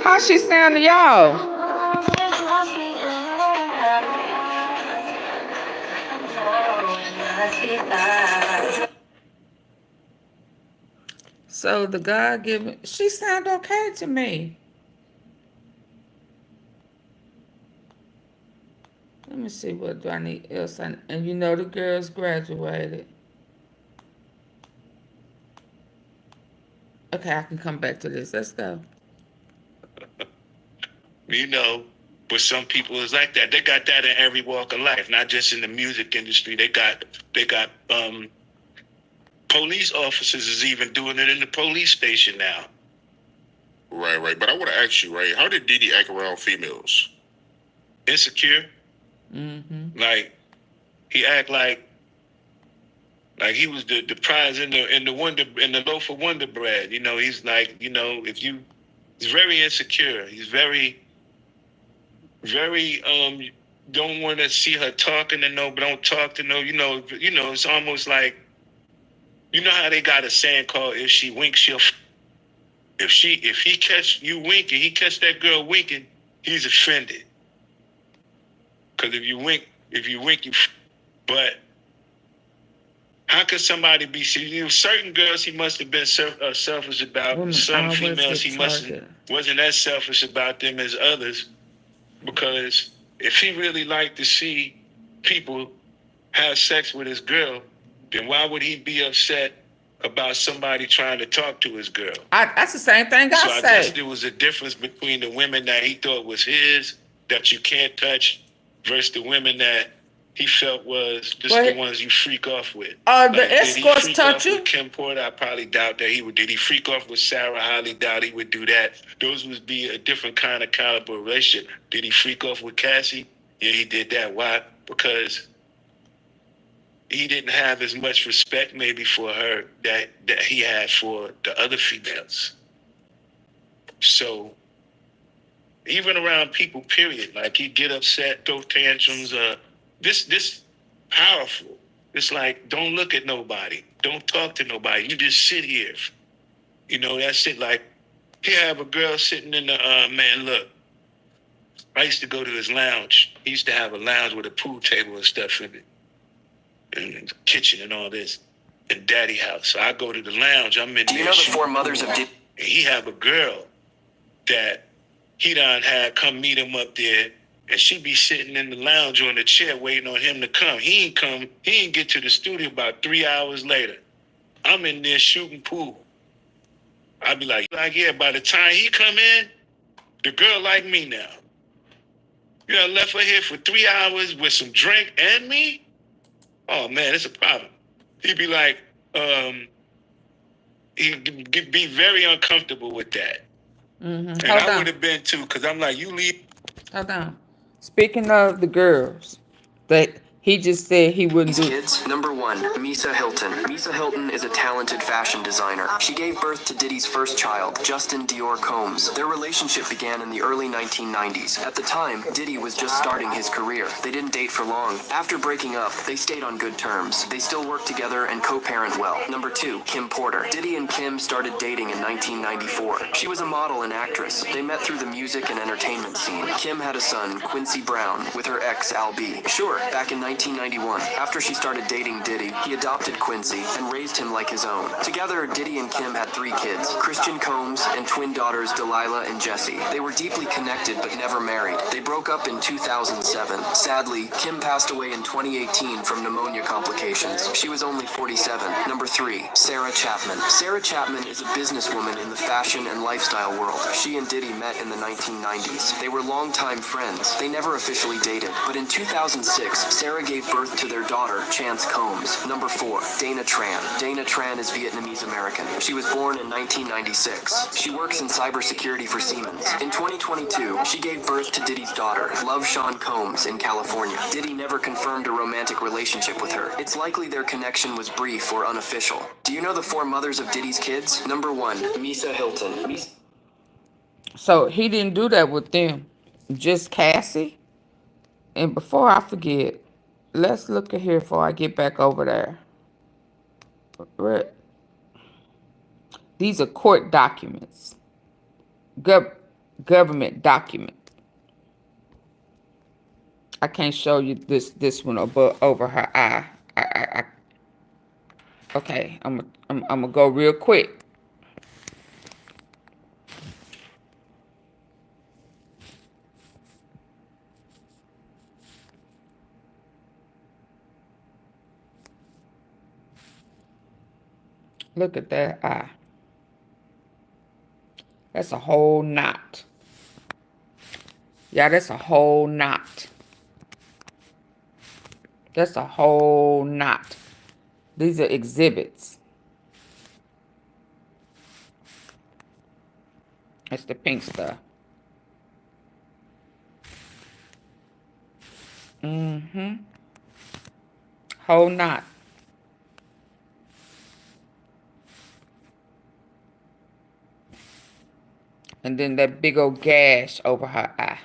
How she sound to y'all? So the God-given, she sound okay to me. Let me see, what do I need else? And the girls graduated. Okay, I can come back to this. Let's go. But some people is like that. They got that in every walk of life, not just in the music industry. They got police officers is even doing it in the police station now. Right. But I want to ask you, right? How did Diddy act around females? Insecure. Mm-hmm. Like he act like he was the prize in the loaf of Wonder Bread. He's like, he's very insecure. He's very don't want to see her talking to no, but don't talk to no. It's almost like, how they got a saying called, if she winks, she'll. If he catch you winking, he catch that girl winking, he's offended. Cause if you wink, you. But How could somebody be certain girls he must have been selfish about? Women Some always females get he targeted. wasn't as selfish about them as others. Because if he really liked to see people have sex with his girl, then why would he be upset about somebody trying to talk to his girl? That's the same thing So I I say. guess there was a difference between the women that he thought was his, that you can't touch, versus the women that he felt was just the ones you freak off with. The escorts did he freak touch off you? with Kim Porter? I probably doubt that he would. Did he freak off with Sarah? I highly doubt he would do that. Those would be a different kind of caliber relationship. Did he freak off with Cassie? Yeah, he did that. Why? Because he didn't have as much respect maybe for her that he had for the other females. So even around people, period, like he'd get upset, throw tantrums, this powerful. It's like, don't look at nobody. Don't talk to nobody. You just sit here. You know, that's it. Like, he have a girl sitting in the, man, look, I used to go to his lounge. He used to have a lounge with a pool table and stuff in it. And the kitchen and all this. And daddy house. So I go to the lounge. I'm in there. Do you know the four mothers of Diddy? And he have a girl that he done had come meet him up there. And she be sitting in the lounge on the chair waiting on him to come. He ain't come. He ain't get to the studio about 3 hours later. I'm in there shooting pool. I be like, yeah, by the time he come in, the girl like me now. You know, left her here for 3 hours with some drink and me? Oh, man, it's a problem. He'd be like, he'd be very uncomfortable with that. Mm-hmm. And Hold I on. would have been too, because I'm like, you leave. Hold on. Speaking of the girls, he just said he wouldn't do. Kids. Number 1, Misa Hilton. Misa Hilton is a talented fashion designer. She gave birth to Diddy's first child, Justin Dior Combs. Their relationship began in the early 1990s. At the time, Diddy was just starting his career. They didn't date for long. After breaking up, they stayed on good terms. They still work together and co-parent well. Number 2, Kim Porter. Diddy and Kim started dating in 1994. She was a model and actress. They met through the music and entertainment scene. Kim had a son, Quincy Brown, with her ex, Al B. Sure, back in 1991, after she started dating Diddy, he adopted Quincy and raised him like his own. Together, Diddy and Kim had 3 kids, Christian Combs and twin daughters Delilah and Jessie. They were deeply connected but never married. They broke up in 2007. Sadly, Kim passed away in 2018 from pneumonia complications. She was only 47. Number 3, Sarah Chapman. Sarah Chapman is a businesswoman in the fashion and lifestyle world. She and Diddy met in the 1990s. They were longtime friends. They never officially dated, but in 2006, Sarah gave birth to their daughter, Chance Combs. Number 4, Dana Tran. Dana Tran is Vietnamese American. She was born in 1996. She works in cybersecurity for Siemens. In 2022, she gave birth to Diddy's daughter, Love Sean Combs, in California. Diddy never confirmed a romantic relationship with her. It's likely their connection was brief or unofficial. Do you know the 4 mothers of Diddy's kids? Number 1, Misa Hilton. So he didn't do that with them. Just Cassie. And before I forget, let's look at here before I get back over there. These are court documents. Government document. I can't show you this one over her eye. Okay, I'm gonna go real quick. Look at that eye. That's a whole knot. Yeah, that's a whole knot. That's a whole knot. These are exhibits. That's the pink stuff. Whole knot. And then that big old gash over her eye.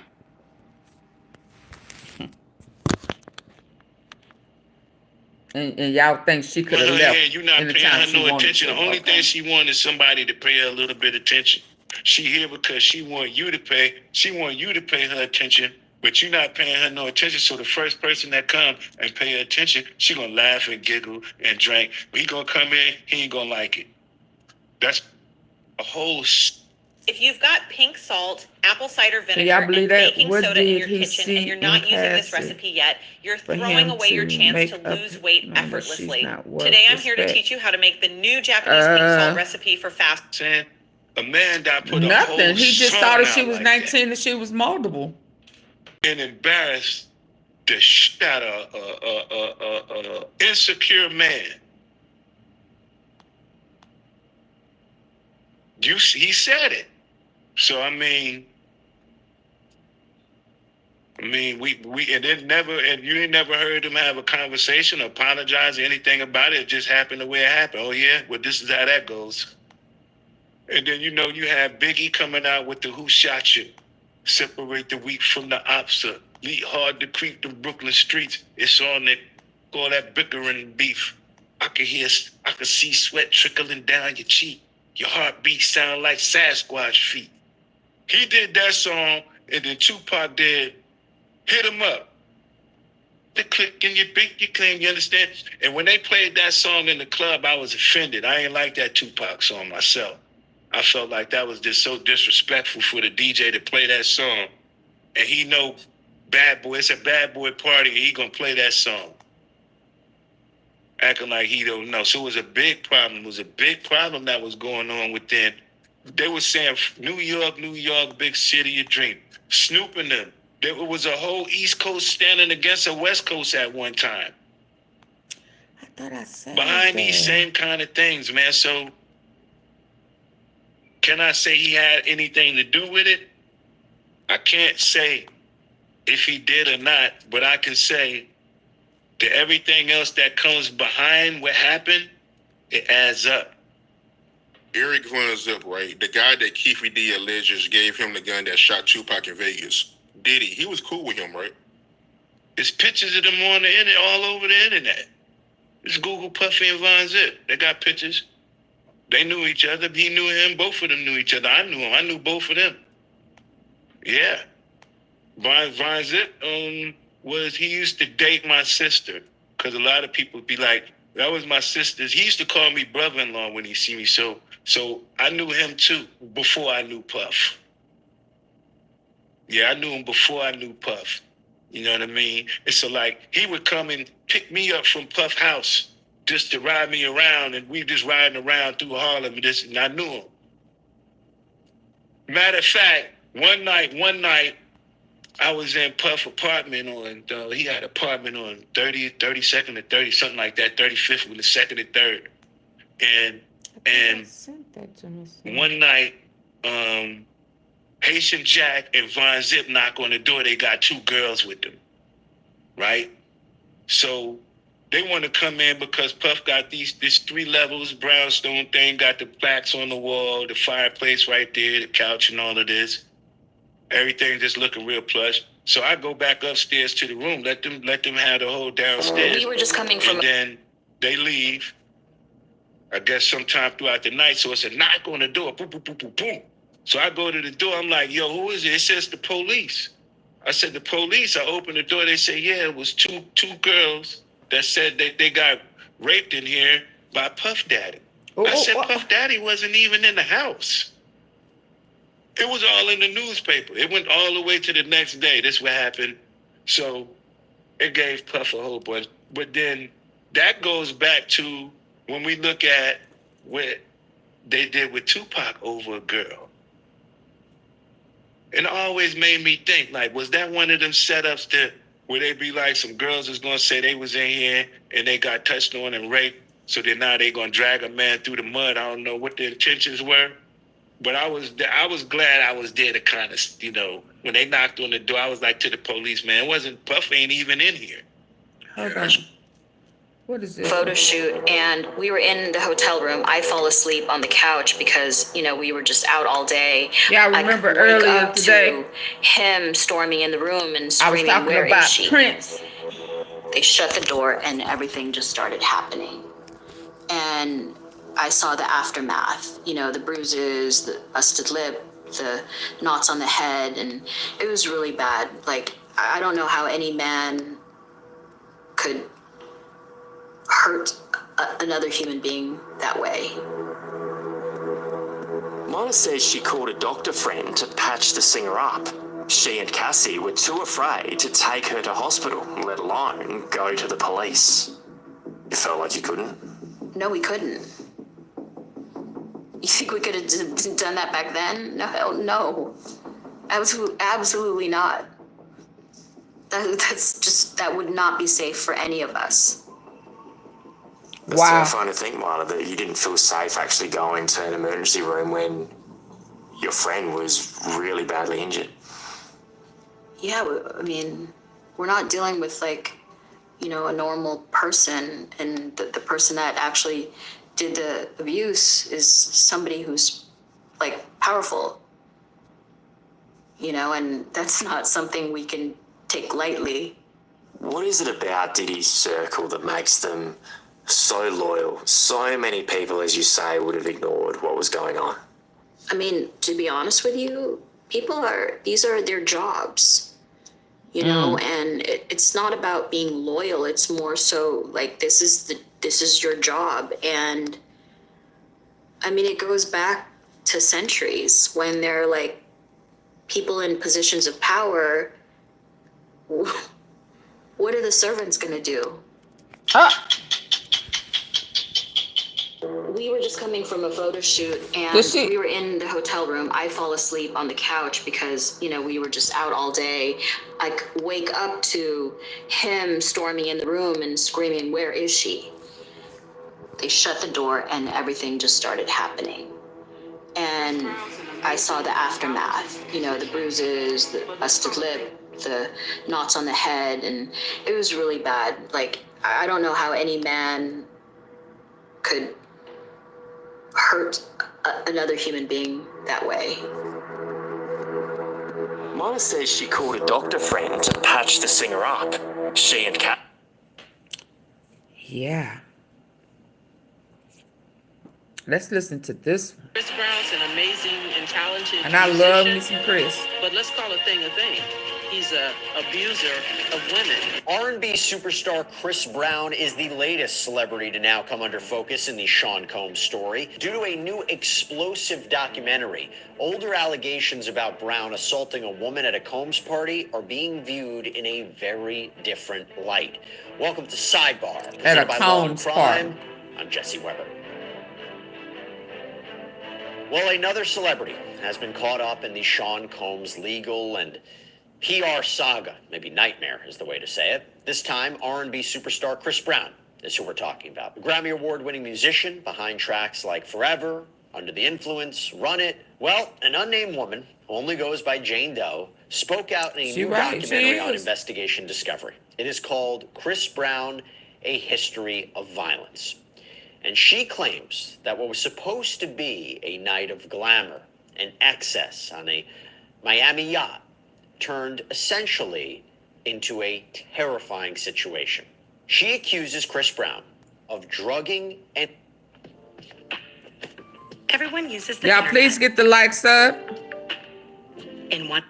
And y'all think she could have left. Yeah, you're not paying her no attention. The only thing she wants is somebody to pay her a little bit of attention. She here because she want you to pay. She want you to pay her attention But you're not paying her no attention. So the first person that come and pay her attention, she gonna laugh and giggle and drink. But he gonna come in, he ain't gonna like it. That's a whole. If you've got pink salt, apple cider So vinegar, y'all and believe that? baking What soda in did your he kitchen, see and you're not in using this Cassie recipe yet, you're for throwing him away your to chance make to up lose weight number? She's effortlessly. not worth Today, I'm here to respect. teach you how to make the new Japanese pink salt recipe for fast. Saying a man that put a Nothing. whole He just song thought that she out was like 19 and she was multiple. and embarrassed the shit out of a insecure man. He said it. So I mean, we and it never, and you ain't never heard him have a conversation, apologize, or anything about it. It just happened the way it happened. Oh yeah, well this is how that goes. And then you have Biggie coming out with the "Who Shot You?" Separate the wheat from the opsa. Lead hard to creep the Brooklyn streets. It's on it. All that bickering and beef. I could see sweat trickling down your cheek. Your heartbeat sound like Sasquatch feet. He did that song, and then Tupac did Hit 'Em Up. The click in your beat, you claim, you understand? And when they played that song in the club, I was offended. I ain't like that Tupac song myself. I felt like that was just so disrespectful for the DJ to play that song. And he know bad boy, it's a bad boy party, and he gonna play that song. Acting like he don't know. So it was a big problem. It was a big problem that was going on within. They were saying, New York, big city of dream. Snoop and them. There was a whole East Coast standing against a West Coast at one time. I thought I said Behind these same kind of things, man. So can I say he had anything to do with it? I can't say if he did or not, but I can say that everything else that comes behind what happened, it adds up. Eric runs up, right? The guy that Keefe D alleges gave him the gun that shot Tupac in Vegas. Diddy, he was cool with him, right? There's pictures of them on the internet, all over the internet. It's Google Puffy and Von Zip. They got pictures. They knew each other. He knew him. Both of them knew each other. I knew him. I knew both of them. Yeah. Von Zip he used to date my sister, because a lot of people be like, that was my sister's. He used to call me brother-in-law when he see me. So I knew him too before I knew Puff. Yeah, I knew him before I knew Puff. You know what I mean? And so like he would come and pick me up from Puff house just to ride me around, and we just riding around through Harlem and I knew him. Matter of fact, one night, I was in Puff apartment on, he had an apartment on 32nd and 30, something like that, 35th with the 2nd and 3rd. And one night, Haitian Jack and Von Zip knock on the door. They got 2 girls with them, right? So they want to come in because Puff got this 3 levels, brownstone thing, got the plaques on the wall, the fireplace right there, the couch and all of this. Everything just looking real plush. So I go back upstairs to the room, let them have the whole downstairs. We were just coming from... And then they leave, I guess sometime throughout the night. So it's a knock on the door, boom, boom, boom, boom, boom. So I go to the door, I'm like, yo, who is it? It says the police. I said, the police? I opened the door, they say, yeah, it was two girls that said that they got raped in here by Puff Daddy. I said, Puff Daddy wasn't even in the house. It was all in the newspaper. It went all the way to the next day. This what happened. So it gave Puff a whole bunch. But then that goes back to when we look at what they did with Tupac over a girl. And it always made me think, like, was that one of them setups where they be like, some girls is going to say they was in here and they got touched on and raped, so then now they going to drag a man through the mud. I don't know what their intentions were. But I was glad I was there to kind of, when they knocked on the door, I was like to the police, man, Puff ain't even in here. Hold on. What is this? Photo shoot, and we were in the hotel room. I fell asleep on the couch because, we were just out all day. Yeah, I remember earlier today. To him storming in the room and I was screaming, talking "Where about is she?" Prince. They shut the door and everything just started happening. And I saw the aftermath, the bruises, the busted lip, the knots on the head, and it was really bad. Like, I don't know how any man could hurt another human being that way. Mona says she called a doctor friend to patch the singer up. She and Cassie were too afraid to take her to hospital, let alone go to the police. You felt like you couldn't? No, we couldn't. You think we could have done that back then? No, hell no. Absolutely not. That would not be safe for any of us. It's terrifying to think, Mona, that you didn't feel safe actually going to an emergency room when your friend was really badly injured. Yeah, I mean, we're not dealing with like, you know, a normal person, and the person that actually did the abuse is somebody who's like powerful, you know, and that's not something we can take lightly. What is it about Diddy's circle that makes them so loyal? So many people, as you say, would have ignored what was going on. I mean, to be honest with you, these are their jobs, you know, and it's not about being loyal. It's more so like, this is your job. And I mean, it goes back to centuries when they're like people in positions of power. What are the servants gonna do? We were just coming from a photo shoot, and we were in the hotel room. I fall asleep on the couch because, you know, we were just out all day. I wake up to him storming in the room and screaming, "Where is she?" They shut the door and everything just started happening. And I saw the aftermath, you know, the bruises, the busted lip, the knots on the head, and it was really bad. Like, I don't know how any man could hurt another human being that way. Mona says she called a doctor friend to patch the singer up. She and Kat. Yeah. Let's listen to this one. Chris Brown's an amazing and talented And I love me some Chris. But let's call a thing a thing. He's an abuser of women. R&B superstar Chris Brown is the latest celebrity to now come under focus in the Sean Combs story. Due to a new explosive documentary, older allegations about Brown assaulting a woman at a Combs party are being viewed in a very different light. Welcome to Sidebar. At a presented by Law and Combs Crime. party. I'm Jesse Weber. Well, another celebrity has been caught up in the Sean Combs legal and PR saga. Maybe nightmare is the way to say it. This time, R&B superstar Chris Brown is who we're talking about. The Grammy Award-winning musician behind tracks like Forever, Under the Influence, Run It. Well, an unnamed woman who only goes by Jane Doe spoke out in a new documentary on Investigation Discovery. It is called Chris Brown, A History of Violence. And she claims that what was supposed to be a night of glamour and excess on a Miami yacht turned essentially into a terrifying situation. She accuses Chris Brown of drugging and... Everyone uses the Y'all please get the likes up. In one.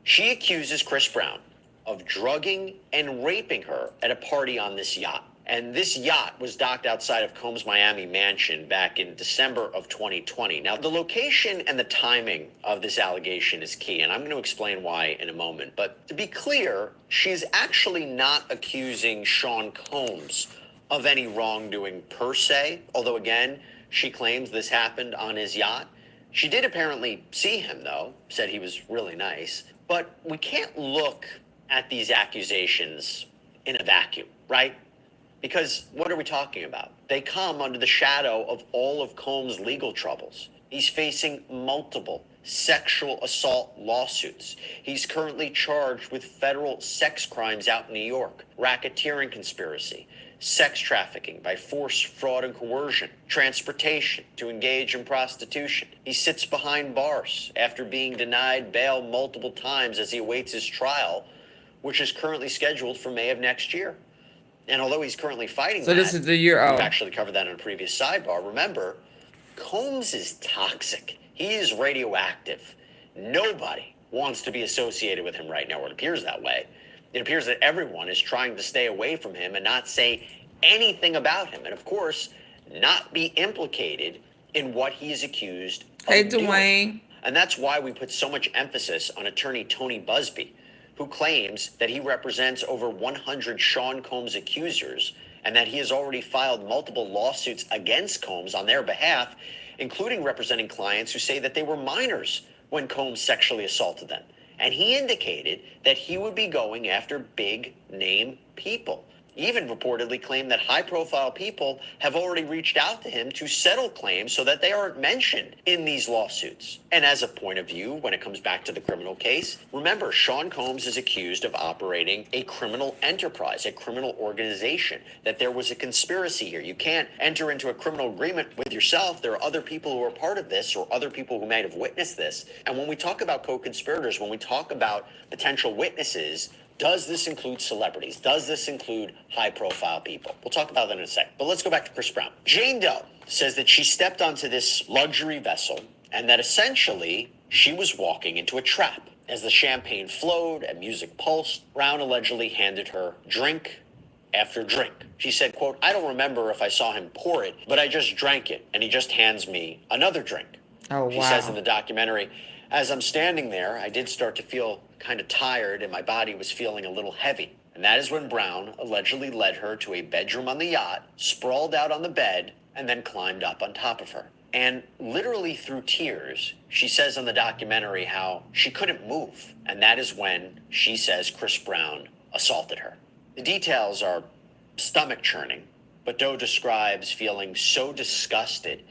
She accuses Chris Brown of drugging and raping her at a party on this yacht. And this yacht was docked outside of Combs' Miami mansion back in December of 2020. Now, the location and the timing of this allegation is key, and I'm going to explain why in a moment. But to be clear, she's actually not accusing Sean Combs of any wrongdoing per se, although, again, she claims this happened on his yacht. She did apparently see him, though, said he was really nice. But we can't look at these accusations in a vacuum, right? Because what are we talking about? They come under the shadow of all of Combs' legal troubles. He's facing multiple sexual assault lawsuits. He's currently charged with federal sex crimes out in New York, racketeering conspiracy, sex trafficking by force, fraud, and coercion, transportation to engage in prostitution. He sits behind bars after being denied bail multiple times as he awaits his trial, which is currently scheduled for May of next year. And although he's currently fighting So this is the year we've out. actually covered that in a previous sidebar. Remember, Combs is toxic. He is radioactive. Nobody wants to be associated with him right now, or it appears that way. It appears that everyone is trying to stay away from him and not say anything about him. And of course, not be implicated in what he is accused of Hey, doing. Dwayne. And that's why we put so much emphasis on attorney Tony Busby, who claims that he represents over 100 Sean Combs accusers and that he has already filed multiple lawsuits against Combs on their behalf, including representing clients who say that they were minors when Combs sexually assaulted them. And he indicated that he would be going after big name people. He even reportedly claimed that high-profile people have already reached out to him to settle claims so that they aren't mentioned in these lawsuits. And as a point of view, when it comes back to the criminal case, remember, Sean Combs is accused of operating a criminal enterprise, a criminal organization, that there was a conspiracy here. You can't enter into a criminal agreement with yourself. There are other people who are part of this or other people who might have witnessed this. And when we talk about co-conspirators, when we talk about potential witnesses, does this include celebrities? Does this include high-profile people? We'll talk about that in a sec. But let's go back to Chris Brown. Jane Doe says that she stepped onto this luxury vessel and that essentially she was walking into a trap. As the champagne flowed and music pulsed, Brown allegedly handed her drink after drink. She said, quote, "I don't remember if I saw him pour it, but I just drank it, and he just hands me another drink." Oh, She wow. says in the documentary, "As I'm standing there, I did start to feel kind of tired and my body was feeling a little heavy." And that is when Brown allegedly led her to a bedroom on the yacht, sprawled out on the bed, and then climbed up on top of her. And literally through tears, she says in the documentary how she couldn't move. And that is when she says Chris Brown assaulted her. The details are stomach churning, but Doe describes feeling so disgusted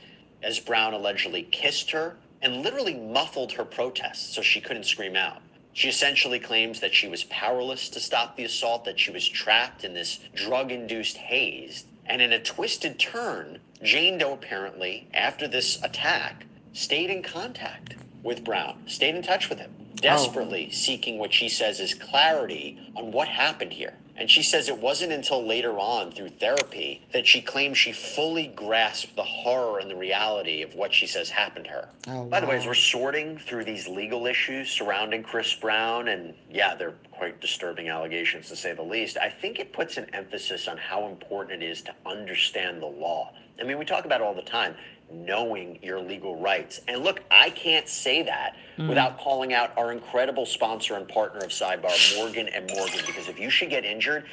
as Brown allegedly kissed her and literally muffled her protests so she couldn't scream out. She essentially claims that she was powerless to stop the assault, that she was trapped in this drug-induced haze. And in a twisted turn, Jane Doe apparently, after this attack, stayed in contact with Brown, stayed in touch with him, desperately seeking what she says is clarity on what happened here. And she says it wasn't until later on through therapy that she claims she fully grasped the horror and the reality of what she says happened to her. By the way, as we're sorting through these legal issues surrounding Chris Brown, and yeah, they're quite disturbing allegations to say the least, I think it puts an emphasis on how important it is to understand the law. I mean, we talk about it all the time, knowing your legal rights. And look, I can't say that without calling out our incredible sponsor and partner of Sidebar, Morgan & Morgan, because if you should get injured,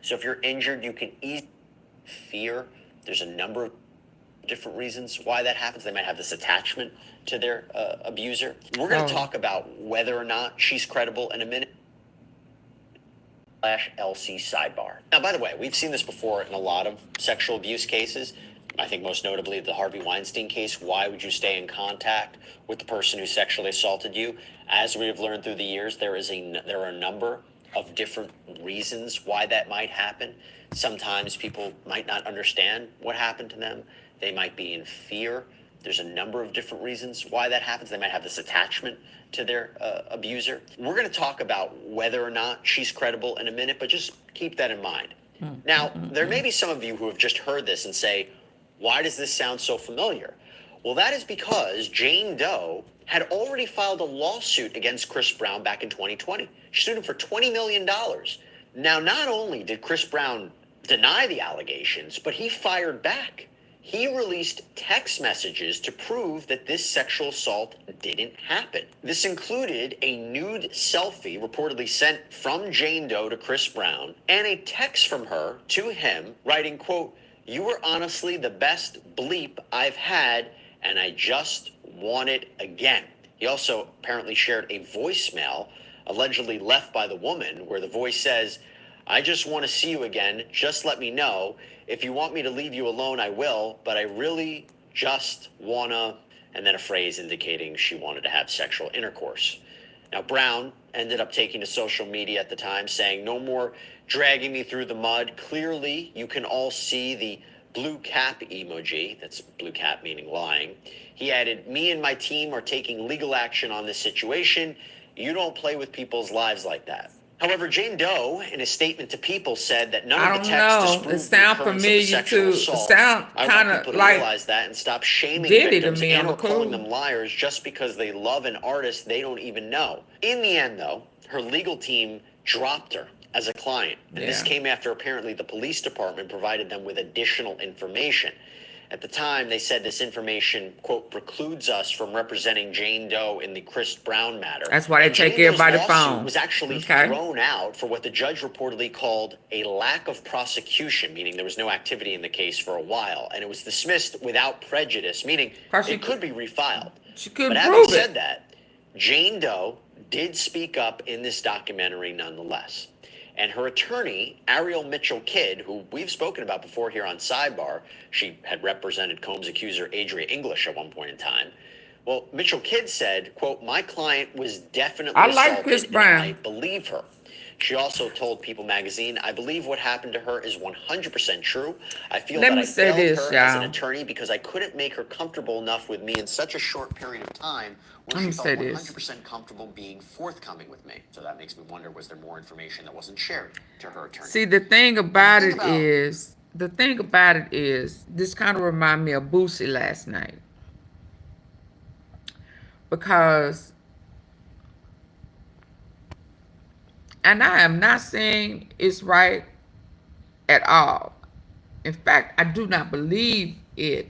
so if you're injured, you can easily fear. There's a number of different reasons why that happens. They might have this attachment to their abuser. We're going to talk about whether or not she's credible in a minute. /LC Sidebar. Now, by the way, we've seen this before in a lot of sexual abuse cases. I think most notably the Harvey Weinstein case. Why would you stay in contact with the person who sexually assaulted you? As we have learned through the years, there are a number of different reasons why that might happen. Sometimes people might not understand what happened to them. They might be in fear. There's a number of different reasons why that happens. They might have this attachment to their abuser. We're going to talk about whether or not she's credible in a minute, but just keep that in mind. Now, there may be some of you who have just heard this and say, why does this sound so familiar? Well, that is because Jane Doe had already filed a lawsuit against Chris Brown back in 2020. She sued him for $20 million. Now, not only did Chris Brown deny the allegations, but he fired back. He released text messages to prove that this sexual assault didn't happen. This included a nude selfie reportedly sent from Jane Doe to Chris Brown and a text from her to him writing, quote, "You were honestly the best bleep I've had, and I just want it again." He also apparently shared a voicemail allegedly left by the woman where the voice says, "I just want to see you again. Just let me know. If you want me to leave you alone, I will, but I really just wanna," and then a phrase indicating she wanted to have sexual intercourse. Now, Brown ended up taking to social media at the time saying, "No more dragging me through the mud. Clearly, you can all see the blue cap emoji." That's blue cap meaning lying. He added, "Me and my team are taking legal action on this situation. You don't play with people's lives like that." However, Jane Doe, in a statement to People, said that none of the texts disprove It the sound occurrence of familiar the sexual to assault. sound I kind want of people to like realize that and stop shaming Diddy to victims me and on or the calling cool. them liars just because they love an artist they don't even know. In the end, though, her legal team dropped her as a client. And this came after apparently the police department provided them with additional information. At the time, they said this information, quote, precludes us from representing Jane Doe in the Chris Brown matter. That's why they take everybody phone. Was actually thrown out for what the judge reportedly called a lack of prosecution, meaning there was no activity in the case for a while, and it was dismissed without prejudice, meaning it could be refiled. She couldn't but prove having said that, Jane Doe did speak up in this documentary nonetheless. And her attorney, Ariel Mitchell Kidd, who we've spoken about before here on Sidebar, she had represented Combs accuser Adria English at one point in time. Well, Mitchell Kidd said, quote, my client was definitely assaulted, Chris Brown. and I believe her. She also told People magazine, I believe what happened to her is 100% true. I feel that I failed her as an attorney because I couldn't make her comfortable enough with me in such a short period of time where she felt 100% comfortable being forthcoming with me. So that makes me wonder, was there more information that wasn't shared to her attorney? See, the thing about it is, this kind of reminded me of Boosie last night. Because, and I am not saying it's right at all. In fact, I do not believe it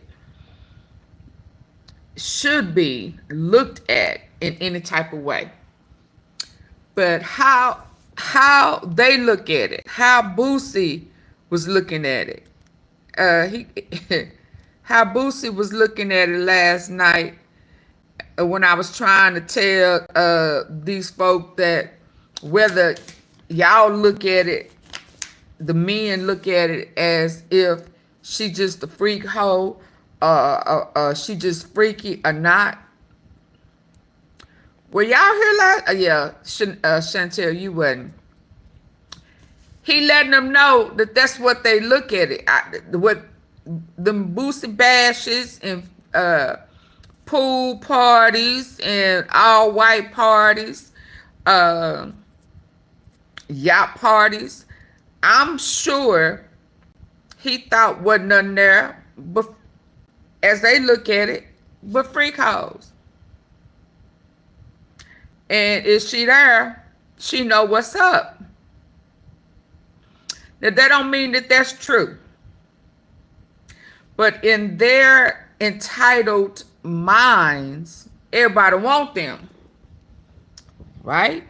should be looked at in any type of way. But how they look at it, how Boosie was looking at it, how Boosie was looking at it last night when I was trying to tell these folk that whether y'all look at it, the men look at it as if she just a freak hoe, she just freaky or not. Were y'all here last? Yeah, Chantel, you wasn't. He letting them know that that's what they look at it. What them Boosie bashes and pool parties and all white parties, yacht parties. I'm sure he thought wasn't nothing there, but as they look at it, but freak hoes. And if she there, she know what's up. Now, that don't mean that that's true. But in their entitled minds, everybody want them. Right?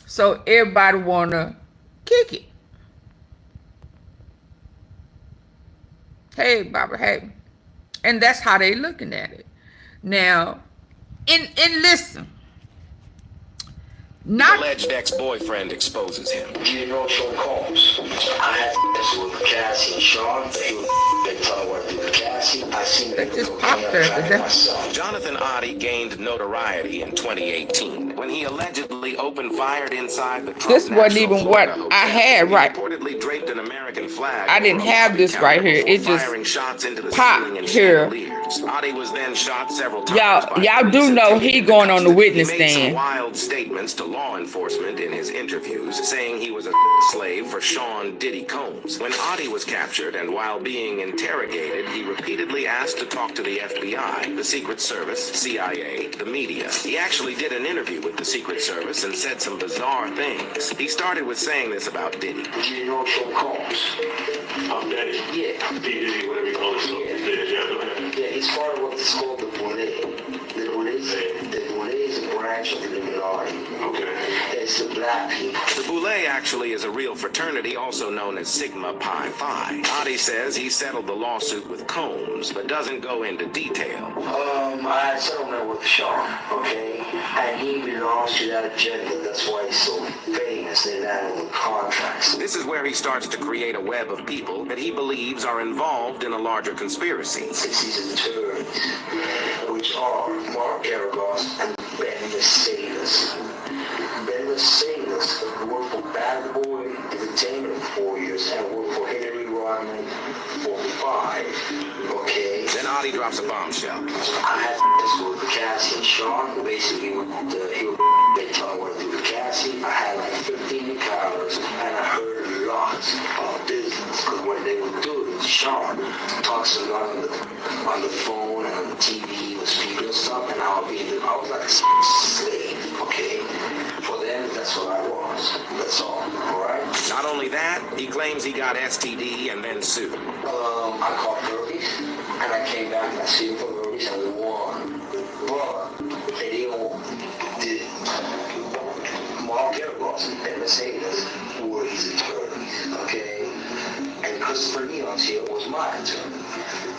So everybody want to kick it. Hey, Barbara, hey. And that's how they looking at it. Now, and listen. Not alleged ex-boyfriend exposes him. You know Sean Combs. I had this with Cassie and Sean. They tell me what to do with Cassie. I seen it just popped there. Jonathan Oddie gained notoriety in 2018 when he allegedly opened fire inside the Trump This wasn't even what I had, right? Reportedly draped an American flag. I didn't have this right here. It just popped here. Oddie was then shot several times. Y'all do know he going on the witness stand. He made some stand. wild statements to law enforcement in his interviews, saying he was a slave for Sean Diddy Combs. When Oddie was captured and while being interrogated, he repeatedly asked to talk to the FBI, the Secret Service, CIA, the media. He actually did an interview with the Secret Service and said some bizarre things. He started with saying this about Diddy. You know Sean Combs. I'm Daddy. Yeah. Diddy, whatever you call it. Yeah, he's part of what's called the Bonet. The Bonet is a branch of the Illuminati. Okay. It's the black people. The Boulay actually is a real fraternity, also known as Sigma Pi Phi. Oddie says he settled the lawsuit with Combs, but doesn't go into detail. I had settlement with Sean, okay? And he belongs to that agenda. That's why he's so famous in that the contracts. This is where he starts to create a web of people that he believes are involved in a larger conspiracy. These attorneys, which are Mark Garagos and Ben Mercedes. Ben Mercedes worked for Bad Boy Entertainment for 4 years and worked for Henry Rodman for 5. Okay. Then Oddie drops a bombshell. I had this with Cassie and Sean. Basically, they tell me what to do with Cassie. I had like 15 encounters and I heard lots of business. Because what they would do is Sean talks a lot on the phone and on the TV with people and stuff. And I was like a slave, okay? For them, that's what I only that, he claims he got STD and then sued. I caught burpees, and I came back and I see him for burpees and we won. But they didn't. Mark Garros and Mercedes were his attorneys, okay? And Christopher Neon's here was my attorney.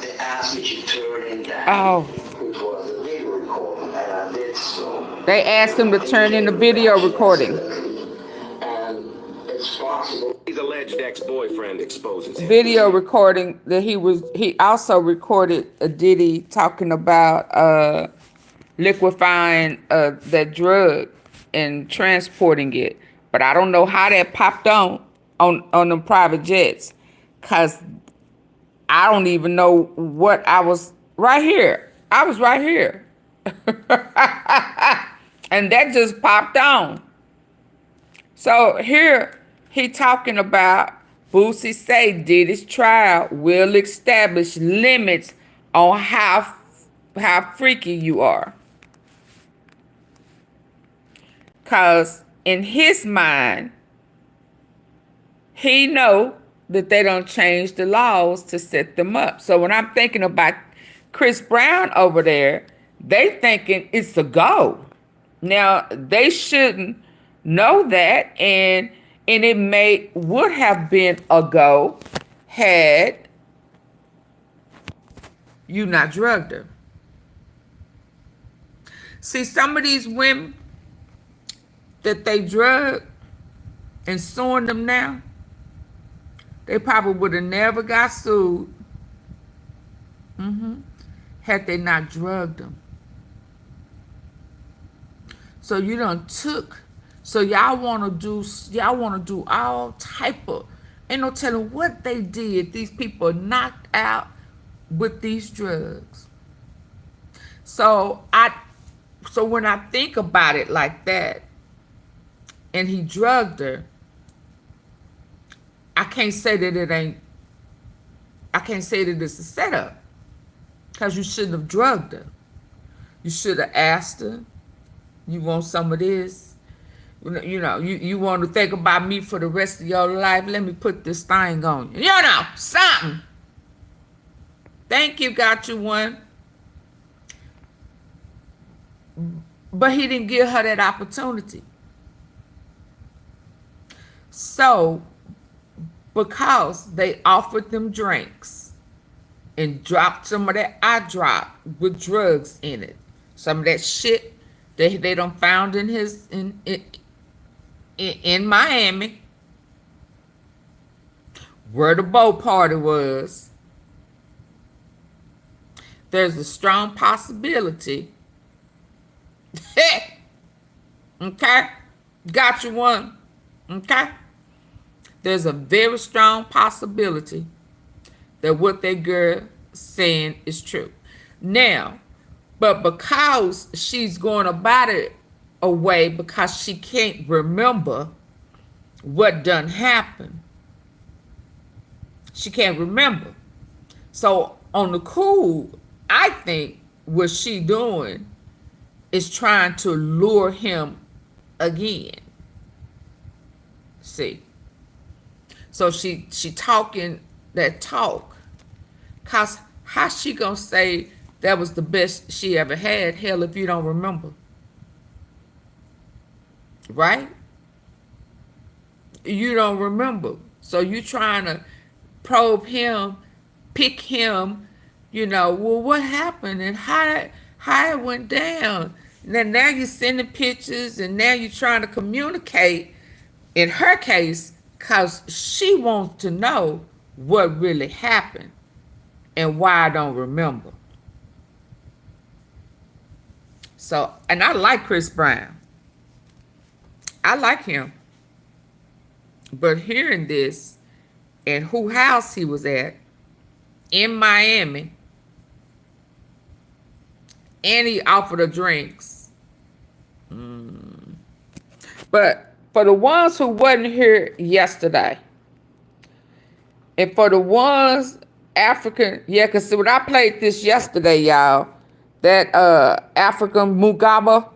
They asked me to turn in that, which was the video recording, and I did so. They asked him to turn in the video recording. And it's possible. His alleged ex-boyfriend exposes him. Video recording that he also recorded a Diddy talking about liquefying that drug and transporting it. But I don't know how that popped on them private jets, because I don't even know what I was right here. I was right here. And that just popped on. So here he talking about Boosie say Diddy's trial will establish limits on how freaky you are. Because in his mind, he know that they don't change the laws to set them up. So when I'm thinking about Chris Brown over there, they thinking it's a go. Now, they shouldn't know that, and it would have been a go had you not drugged her. See, some of these women that they drug and suing them now, they probably would have never got sued had they not drugged them. So you done took, so y'all want to do all type of, ain't no telling what they did. These people are knocked out with these drugs. So when I think about it like that, and he drugged her, I can't say that it's a setup, because you shouldn't have drugged her. You should have asked her, you want some of this? You want to think about me for the rest of your life? Let me put this thing on you. Something. Thank you, got you one. But he didn't give her that opportunity. So, because they offered them drinks and dropped some of that eye drop with drugs in it, some of that shit that they done found in Miami, where the boat party was, there's a strong possibility. Okay? Got you one. Okay? There's a very strong possibility that what that girl saying is true. Now, but because she's going about it away because she can't remember what done happened. She can't remember. So on the cool, I think what she doing is trying to lure him again. See? So she talking that talk. Cause how she gonna say that was the best she ever had? Hell, if you don't remember. Right? You don't remember. So you trying to probe him, pick him, well, what happened and how it went down. And now you're sending pictures and now you're trying to communicate, in her case, because she wants to know what really happened and why I don't remember. So, and I like Chris Brown. I like him. But hearing this and who house he was at in Miami, and he offered her drinks. But for the ones who wasn't here yesterday, and for the ones African, because when I played this yesterday, y'all, that African Mugaba,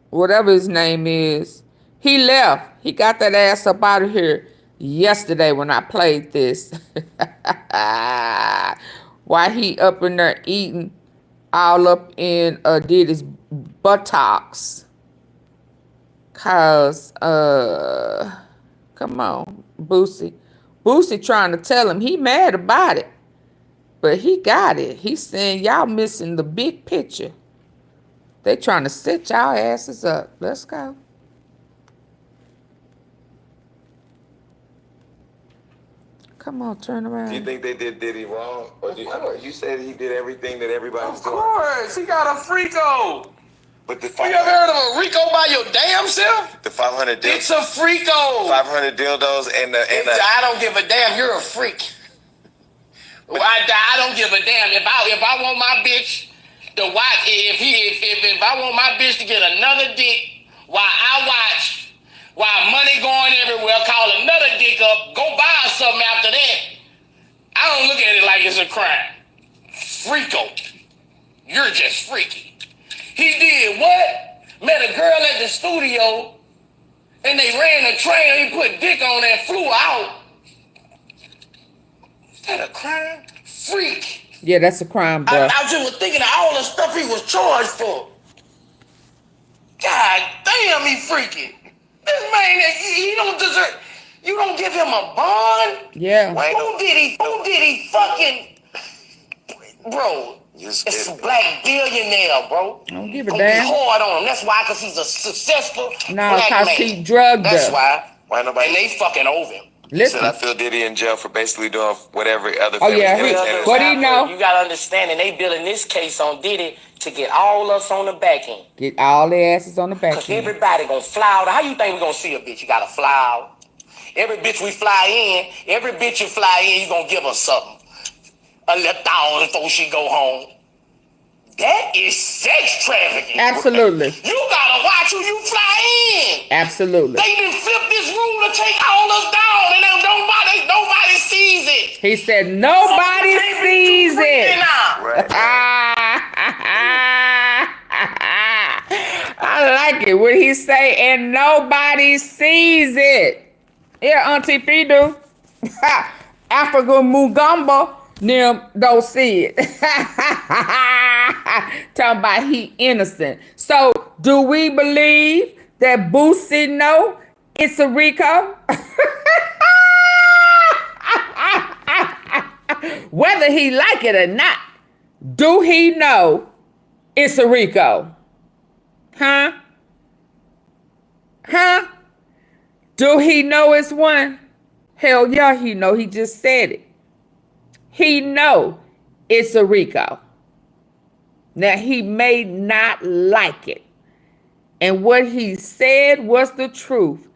whatever his name is, he left. He got that ass up out of here yesterday when I played this. Why he up in there eating all up in Diddy's buttocks. Cause come on, Boosie. Boosie trying to tell him he mad about it. But he got it. He's saying y'all missing the big picture. They trying to set y'all asses up. Let's go. Come on, turn around. Do you think they did Diddy wrong? Or you said he did everything that everybody was doing. Of course, he got a freako. But the You ever heard of a Rico by your damn self? The 500 dildos. It's a freako. 500 dildos and the. I don't give a damn. You're a freak. I don't give a damn. If I want my bitch to watch, if I want my bitch to get another dick while I watch, while money going everywhere, call another dick up, go buy something after that. I don't look at it like it's a crime. Freako. You're just freaky. He did what? Met a girl at the studio and they ran a train, he put dick on and flew out. Is that a crime? Freak. Yeah, that's a crime, bro. I just was thinking of all the stuff he was charged for. God damn, he freaky. This man, he don't deserve. You don't give him a bond? Yeah. Who did he fucking, bro? It's a black billionaire, bro. I don't give a Gonna damn. be hard on him. That's why, because he's a successful No, black because man. he drugged That's her. Why nobody? And they fucking over him. Listen. Said I feel Diddy in jail for basically doing whatever other. Oh yeah, what do you know? You gotta understand, and they building this case on Diddy to get all us on the back end. Get all their asses on the back Cause end. everybody gonna fly out. How you think we gonna see a bitch? You gotta fly out. Every bitch we fly in, every bitch you fly in, you gonna give her something. A little $1,000 before she go home. That is sex trafficking. Absolutely. You gotta watch who you fly in. Absolutely. They done flip this rule to take all us down, and then nobody sees it. He said nobody sees it. I like it. What he say? And nobody sees it. Yeah, AunTeaFee do. Africa Mugamba, them don't see it. Talking about he innocent. So do we believe that Boosie know it's a Rico? Whether he like it or not, do he know it's a Rico? Huh? Huh? Do he know it's one? Hell yeah, he know. He just said it. He know it's a Rico. Now, he may not like it. And what he said was the truth.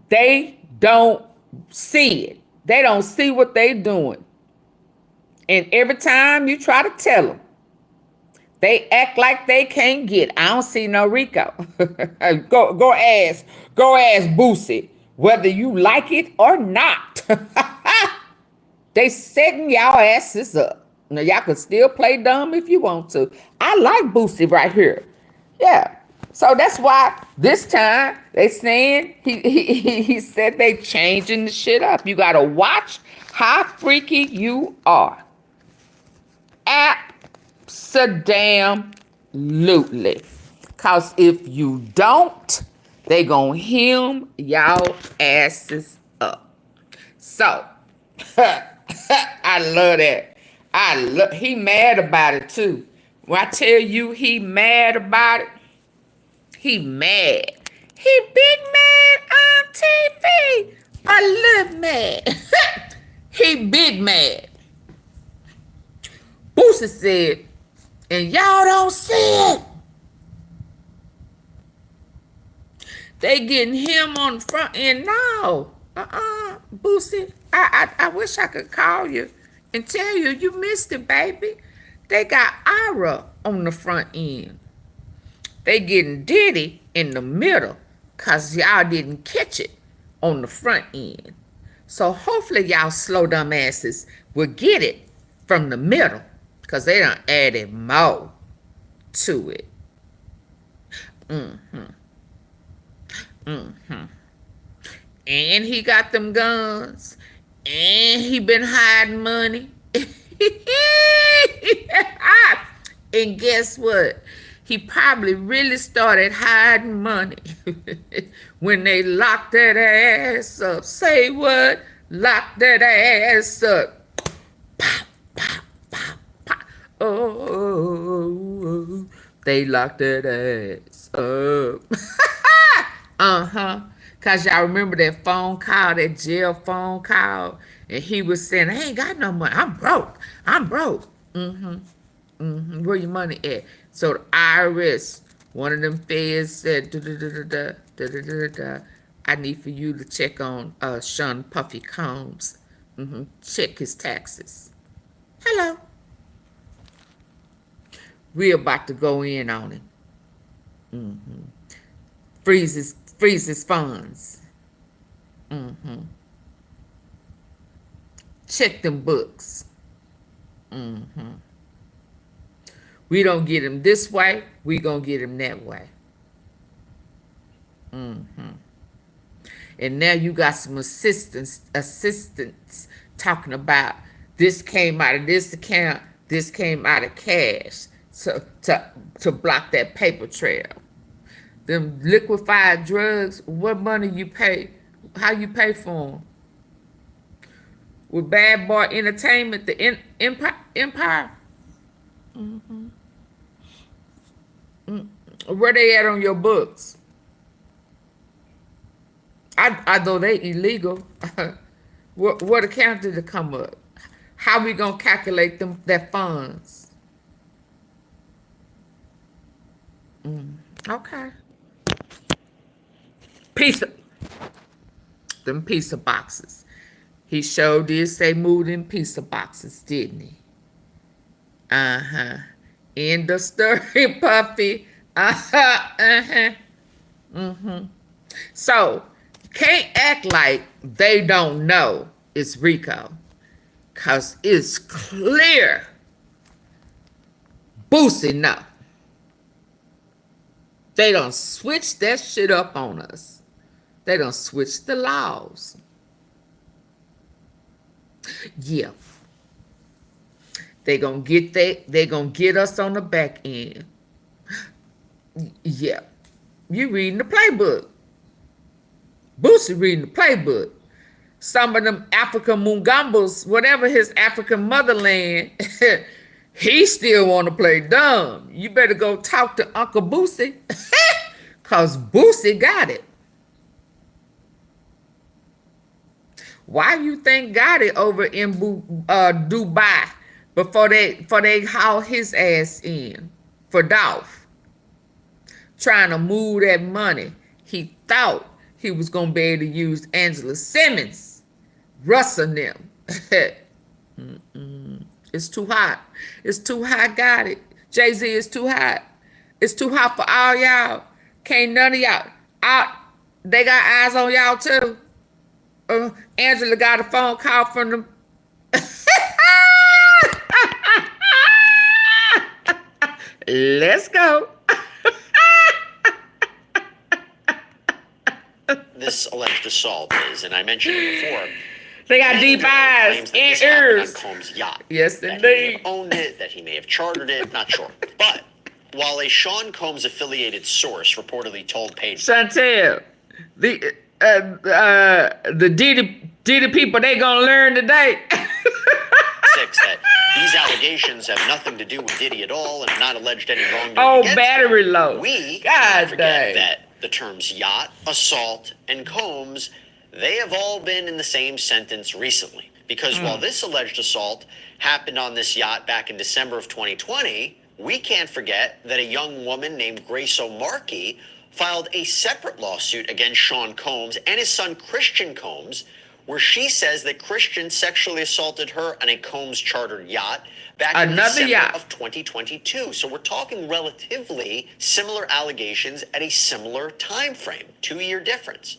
They don't see it. They don't see what they doing. And every time you try to tell them, they act like they can't get it. I don't see no Rico. Go ask Boosie whether you like it or not. They setting y'all asses up. Now y'all can still play dumb if you want to. I like Boosie right here. Yeah. So that's why this time they saying he said they changing the shit up. You gotta watch how freaky you are. Abso-damn-lutely. Cause if you don't, they gonna hem y'all asses up. So I love that. He mad about it too. When I tell you he mad about it, he mad. He big mad on TV. A little mad. He big mad. Boosie said, and y'all don't see it. They getting him on the front end. No. Boosie, I wish I could call you and tell you you missed it, baby. They got Ira on the front end. They getting Diddy in the middle because y'all didn't catch it on the front end. So hopefully y'all slow dumb asses will get it from the middle because they done added more to it. and he got them guns, and he been hiding money. And guess what? He probably really started hiding money when they locked that ass up. Say what? Lock that ass up. Pop, pop, pop, pop. Oh, they locked that ass up. Because y'all remember that phone call, that jail phone call? And he was saying, I ain't got no money. I'm broke. I'm broke. Where your money at? So the IRS, one of them feds said, I need for you to check on Sean Puffy Combs. Check his taxes. Hello. We're about to go in on him. Freeze his funds. Check them books. We don't get him this way, we gonna get him that way. And now you got some assistants talking about this came out of this account, this came out of cash, so to block that paper trail. Them liquefied drugs, what money you pay, how you pay for them? With Bad Boy Entertainment, the Empire. Where they at on your books? I know they illegal. What account did it come up? How we gonna calculate their funds? Okay. Them pizza boxes. He sure did say move them pizza boxes, didn't he? End of story, Puffy. So, can't act like they don't know it's Rico. Because it's clear. Boosie know. They done switch that shit up on us. They done switch the laws. Yeah. They gonna get us on the back end. Yeah. You reading the playbook. Boosie reading the playbook. Some of them African Mungambas, whatever his African motherland, he still want to play dumb. You better go talk to Uncle Boosie. Because Boosie got it. Why you think got it over in Dubai before they haul his ass in for Dolph? Trying to move that money. He thought he was going to be able to use Angela Simmons, Russ and them. It's too hot. It's too hot, got it. Jay-Z is too hot. It's too hot for all y'all. Can't none of y'all. They got eyes on y'all too. Angela got a phone call from them. Let's go. This alleged assault is, and I mentioned it before. They got deep eyes and ears. On Combs' yacht. Yes, that indeed. He may have owned it, that he may have chartered it, not sure. But while a Sean Combs affiliated source reportedly told Page Chantel, the Diddy people, they gonna learn today. 6 that these allegations have nothing to do with Diddy at all and have not alleged any wrongdoing. Oh, against battery him. low. We God can't forget dang. that the terms yacht, assault, and Combs, they have all been in the same sentence recently. Because while this alleged assault happened on this yacht back in December of 2020, we can't forget that a young woman named Grace O'Markey filed a separate lawsuit against Sean Combs and his son Christian Combs, where she says that Christian sexually assaulted her on a Combs chartered yacht back in December of 2022. So we're talking relatively similar allegations at a similar time frame, 2-year difference.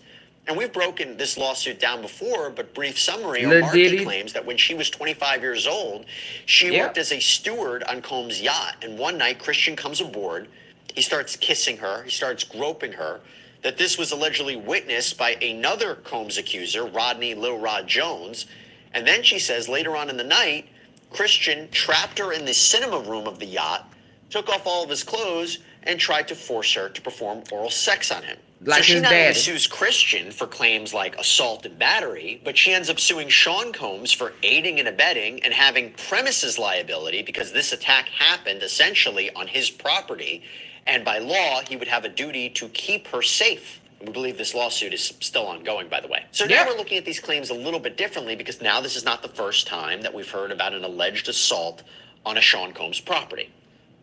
And we've broken this lawsuit down before, but brief summary, O'Markey claims that when she was 25 years old, she worked as a steward on Combs' yacht. And one night, Christian comes aboard. He starts kissing her. He starts groping her. that this was allegedly witnessed by another Combs accuser, Rodney Lil Rod Jones. And then she says later on in the night, Christian trapped her in the cinema room of the yacht, took off all of his clothes, and tried to force her to perform oral sex on him. Like so she his not only daddy. sues Christian for claims like assault and battery, but she ends up suing Sean Combs for aiding and abetting and having premises liability because this attack happened essentially on his property, and by law, he would have a duty to keep her safe. We believe this lawsuit is still ongoing, by the way. So now we're looking at these claims a little bit differently because now this is not the first time that we've heard about an alleged assault on a Sean Combs property.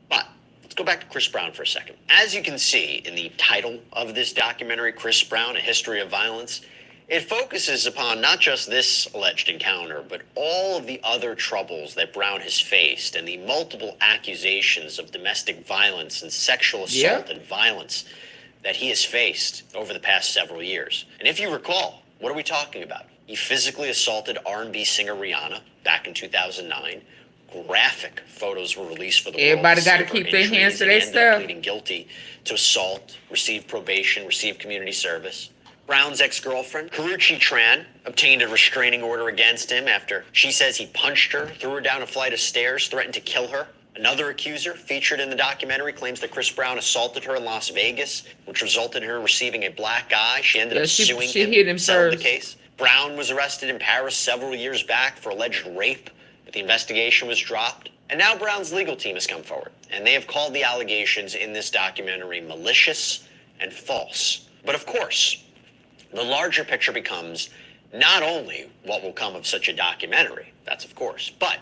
But let's go back to Chris Brown for a second. As you can see in the title of this documentary, Chris Brown, A History of Violence, it focuses upon not just this alleged encounter, but all of the other troubles that Brown has faced and the multiple accusations of domestic violence and sexual assault and violence that he has faced over the past several years. And if you recall, what are we talking about? He physically assaulted R&B singer Rihanna back in 2009. Graphic photos were released for the world. Everybody got to keep their hands to their stuff. Pleading guilty to assault, received probation, received community service. Brown's ex-girlfriend, Karrueche Tran, obtained a restraining order against him after she says he punched her, threw her down a flight of stairs, threatened to kill her. Another accuser featured in the documentary claims that Chris Brown assaulted her in Las Vegas, which resulted in her receiving a black eye. She ended up suing him, settled the case. Brown was arrested in Paris several years back for alleged rape, but the investigation was dropped. And now Brown's legal team has come forward, and they have called the allegations in this documentary malicious and false. But of course, the larger picture becomes not only what will come of such a documentary, that's of course, but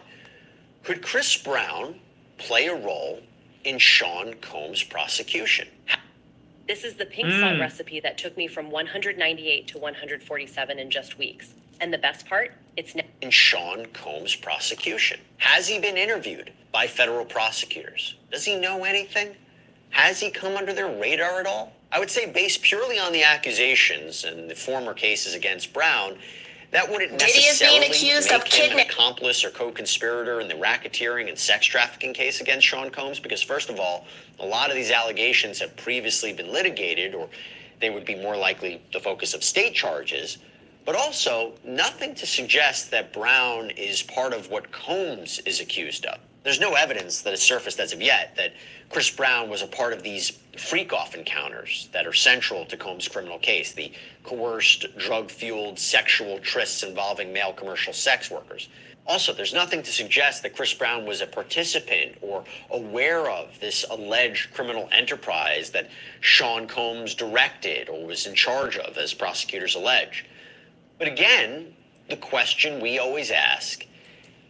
could Chris Brown play a role in Sean Combs' prosecution? This is the pink salt recipe that took me from 198 to 147 in just weeks. And the best part, it's now in Sean Combs' prosecution. Has he been interviewed by federal prosecutors? Does he know anything? Has he come under their radar at all? I would say based purely on the accusations and the former cases against Brown, that wouldn't necessarily make him an accomplice or co-conspirator in the racketeering and sex trafficking case against Sean Combs, because first of all, a lot of these allegations have previously been litigated, or they would be more likely the focus of state charges, but also nothing to suggest that Brown is part of what Combs is accused of. There's no evidence that has surfaced as of yet that Chris Brown was a part of these freak-off encounters that are central to Combs' criminal case, the coerced, drug-fueled sexual trysts involving male commercial sex workers. Also, there's nothing to suggest that Chris Brown was a participant or aware of this alleged criminal enterprise that Sean Combs directed or was in charge of, as prosecutors allege. But again, the question we always ask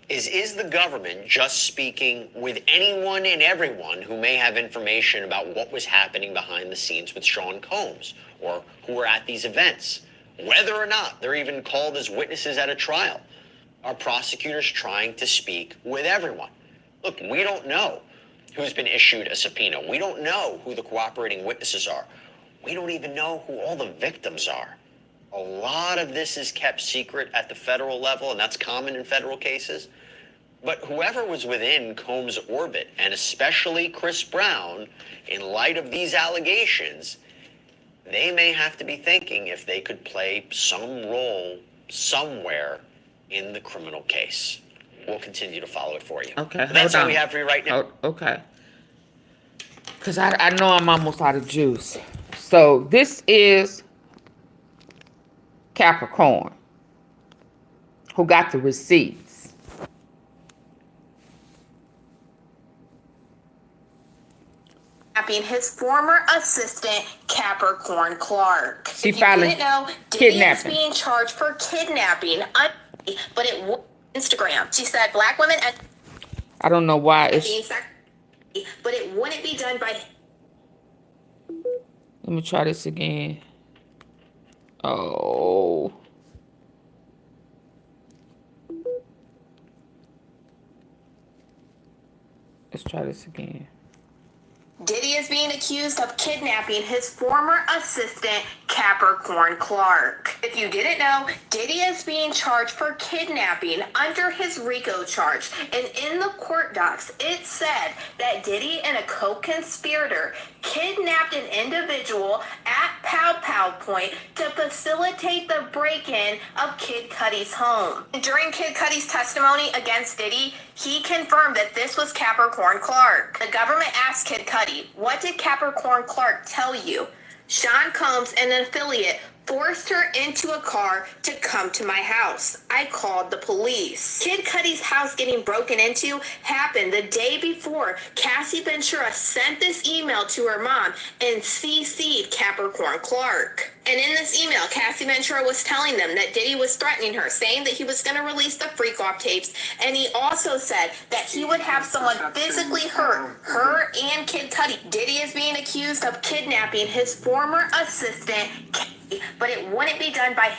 is the government just speaking with anyone and everyone who may have information about what was happening behind the scenes with Sean Combs or who were at these events, whether or not they're even called as witnesses at a trial? Are prosecutors trying to speak with everyone? Look, we don't know who's been issued a subpoena. We don't know who the cooperating witnesses are. We don't even know who all the victims are. A lot of this is kept secret at the federal level, and that's common in federal cases. But whoever was within Combs' orbit, and especially Chris Brown, in light of these allegations, they may have to be thinking if they could play some role somewhere in the criminal case. We'll continue to follow it for you. Okay, But that's all we have for you right now. Okay. Because I know I'm almost out of juice. So this is Capricorn, who got the receipts. Being his former assistant, Capricorn Clark. She If you finally didn't know, Diddy is kidnapping. being charged for kidnapping, but it was Instagram. She said black women and I don't know why it's. but it wouldn't be done by. Let me try this again. Oh. Let's try this again. Diddy is being accused of kidnapping his former assistant, Capricorn Clark. If you didn't know, Diddy is being charged for kidnapping under his RICO charge. And in the court docs, it said that Diddy and a co-conspirator kidnapped an individual at Pow Pow Point to facilitate the break-in of Kid Cudi's home. During Kid Cudi's testimony against Diddy, he confirmed that this was Capricorn Clark. The government asked Kid Cudi, "What did Capricorn Clark tell you?" Sean Combs, an affiliate, forced her into a car to come to my house. I called the police. Kid Cudi's house getting broken into happened the day before Cassie Ventura sent this email to her mom and CC'd Capricorn Clark. And in this email, Cassie Ventura was telling them that Diddy was threatening her, saying that he was going to release the freak off tapes. And he also said that he would have someone physically hurt her and Kid Cudi. Diddy is being accused of kidnapping his former assistant, but it wouldn't be done by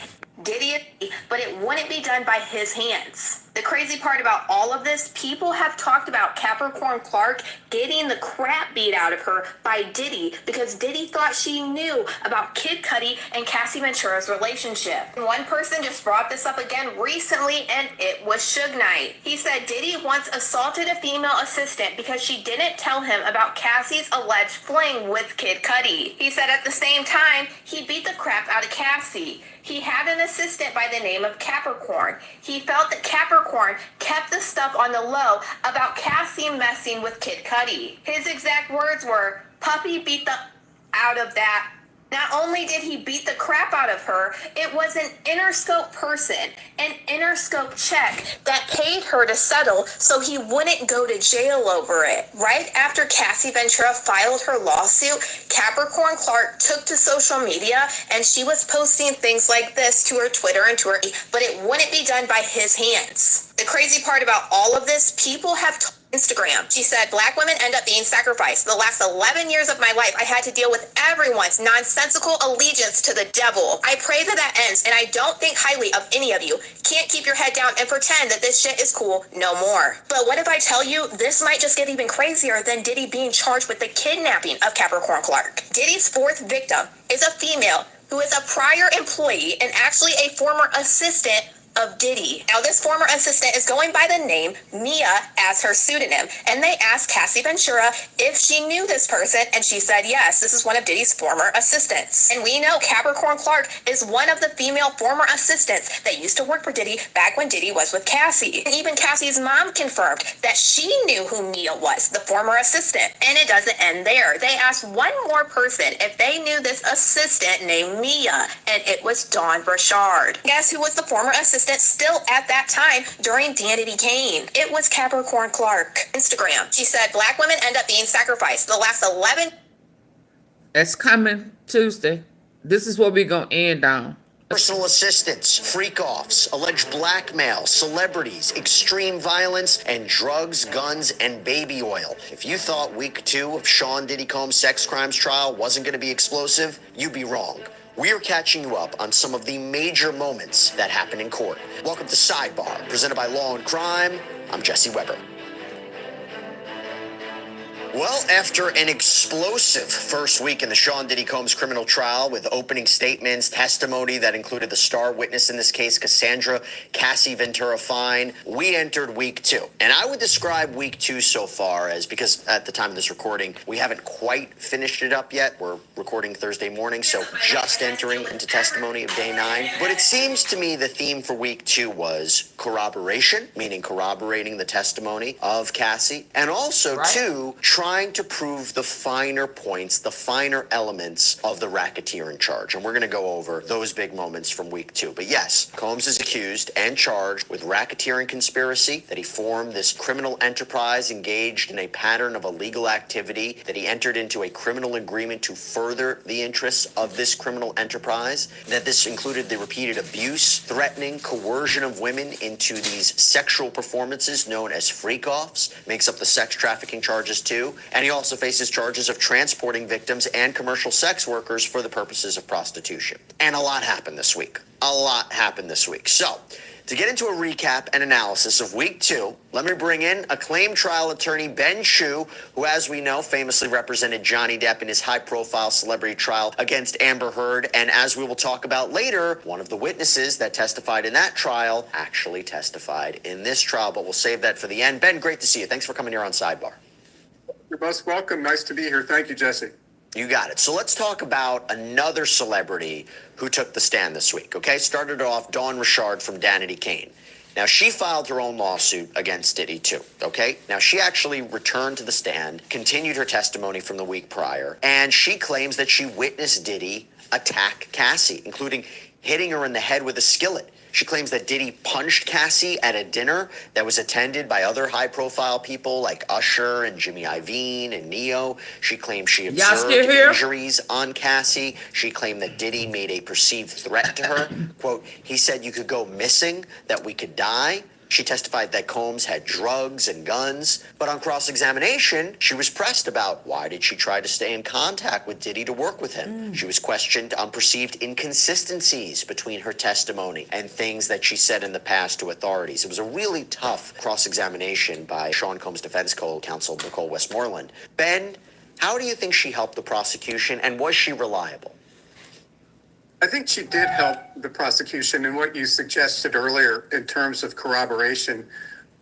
his hands. The crazy part about all of this, people have talked about Capricorn Clark getting the crap beat out of her by Diddy because Diddy thought she knew about Kid Cudi and Cassie Ventura's relationship. One person just brought this up again recently, and it was Suge Knight. He said Diddy once assaulted a female assistant because she didn't tell him about Cassie's alleged fling with Kid Cudi. He said at the same time, he beat the crap out of Cassie. He had an assistant by the name of Capricorn. He felt that Capricorn kept the stuff on the low about Cassie messing with Kid Cudi. His exact words were, "Puppy beat the out of that." Not only did he beat the crap out of her, it was an Interscope person, an Interscope check that paid her to settle so he wouldn't go to jail over it. Right after Cassie Ventura filed her lawsuit, Capricorn Clark took to social media and she was posting things like this to her Twitter and to her, but it wouldn't be done by his hands. The crazy part about all of this, people have Instagram. She said, "Black women end up being sacrificed. The last 11 years of my life, I had to deal with everyone's nonsensical allegiance to the devil. I pray that that ends, and I don't think highly of any of you. Can't keep your head down and pretend that this shit is cool no more." But what if I tell you this might just get even crazier than Diddy being charged with the kidnapping of Capricorn Clark? Diddy's fourth victim is a female who is a prior employee and actually a former assistant of Diddy. Now, this former assistant is going by the name Mia as her pseudonym, and they asked Cassie Ventura if she knew this person, and she said yes, this is one of Diddy's former assistants. And we know Capricorn Clark is one of the female former assistants that used to work for Diddy back when Diddy was with Cassie. And even Cassie's mom confirmed that she knew who Mia was, the former assistant. And it doesn't end there. They asked one more person if they knew this assistant named Mia, and it was Dawn Burchard. Guess who was the former assistant still at that time during Danity Kane? It was Capricorn Clark. Instagram. She said, "Black women end up being sacrificed. The last 11..." It's coming Tuesday. This is what we're going to end on. Personal assistants, freak-offs, alleged blackmail, celebrities, extreme violence, and drugs, guns, and baby oil. If you thought week 2 of Sean Diddy Combs' sex crimes trial wasn't going to be explosive, you'd be wrong. We're catching you up on some of the major moments that happened in court. Welcome to Sidebar, presented by Law and Crime. I'm Jesse Weber. Well, after an explosive first week in the Sean Diddy Combs criminal trial with opening statements, testimony that included the star witness in this case, Cassandra Cassie Ventura Fine, we entered week 2. And I would describe week 2 so far as, because at the time of this recording, we haven't quite finished it up yet. We're recording Thursday morning, so just entering into testimony of day 9. But it seems to me the theme for week 2 was corroboration, meaning corroborating the testimony of Cassie, and also, two, trying to prove the finer points, the finer elements of the racketeering charge. And we're going to go over those big moments from week 2. But yes, Combs is accused and charged with racketeering conspiracy, that he formed this criminal enterprise engaged in a pattern of illegal activity, that he entered into a criminal agreement to further the interests of this criminal enterprise, that this included the repeated abuse, threatening, coercion of women into these sexual performances known as freak-offs, makes up the sex trafficking charges too. And he also faces charges of transporting victims and commercial sex workers for the purposes of prostitution. And a lot happened this week. So, To get into a recap and analysis of week 2, let me bring in acclaimed trial attorney Ben Chu, who, as we know, famously represented Johnny Depp in his high-profile celebrity trial against Amber Heard. And as we will talk about later, one of the witnesses that testified in that trial actually testified in this trial, but we'll save that for the end. Ben, great to see you. Thanks for coming here on Sidebar. You're most welcome. Nice to be here. Thank you, Jesse. You got it. So let's talk about another celebrity who took the stand this week, okay? Started off Dawn Richard from Danity Kane. Now, she filed her own lawsuit against Diddy, too, okay? Now, she actually returned to the stand, continued her testimony from the week prior, and she claims that she witnessed Diddy attack Cassie, including hitting her in the head with a skillet. She claims that Diddy punched Cassie at a dinner that was attended by other high-profile people like Usher and Jimmy Iovine and Neo. She claims she observed injuries on Cassie. She claimed that Diddy made a perceived threat to her. Quote, he said you could go missing, that we could die. She testified that Combs had drugs and guns, but on cross-examination, she was pressed about why did she try to stay in contact with Diddy to work with him. She was questioned on perceived inconsistencies between her testimony and things that she said in the past to authorities. It was a really tough cross-examination by Sean Combs' defense counsel, Nicole Westmoreland. Ben, how do you think she helped the prosecution, and was she reliable? I think she did help the prosecution in what you suggested earlier in terms of corroboration.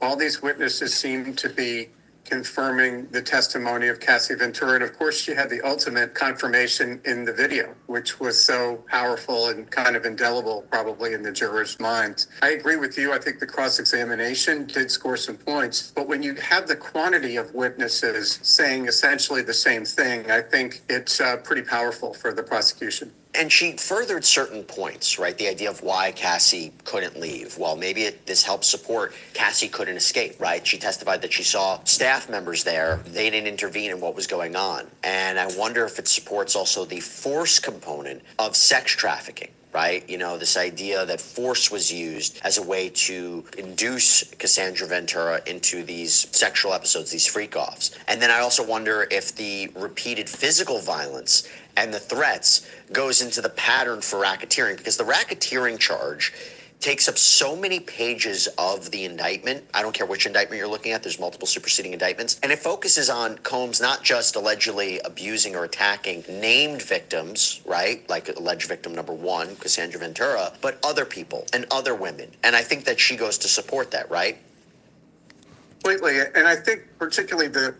All these witnesses seem to be confirming the testimony of Cassie Ventura. And of course, she had the ultimate confirmation in the video, which was so powerful and kind of indelible probably in the jurors' minds. I agree with you. I think the cross-examination did score some points. But when you have the quantity of witnesses saying essentially the same thing, I think it's pretty powerful for the prosecution. And she furthered certain points, right? The idea of why Cassie couldn't leave. Well, maybe this helps support Cassie couldn't escape, right? She testified that she saw staff members there. They didn't intervene in what was going on. And I wonder if it supports also the force component of sex trafficking. Right? You know, this idea that force was used as a way to induce Cassandra Ventura into these sexual episodes, these freak-offs. And then I also wonder if the repeated physical violence and the threats goes into the pattern for racketeering, because the racketeering charge takes up so many pages of the indictment. I don't care which indictment you're looking at. There's multiple superseding indictments. And it focuses on Combs not just allegedly abusing or attacking named victims, right? Like alleged victim number 1, Cassandra Ventura, but other people and other women. And I think that she goes to support that, right? Completely. And I think particularly the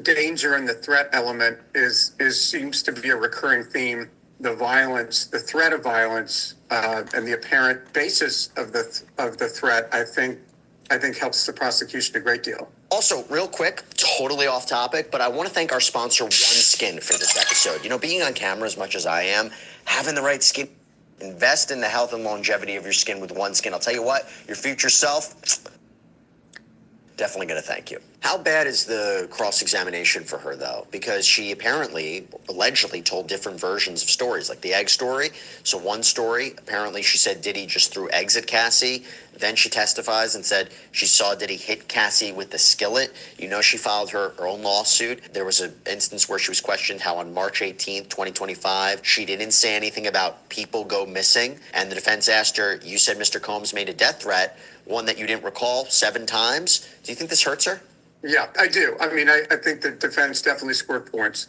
danger and the threat element seems to be a recurring theme. The violence, the threat of violence, and the apparent basis of the threat, I think helps the prosecution a great deal. Also, real quick, totally off topic, but I want to thank our sponsor, OneSkin, for this episode. You know, being on camera as much as I am, having the right skin, invest in the health and longevity of your skin with OneSkin. I'll tell you what, your future self, definitely going to thank you. How bad is the cross-examination for her, though? Because she allegedly told different versions of stories, like the egg story. So one story, apparently she said Diddy just threw eggs at Cassie. Then she testifies and said she saw Diddy hit Cassie with the skillet. You know, she filed her own lawsuit. There was an instance where she was questioned how on March 18th, 2025, she didn't say anything about people go missing. And the defense asked her, you said Mr. Combs made a death threat, one that you didn't recall 7 times. Do you think this hurts her? Yeah, I do. I mean, I think the defense definitely scored points.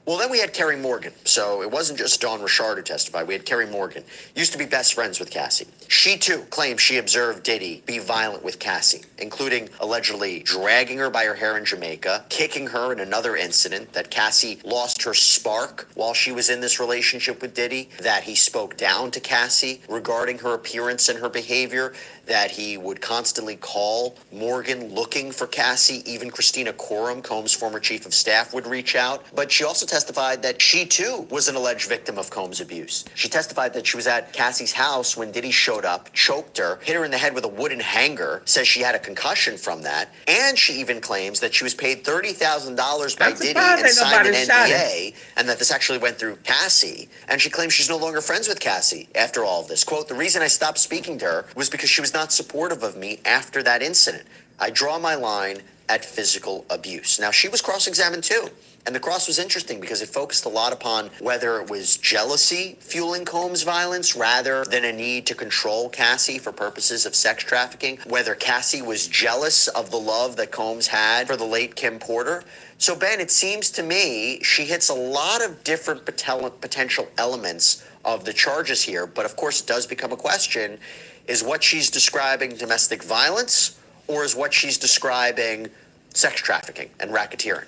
Well, then we had Kerry Morgan. So it wasn't just Dawn Richard who testified. We had Kerry Morgan. Used to be best friends with Cassie. She, too, claims she observed Diddy be violent with Cassie, including allegedly dragging her by her hair in Jamaica, kicking her in another incident, that Cassie lost her spark while she was in this relationship with Diddy, that he spoke down to Cassie regarding her appearance and her behavior, that he would constantly call Morgan looking for Cassie. Even Christina Coram, Combs' former chief of staff, would reach out. But she also testified that she, too, was an alleged victim of Combs' abuse. She testified that she was at Cassie's house when Diddy showed up, choked her, hit her in the head with a wooden hanger, says she had a concussion from that. And she even claims that she was paid $30,000 by Diddy and signed an NDA, and that this actually went through Cassie. And she claims she's no longer friends with Cassie after all of this. Quote, the reason I stopped speaking to her was because she was not supportive of me after that incident. I draw my line at physical abuse. Now, she was cross-examined too. And the cross was interesting because it focused a lot upon whether it was jealousy fueling Combs' violence rather than a need to control Cassie for purposes of sex trafficking, whether Cassie was jealous of the love that Combs had for the late Kim Porter. So, Ben, it seems to me she hits a lot of different potential elements of the charges here. But, of course, it does become a question, is what she's describing domestic violence or is what she's describing sex trafficking and racketeering?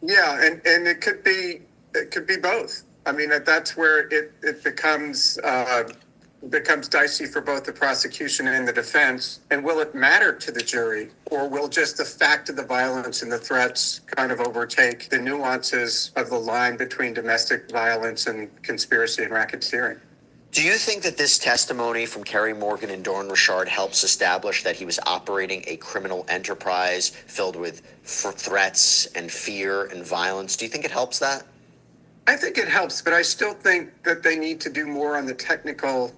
Yeah, and it could be both. I mean, that's where it becomes dicey for both the prosecution and the defense. And will it matter to the jury, or will just the fact of the violence and the threats kind of overtake the nuances of the line between domestic violence and conspiracy and racketeering? Do you think that this testimony from Kerry Morgan and Dawn Richard helps establish that he was operating a criminal enterprise filled with threats and fear and violence? Do you think it helps that? I think it helps, but I still think that they need to do more on the technical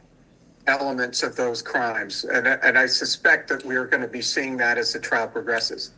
elements of those crimes. And I suspect that we're going to be seeing that as the trial progresses.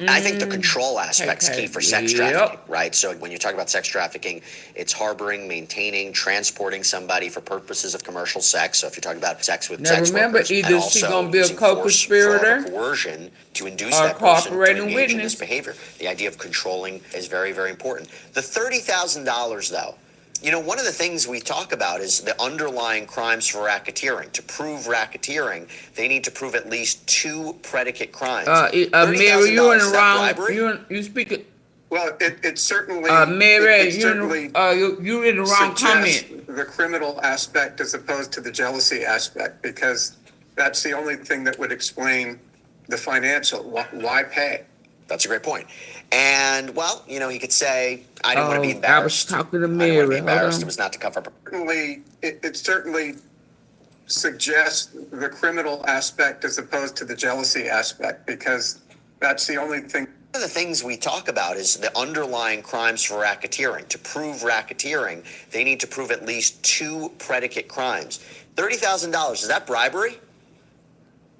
I think the control aspect's key for sex trafficking, right? So when you talk about sex trafficking, it's harboring, maintaining, transporting somebody for purposes of commercial sex. So if you're talking about sex with sex workers, and either she's going to be a co-conspirator coercion to induce or that person to cooperating engage in witness. this behavior. The idea of controlling is very, very important. The $30,000, though, you know, one of the things we talk about is the underlying crimes for racketeering. To prove racketeering, they need to prove at least 2 predicate crimes. Mary, you in the wrong. You speak it. Well, it certainly. Mary, you in the wrong comment. The criminal aspect as opposed to the jealousy aspect, because that's the only thing that would explain the financial. Why pay? That's a great point. And, well, you know, he could say, I didn't want to be embarrassed. I was talking to I Mary. didn't want to be embarrassed. It was not to cover up. It certainly suggests the criminal aspect as opposed to the jealousy aspect, because that's the only thing. One of the things we talk about is the underlying crimes for racketeering. To prove racketeering, they need to prove at least 2 predicate crimes. $30,000, is that bribery?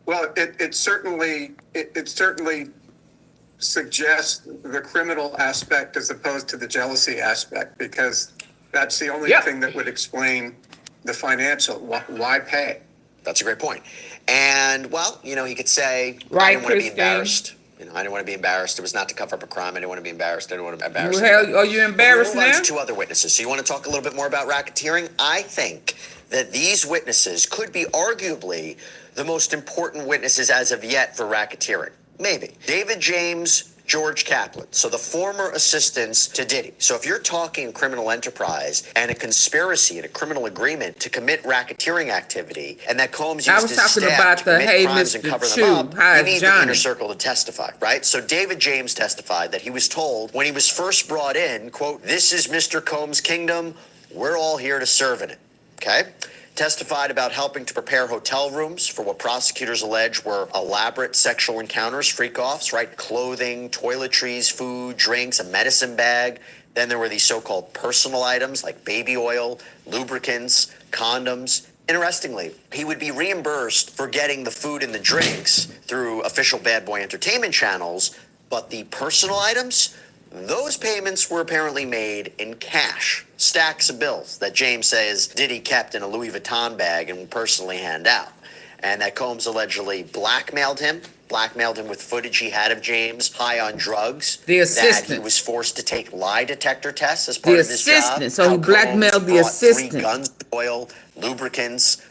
Well, it certainly suggests the criminal aspect as opposed to the jealousy aspect, because that's the only thing that would explain the financial. Why pay? That's a great point. And, well, you know, he could say, Right, I didn't want to be Christine. embarrassed. You know, I didn't want to be embarrassed. It was not to cover up a crime. I didn't want to be embarrassed. I didn't want to be embarrassed. Well, hell, are you embarrassed We'll move on now? to 2 other witnesses. So you want to talk a little bit more about racketeering? I think that these witnesses could be arguably the most important witnesses as of yet for racketeering. Maybe. David James, George Kaplan. So the former assistants to Diddy. So if you're talking criminal enterprise and a conspiracy and a criminal agreement to commit racketeering activity, and that Combs I used was his talking staff about to the commit hey, crimes and Mr. cover Chew, them up, hi, you need the Johnny. inner circle to testify, right? So David James testified that he was told when he was first brought in, quote, "This is Mr. Combs' kingdom. We're all here to serve in it." Okay? Testified about helping to prepare hotel rooms for what prosecutors allege were elaborate sexual encounters, freak-offs, right? Clothing, toiletries, food, drinks, a medicine bag. Then there were these so-called personal items like baby oil, lubricants, condoms. Interestingly, he would be reimbursed for getting the food and the drinks through official Bad Boy Entertainment channels, but the personal items, those payments were apparently made in cash. Stacks of bills that James says Diddy kept in a Louis Vuitton bag and would personally hand out. And that Combs allegedly blackmailed him with footage he had of James high on drugs. The That assistant. he was forced to take lie detector tests as part The of his job. assistant. So he How blackmailed Combs the brought assistant. 3 guns, oil, lubricants,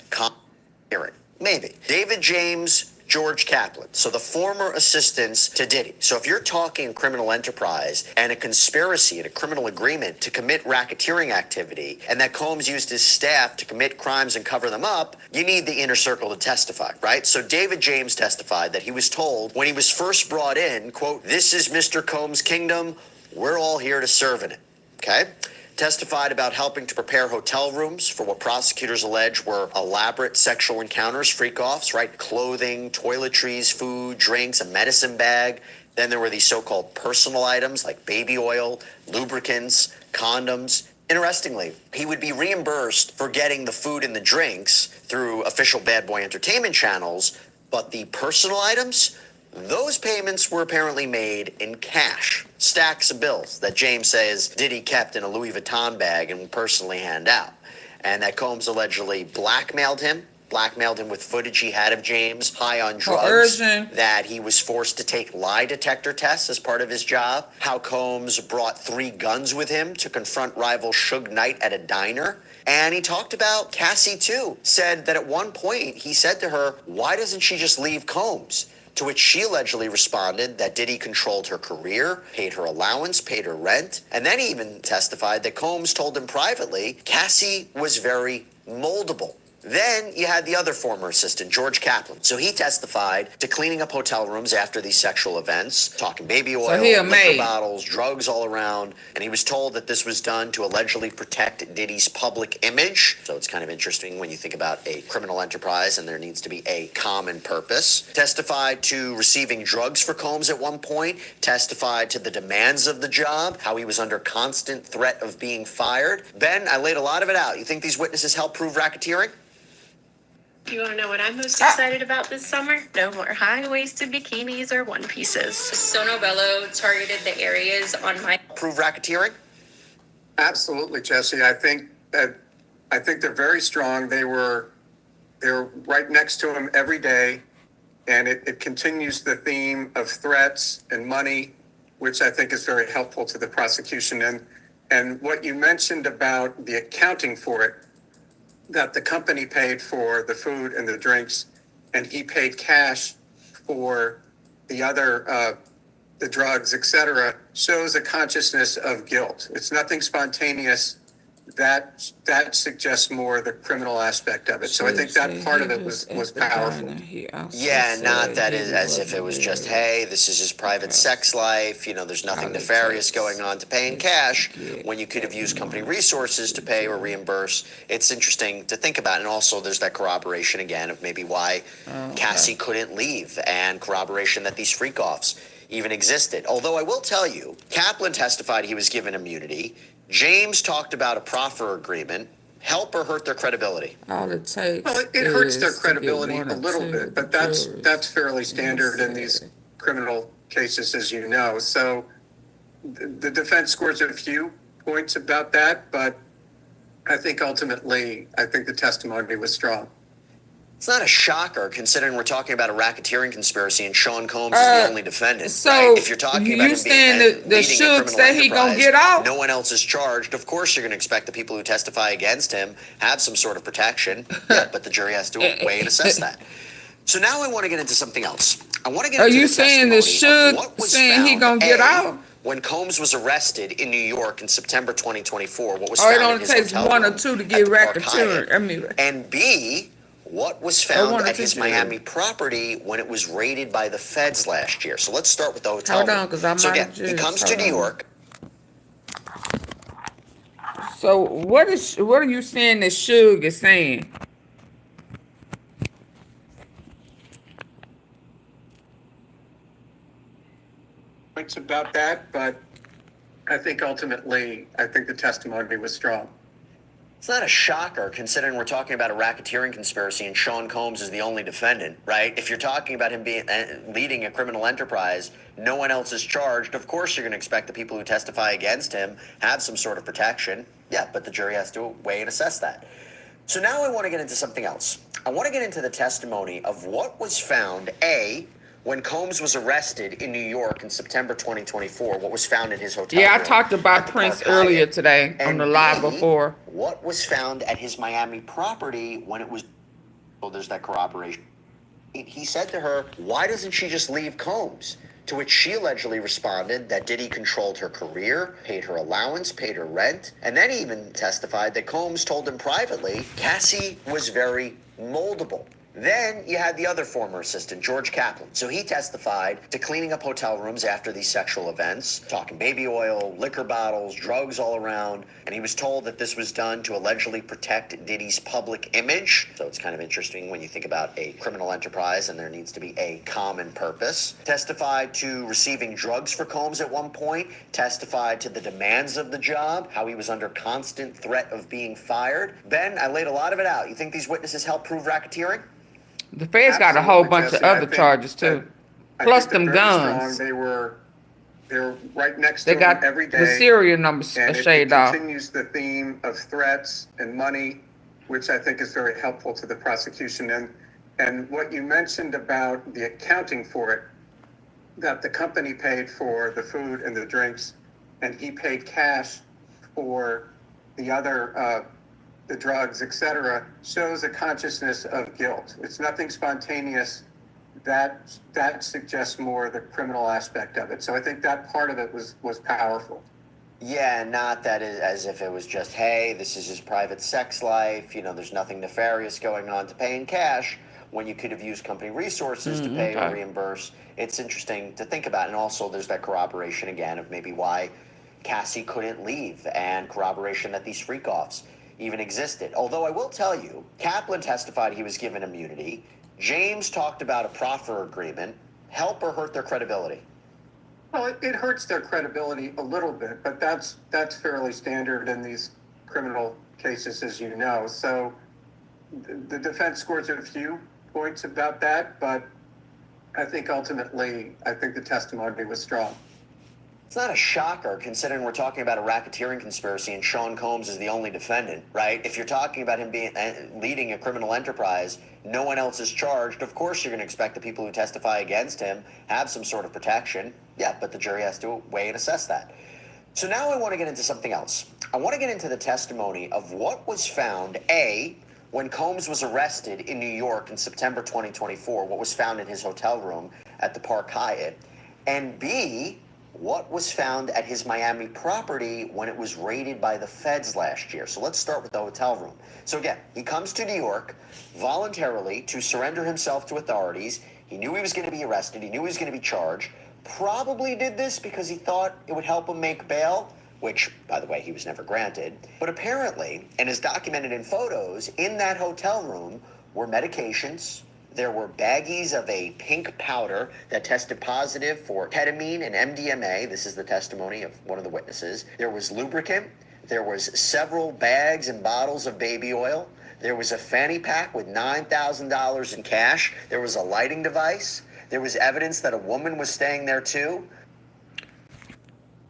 hearing. Maybe. David James, George Kaplan. So the former assistants to Diddy. So if you're talking criminal enterprise and a conspiracy and a criminal agreement to commit racketeering activity, and that Combs used his staff to commit crimes and cover them up, you need the inner circle to testify, right? So David James testified that he was told when he was first brought in, quote, "This is Mr. Combs' kingdom. We're all here to serve in it." Okay? Testified about helping to prepare hotel rooms for what prosecutors allege were elaborate sexual encounters, freak-offs, right? Clothing, toiletries, food, drinks, a medicine bag. Then there were these so-called personal items like baby oil, lubricants, condoms. Interestingly, he would be reimbursed for getting the food and the drinks through official Bad Boy Entertainment channels, but the personal items, Those payments were apparently made in cash. Stacks of bills that James says Diddy kept in a Louis Vuitton bag and would personally hand out. And that Combs allegedly blackmailed him with footage he had of James high on drugs, that he was forced to take lie detector tests as part of his job, how Combs brought 3 guns with him to confront rival Suge Knight at a diner. And he talked about Cassie too, said that at one point he said to her, why doesn't she just leave Combs? To which she allegedly responded that Diddy controlled her career, paid her allowance, paid her rent, and then he even testified that Combs told him privately Cassie was very moldable. Then you had the other former assistant, George Kaplan. So he testified to cleaning up hotel rooms after these sexual events, talking baby oil, liquor bottles, drugs all around. And he was told that this was done to allegedly protect Diddy's public image. So it's kind of interesting when you think about a criminal enterprise and there needs to be a common purpose. Testified to receiving drugs for Combs at one point. Testified to the demands of the job, how he was under constant threat of being fired. Ben, I laid a lot of it out. You think these witnesses help prove racketeering? You want to know what I'm most excited about this summer? No more high-waisted bikinis or one pieces. Sono Bello targeted the areas on my... Prove racketeering? Absolutely, Jesse. I think they're very strong. They're right next to him every day, and it continues the theme of threats and money, which I think is very helpful to the prosecution. And what you mentioned about the accounting for it, that the company paid for the food and the drinks, and he paid cash for the other, the drugs, etc., shows a consciousness of guilt. It's nothing spontaneous. That suggests more the criminal aspect of it. So I think that part of it was powerful. Yeah, not that is as if it was just, hey, this is his private sex life. You know, there's nothing nefarious going on to pay in cash when you could have used company resources to pay or reimburse. It's interesting to think about. And also there's that corroboration again of maybe why Cassie couldn't leave, and corroboration that these freak-offs even existed. Although I will tell you, Kaplan testified he was given immunity. James talked about a proffer agreement. Help or hurt their credibility? All it takes. Well, it hurts their credibility a little bit, but that's fairly standard in these criminal cases, as you know. So the defense scores a few points about that, but I think ultimately, the testimony was strong. It's not a shocker, considering we're talking about a racketeering conspiracy and Sean Combs is the only defendant. So right? If you're talking about him being the Suge said he gonna get out, no one else is charged. Of course, you're going to expect the people who testify against him have some sort of protection. Yeah, but the jury has to weigh and assess that. So now I want to get into something else. I want to get. Are into you the saying the Suge saying he gonna get out? When Combs was arrested in New York in September 2024, what was found it only in his takes hotel one room or two to get at the racketeering. And B, what was found at his Miami property when it was raided by the feds last year. So let's start with the hotel room. Hold on, because I'm so not again, he comes to New York. So what are you saying that Suge is saying? Points about that, but I think ultimately, the testimony was strong. It's not a shocker, considering we're talking about a racketeering conspiracy and Sean Combs is the only defendant, right? If you're talking about him leading a criminal enterprise, no one else is charged. Of course, you're going to expect the people who testify against him have some sort of protection. Yeah, but the jury has to weigh and assess that. So now I want to get into something else. I want to get into the testimony of what was found, A, when Combs was arrested in New York in September 2024, what was found in his hotel room. I talked about Prince earlier today on the live before. What was found at his Miami property when it was... Well, there's that corroboration. He said to her, why doesn't she just leave Combs? To which she allegedly responded that Diddy controlled her career, paid her allowance, paid her rent, and then he even testified that Combs told him privately Cassie was very moldable. Then you had the other former assistant, George Kaplan. So he testified to cleaning up hotel rooms after these sexual events, talking baby oil, liquor bottles, drugs all around. And he was told that this was done to allegedly protect Diddy's public image. So it's kind of interesting when you think about a criminal enterprise and there needs to be a common purpose. Testified to receiving drugs for Combs at one point. Testified to the demands of the job, how he was under constant threat of being fired. Ben, I laid a lot of it out. You think these witnesses help prove racketeering? The feds got a whole bunch of other charges too. Plus think they're them very guns. strong. They were right next They to got him every day. the serial numbers And it shaved off. continues the theme of threats and money, which I think is very helpful to the prosecution. And what you mentioned about the accounting for it, that the company paid for the food and the drinks, and he paid cash for the other, the drugs, etc., shows a consciousness of guilt. It's nothing spontaneous. That suggests more the criminal aspect of it. So I think that part of it was powerful. Yeah, not that as if it was just, hey, this is his private sex life, you know, there's nothing nefarious going on to pay in cash when you could have used company resources to pay or reimburse. It's interesting to think about. And also there's that corroboration again of maybe why Cassie couldn't leave, and corroboration that these freak-offs even existed. Although I will tell you, Kaplan testified he was given immunity. James talked about a proffer agreement. Help or hurt their credibility? Well, it hurts their credibility a little bit, but that's fairly standard in these criminal cases, as you know. So the defense scores a few points about that, but I think ultimately, I think the testimony was strong. It's not a shocker, considering we're talking about a racketeering conspiracy and Sean Combs is the only defendant, right? If you're talking about him being leading a criminal enterprise, no one else is charged. Of course, you're going to expect the people who testify against him have some sort of protection. Yeah, but the jury has to weigh and assess that. So now I want to get into something else. I want to get into the testimony of what was found, A, when Combs was arrested in New York in September 2024, what was found in his hotel room at the Park Hyatt, and B, what was found at his Miami property when it was raided by the feds last year. So let's start with the hotel room. So again, he comes to New York voluntarily to surrender himself to authorities. He knew he was going to be arrested. He knew he was going to be charged. Probably did this because he thought it would help him make bail, which, by the way, he was never granted. But apparently, and as documented in photos, in that hotel room were medications. There were baggies of a pink powder that tested positive for ketamine and MDMA. This is the testimony of one of the witnesses. There was lubricant. There was several bags and bottles of baby oil. There was a fanny pack with $9,000 in cash. There was a lighting device. There was evidence that a woman was staying there too.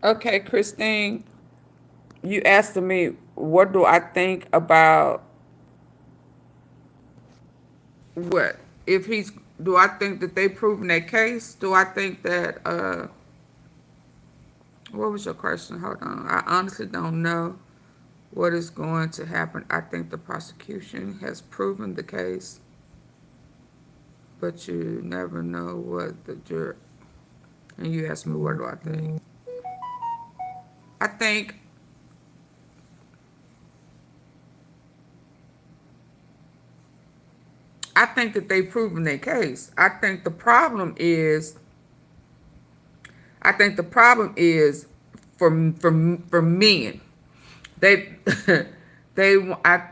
Okay, Christine, you asked me, what do I think about what? If he's, do I think that they proven their case? Do I think that, what was your question? Hold on. I honestly don't know what is going to happen. I think the prosecution has proven the case, but you never know what the jury, and you asked me, what do I think? I think that they've proven their case. I think the problem is for men. I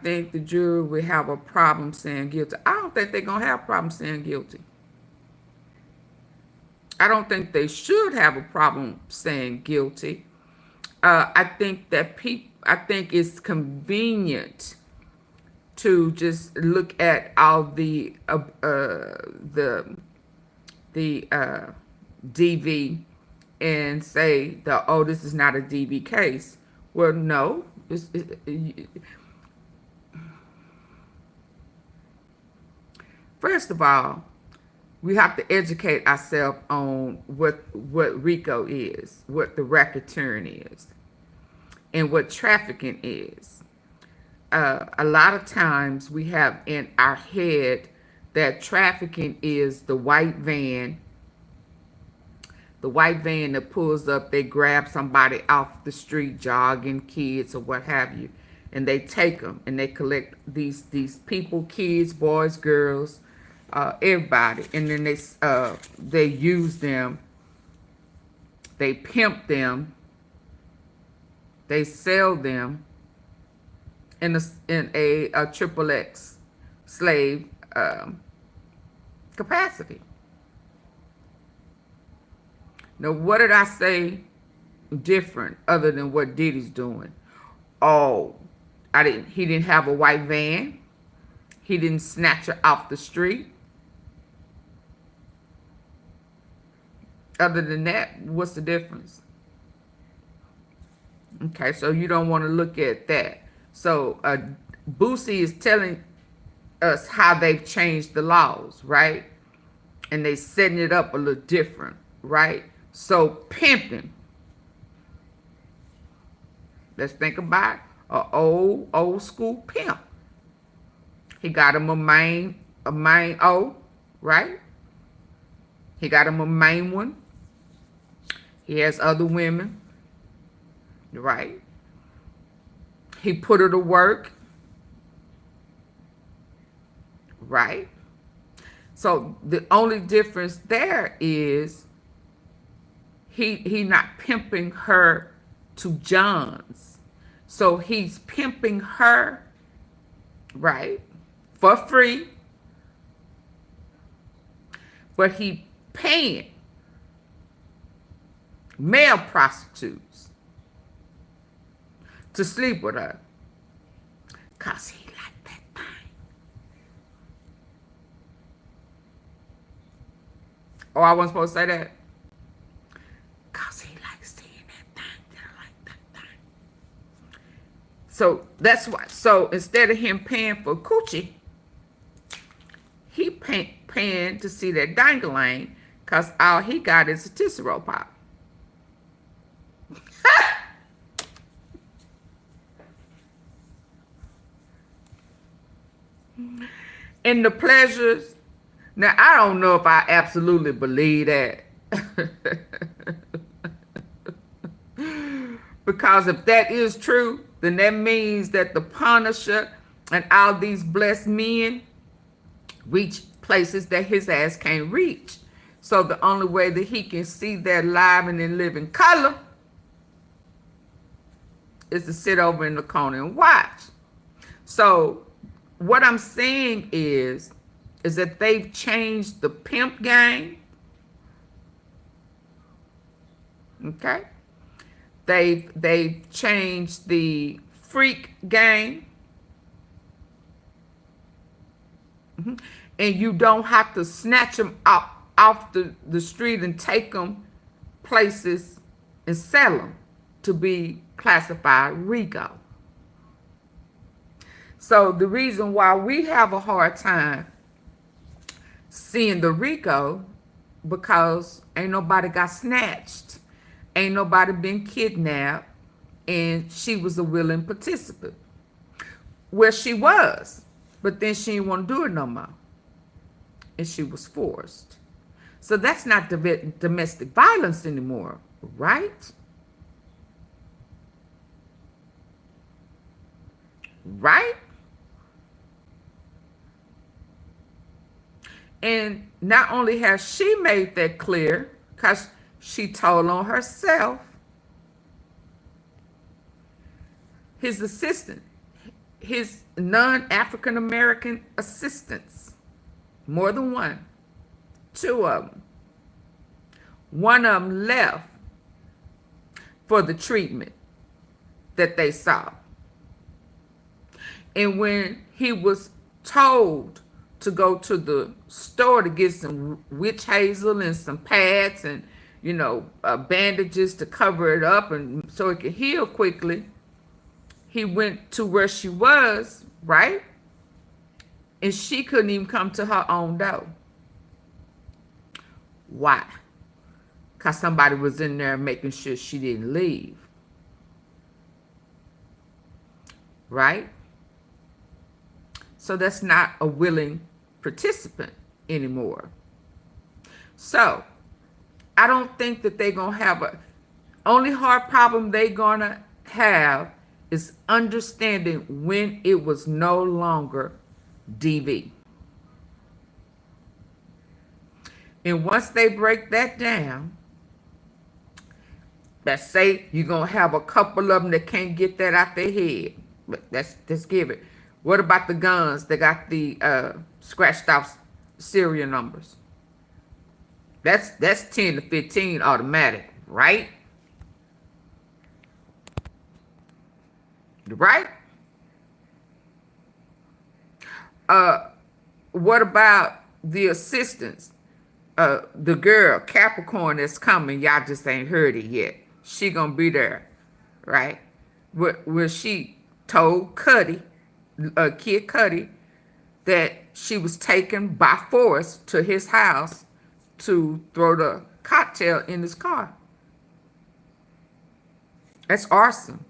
think the jury will have a problem saying guilty. I don't think they're gonna have a problem saying guilty. I don't think they should have a problem saying guilty. I think that I think it's convenient to just look at all the DV and say that, oh, this is not a DV case. Well, no. First of all, we have to educate ourselves on what RICO is, what the racketeering is, and what trafficking is. A lot of times we have in our head that trafficking is the white van that pulls up, they grab somebody off the street, jogging, kids or what have you, and they take them and they collect these people, kids, boys, girls, everybody, and then they use them, they pimp them, they sell them in a XXX slave capacity. Now, what did I say different other than what Diddy's doing? Oh, he didn't have a white van. He didn't snatch her off the street. Other than that, what's the difference? Okay, so you don't want to look at that. So Boosie is telling us how they've changed the laws, right? And they setting it up a little different, right? So pimping. Let's think about an old school pimp. He got him a main O, right? He got him a main one. He has other women, right? He put her to work, right? So the only difference there is he not pimping her to John's. So he's pimping her, right, for free, but he paying male prostitutes to sleep with her because he liked that thing. Oh, I wasn't supposed to say that? Because he likes seeing that thing. I like that thing. So that's why. So instead of him paying for coochie, he paying to see that dangling because all he got is a Tootsie Roll Pop. And the pleasures. Now, I don't know if I absolutely believe that. Because if that is true, then that means that the Punisher and all these blessed men reach places that his ass can't reach. So the only way that he can see that live and in living color is to sit over in the corner and watch. So what I'm saying is that they've changed the pimp game. Okay? They've changed the freak game. And you don't have to snatch them off the street and take them places and sell them to be classified RICO. So the reason why we have a hard time seeing the RICO, because ain't nobody got snatched, ain't nobody been kidnapped, and she was a willing participant. Well, she was, but then she didn't want to do it no more, and she was forced. So that's not domestic violence anymore, right? Right? And not only has she made that clear, because she told on herself, his assistant, his non-African American assistants, more than one, two of them. One of them left for the treatment that they saw. And when he was told to go to the store to get some witch hazel and some pads and, you know, bandages to cover it up and so it could heal quickly, he went to where she was, right? And she couldn't even come to her own door. Why? Because somebody was in there making sure she didn't leave. Right? So that's not a willing participant anymore. So I don't think that they're going to have a... Only hard problem they're going to have is understanding when it was no longer DV. And once they break that down, let's say you're going to have a couple of them that can't get that out their head. But let's give it. What about the guns that got the scratched off serial numbers? That's 10 to 15 automatic, right? Right? What about the assistants the girl Capricorn that's coming, y'all just ain't heard it yet. She gonna be there, right? Where she told Cudi, Kid Cudi, that she was taken by force to his house to throw the cocktail in his car. That's arson.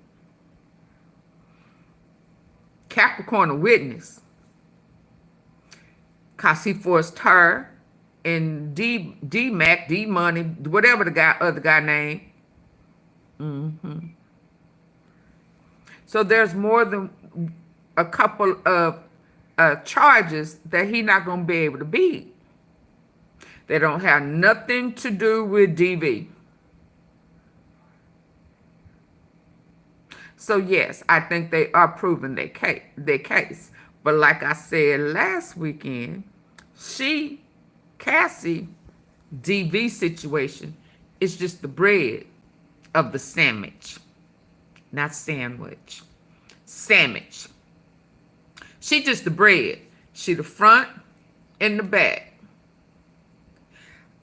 Capricorn a witness. Cause he forced her and D-Mac, D-Money, whatever the other guy name. So there's more than a couple of charges that he's not going to be able to beat. They don't have nothing to do with DV. So yes, I think they are proving their case. But like I said last weekend, Cassie, DV situation is just the bread of the sandwich. Not sandwich. Sandwich. She just the bread. She the front and the back.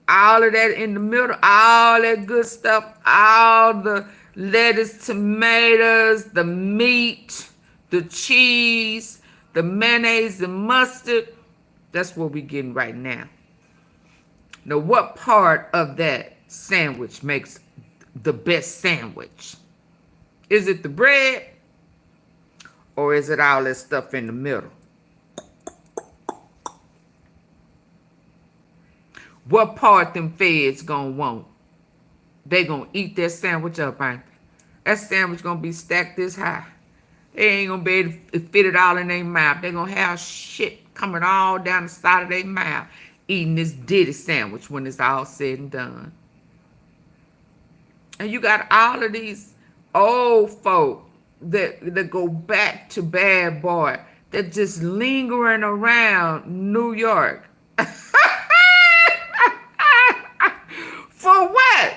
All of that in the middle, all that good stuff, all the lettuce, tomatoes, the meat, the cheese, the mayonnaise and mustard, that's what we're getting right now. Now, what part of that sandwich makes the best sandwich? Is it the bread? Or is it all that stuff in the middle? What part them feds gonna want? They gonna eat that sandwich up, ain't they? That sandwich gonna be stacked this high. They ain't gonna be able to fit it all in their mouth. They gonna have shit coming all down the side of their mouth eating this Diddy sandwich when it's all said and done. And you got all of these old folk that go back to Bad Boy that just lingering around New York. For what?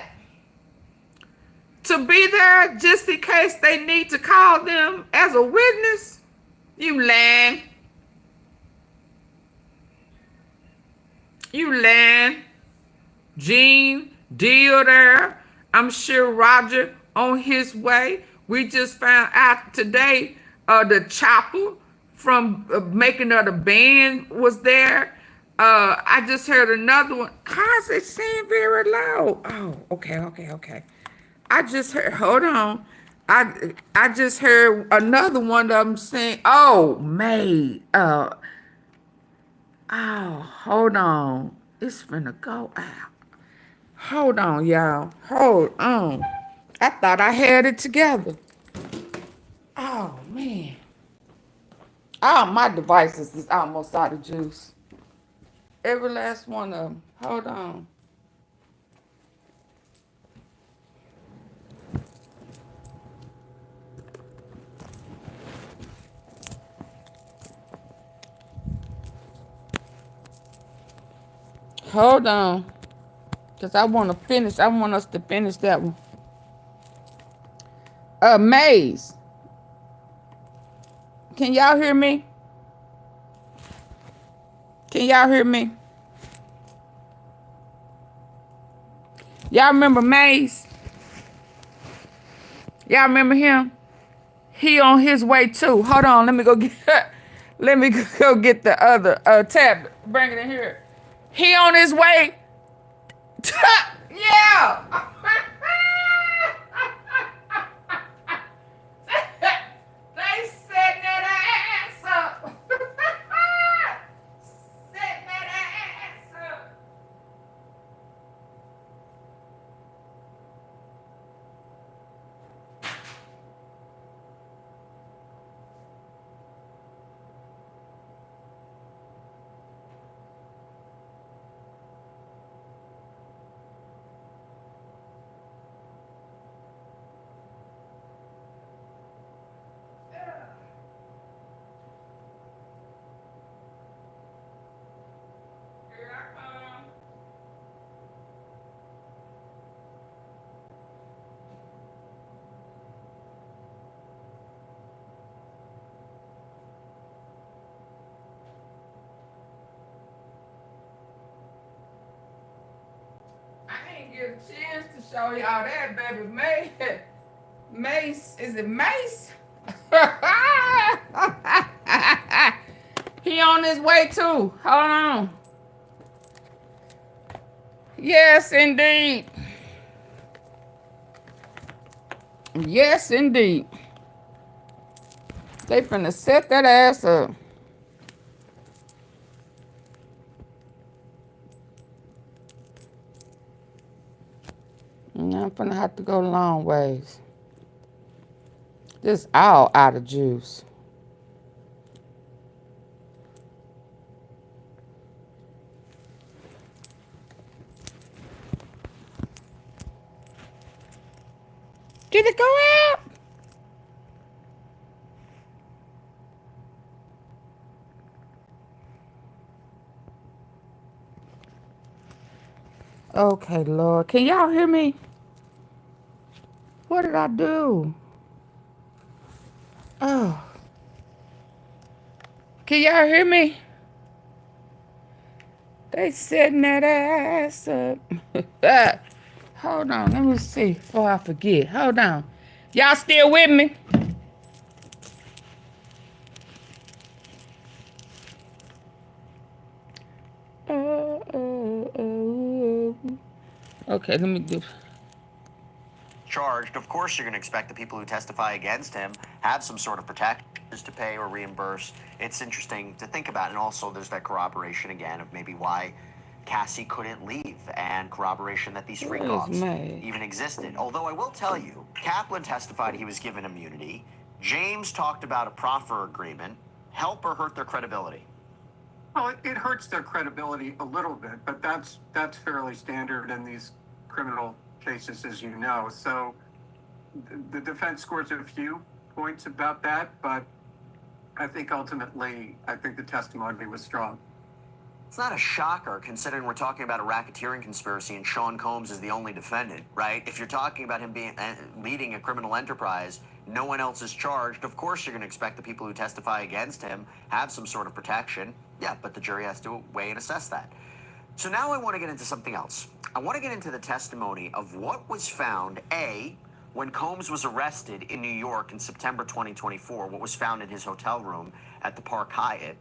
To be there just in case they need to call them as a witness? You lying. You lying. Gene, Deal there. I'm sure Roger on his way. We just found out today the chopper from making of the band was there. I just heard another one. How is it saying very loud? Oh, okay. I just heard, hold on. I just heard another one of them saying, oh, May. Oh, hold on. It's finna go out. Hold on, y'all. Hold on. I thought I had it together. Oh, man. All my devices is almost out of juice. Every last one of them. Hold on. Hold on. Because I want to finish. I want us to finish that one. Maze. Can y'all hear me? Can y'all hear me? Y'all remember Maze? Y'all remember him? He on his way too. Hold on, let me go get the other tablet. Bring it in here. He on his way. Yeah. They setting that ass up. Setting that ass up. get a chance to show y'all that, baby. Mace, is it Mace? He on his way too. Hold on. Yes, indeed. Yes, indeed. They finna set that ass up. Now I'm finna have to go long ways. This all out of juice. Did it go out? Okay, Lord. Can y'all hear me? What did I do? Oh. Can y'all hear me? They setting that ass up. Hold on. Let me see before I forget. Hold on. Y'all still with me? Okay, let me do. Charged, of course you're going to expect the people who testify against him have some sort of protections to pay or reimburse. It's interesting to think about, and also there's that corroboration again of maybe why Cassie couldn't leave, and corroboration that these freak-offs even existed. Although I will tell you, Kaplan testified he was given immunity. James talked about a proffer agreement. Help or hurt their credibility? Well, it hurts their credibility a little bit, but that's fairly standard in these criminal cases, as you know. So the defense scores a few points about that, but I think ultimately, the testimony was strong. It's not a shocker, considering we're talking about a racketeering conspiracy and Sean Combs is the only defendant, right? If you're talking about him leading a criminal enterprise, no one else is charged, of course you're going to expect the people who testify against him have some sort of protection. Yeah, but the jury has to weigh and assess that. So now I want to get into something else. I want to get into the testimony of what was found, A, when Combs was arrested in New York in September 2024, what was found in his hotel room at the Park Hyatt,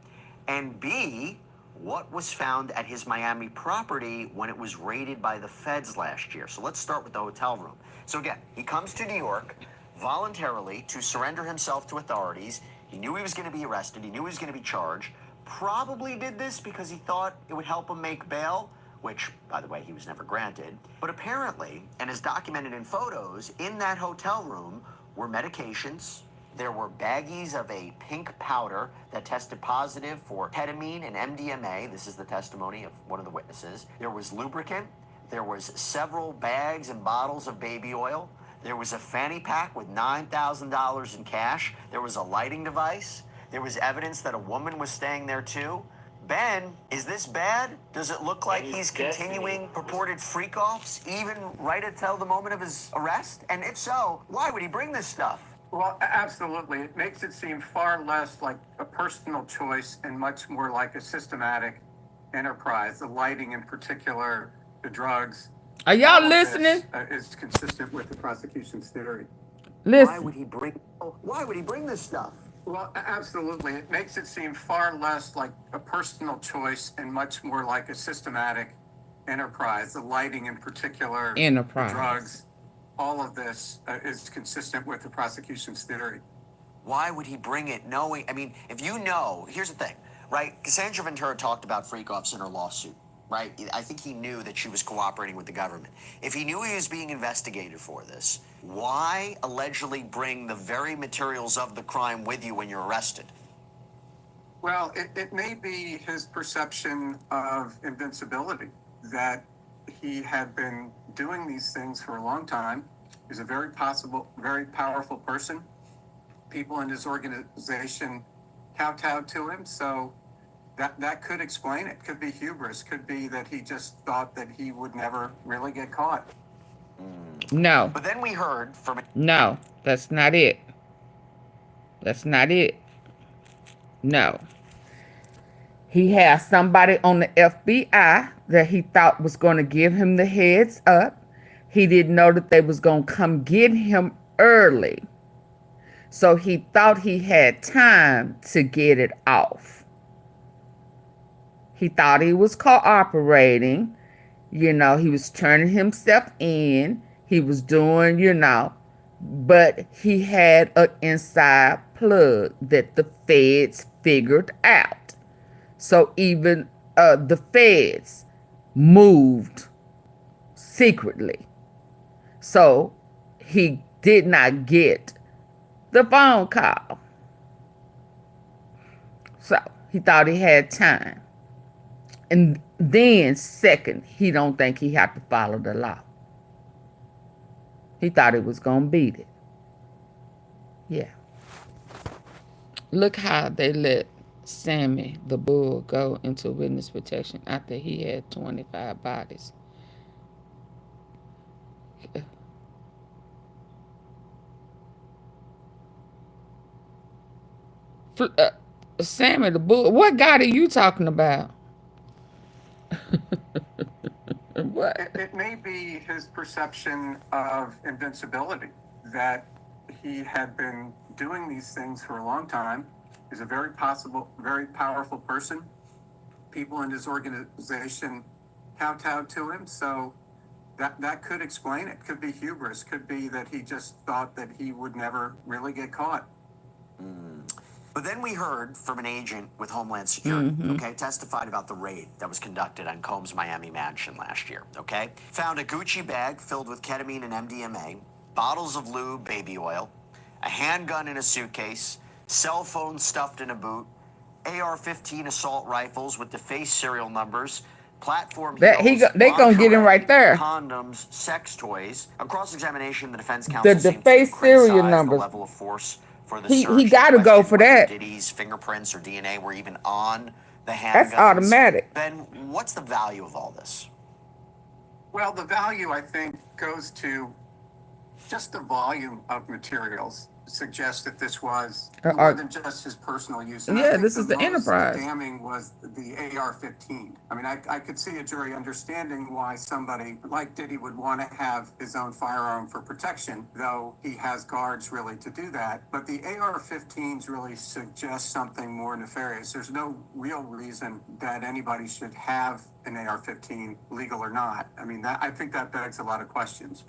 and B, what was found at his Miami property when it was raided by the feds last year. So let's start with the hotel room. So again, he comes to New York voluntarily to surrender himself to authorities. He knew he was going to be arrested. He knew he was going to be charged. Probably did this because he thought it would help him make bail, which, by the way, he was never granted. But apparently, and as documented in photos, in that hotel room were medications. There were baggies of a pink powder that tested positive for ketamine and MDMA. This is the testimony of one of the witnesses. There was lubricant. There was several bags and bottles of baby oil. There was a fanny pack with $9,000 in cash. There was a lighting device. There was evidence that a woman was staying there too. Ben, is this bad? Does it look like he's continuing purported freak-offs even right until the moment of his arrest? And if so, why would he bring this stuff? Well, absolutely. It makes it seem far less like a personal choice and much more like a systematic enterprise. The lighting in particular, the drugs. Are y'all listening? Is consistent with the prosecution's theory. Listen. Why would he bring this stuff? Well, absolutely. It makes it seem far less like a personal choice and much more like a systematic enterprise. The lighting in particular, enterprise. The drugs. All of this is consistent with the prosecution's theory. Why would he bring it knowing? I mean, if you know, here's the thing, right? Cassandra Ventura talked about freak-offs in her lawsuit, right? I think he knew that she was cooperating with the government. If he knew he was being investigated for this, why allegedly bring the very materials of the crime with you when you're arrested? Well, it may be his perception of invincibility, that he had been doing these things for a long time. He's a very powerful person. People in his organization kowtowed to him, so that could explain it. Could be hubris. Could be that he just thought that he would never really get caught. No. But then we heard from... No, that's not it. That's not it. No. He has somebody on the FBI that he thought was going to give him the heads up. He didn't know that they was going to come get him early. So he thought he had time to get it off. He thought he was cooperating. You know, he was turning himself in. He was doing, you know, but he had an inside plug that the feds figured out. So even the feds moved secretly. So he did not get the phone call. So he thought he had time. And then second, he don't think he had to follow the law. He thought it was going to beat it. Yeah. Look how they let Sammy the bull go into witness protection after he had 25 bodies. Sammy the bull, what God are you talking about? What? It may be his perception of invincibility, that he had been doing these things for a long time. He's a very powerful person. People in his organization kowtowed to him, so that could explain it. Could be hubris. Could be that he just thought that he would never really get caught. But then we heard from an agent with Homeland Security, okay, testified about the raid that was conducted on Combs' Miami mansion last year, okay? Found a Gucci bag filled with ketamine and MDMA, bottles of lube, baby oil, a handgun in a suitcase, cell phone stuffed in a boot, AR-15 assault rifles with defaced serial numbers, platform they gonna get him right there. Condoms, sex toys. On cross-examination, the defense counsel The defaced serial numbers. The level of force for the He got to go for that. Diddy's fingerprints or DNA were even on the handguns. That's automatic. Ben, what's the value of all this? Well, the value, I think, goes to just the volume of materials. Suggests that this was more than just his personal use. And yeah, this is the enterprise. The damning was the AR-15. I mean, I could see a jury understanding why somebody like Diddy would want to have his own firearm for protection, though he has guards really to do that. But the AR-15s really suggest something more nefarious. There's no real reason that anybody should have an AR-15, legal or not. I mean, I think that begs a lot of questions.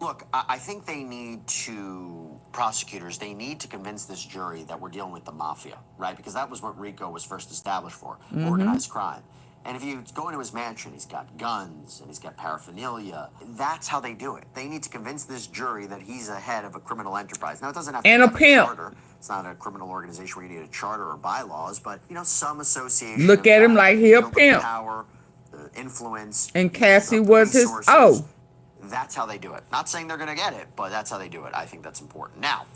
Look, I think they need to, prosecutors, they need to convince this jury that we're dealing with the mafia, right? Because that was what RICO was first established for, organized crime. And if you go into his mansion, he's got guns and he's got paraphernalia. That's how they do it. They need to convince this jury that he's a head of a criminal enterprise. Now, it doesn't have to be a charter. It's not a criminal organization where you need a charter or bylaws, but, you know, some association. Look at him like he a pimp. Power, influence. And Cassie was his, That's how they do it. Not saying they're going to get it, but that's how they do it. I think that's important. Now,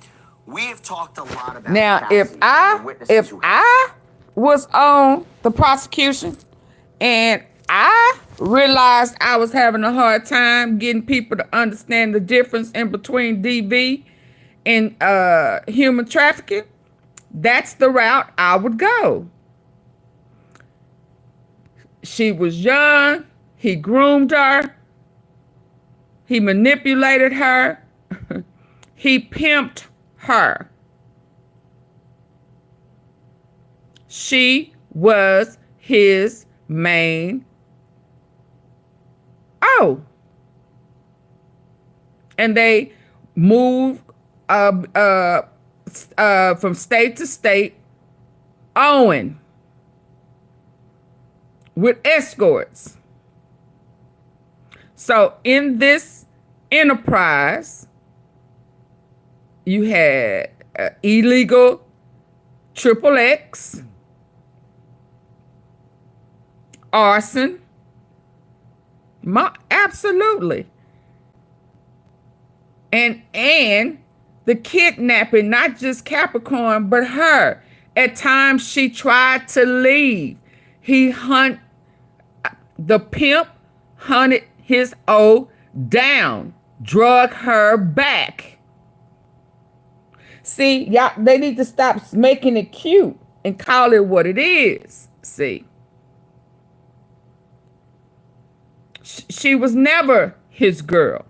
we have talked a lot about now, Cassie if I was on the prosecution and I realized I was having a hard time getting people to understand the difference in between DV and human trafficking, that's the route I would go. She was young. He groomed her. He manipulated her. He pimped her. She was his main. And they moved from state to state, owing with escorts. So in this enterprise, you had illegal XXX, arson, absolutely, and the kidnapping, not just Capricorn, but her. At times she tried to leave. The pimp hunted his O down, drug her back. See, y'all, they need to stop making it cute and call it what it is. See, she was never his girl.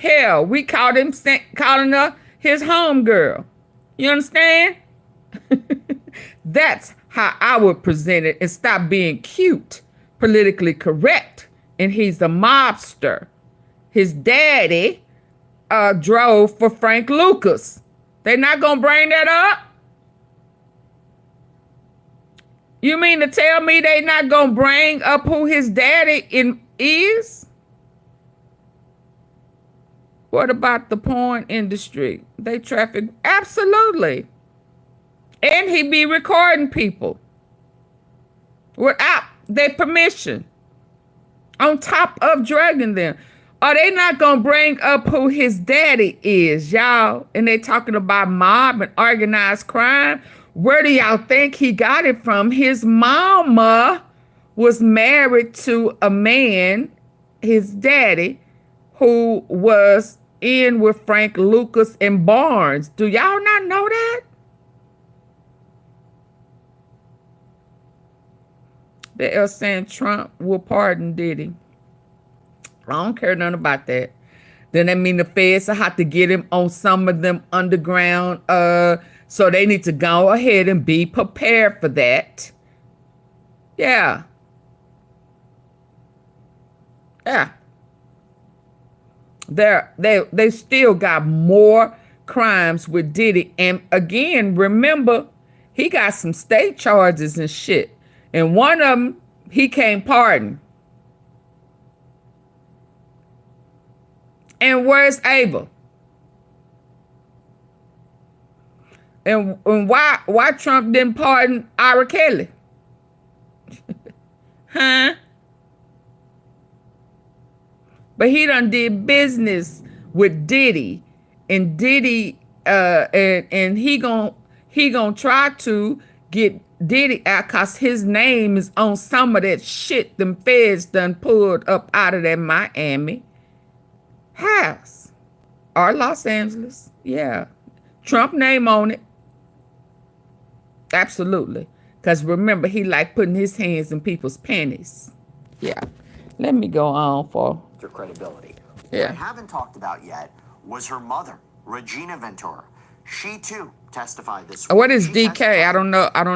Hell, we called him calling her his homegirl. You understand? That's how I would present it and stop being cute, politically correct. And he's a mobster. His daddy drove for Frank Lucas. They not gonna bring that up? You mean to tell me they not gonna bring up who his daddy is? What about the porn industry? They traffic, absolutely. And he be recording people without their permission, on top of drugging them. Are they not gonna bring up who his daddy is, y'all? And they talking about mob and organized crime. Where do y'all think he got it from? His mama was married to a man, his daddy, who was in with Frank Lucas and Barnes. Do y'all not know that? They're saying Trump will pardon Diddy. I don't care nothing about that. Then that mean the feds will have to get him on some of them underground. So they need to go ahead and be prepared for that. Yeah. Yeah. They still got more crimes with Diddy. And again, remember, he got some state charges and shit. And one of them, he can't pardon. And where's Ava? And why Trump didn't pardon Ira Kelly? Huh? But he done did business with Diddy. And Diddy and he gonna try to get Diddy out because his name is on some of that shit them feds done pulled up out of that Miami house or Los Angeles. Yeah. Trump name on it. Absolutely. Because remember, he like putting his hands in people's panties. Yeah. Let me go on for Her credibility. Yeah. What I haven't talked about yet was her mother, Regina Ventura. She too testified this week. What is She DK? testified I don't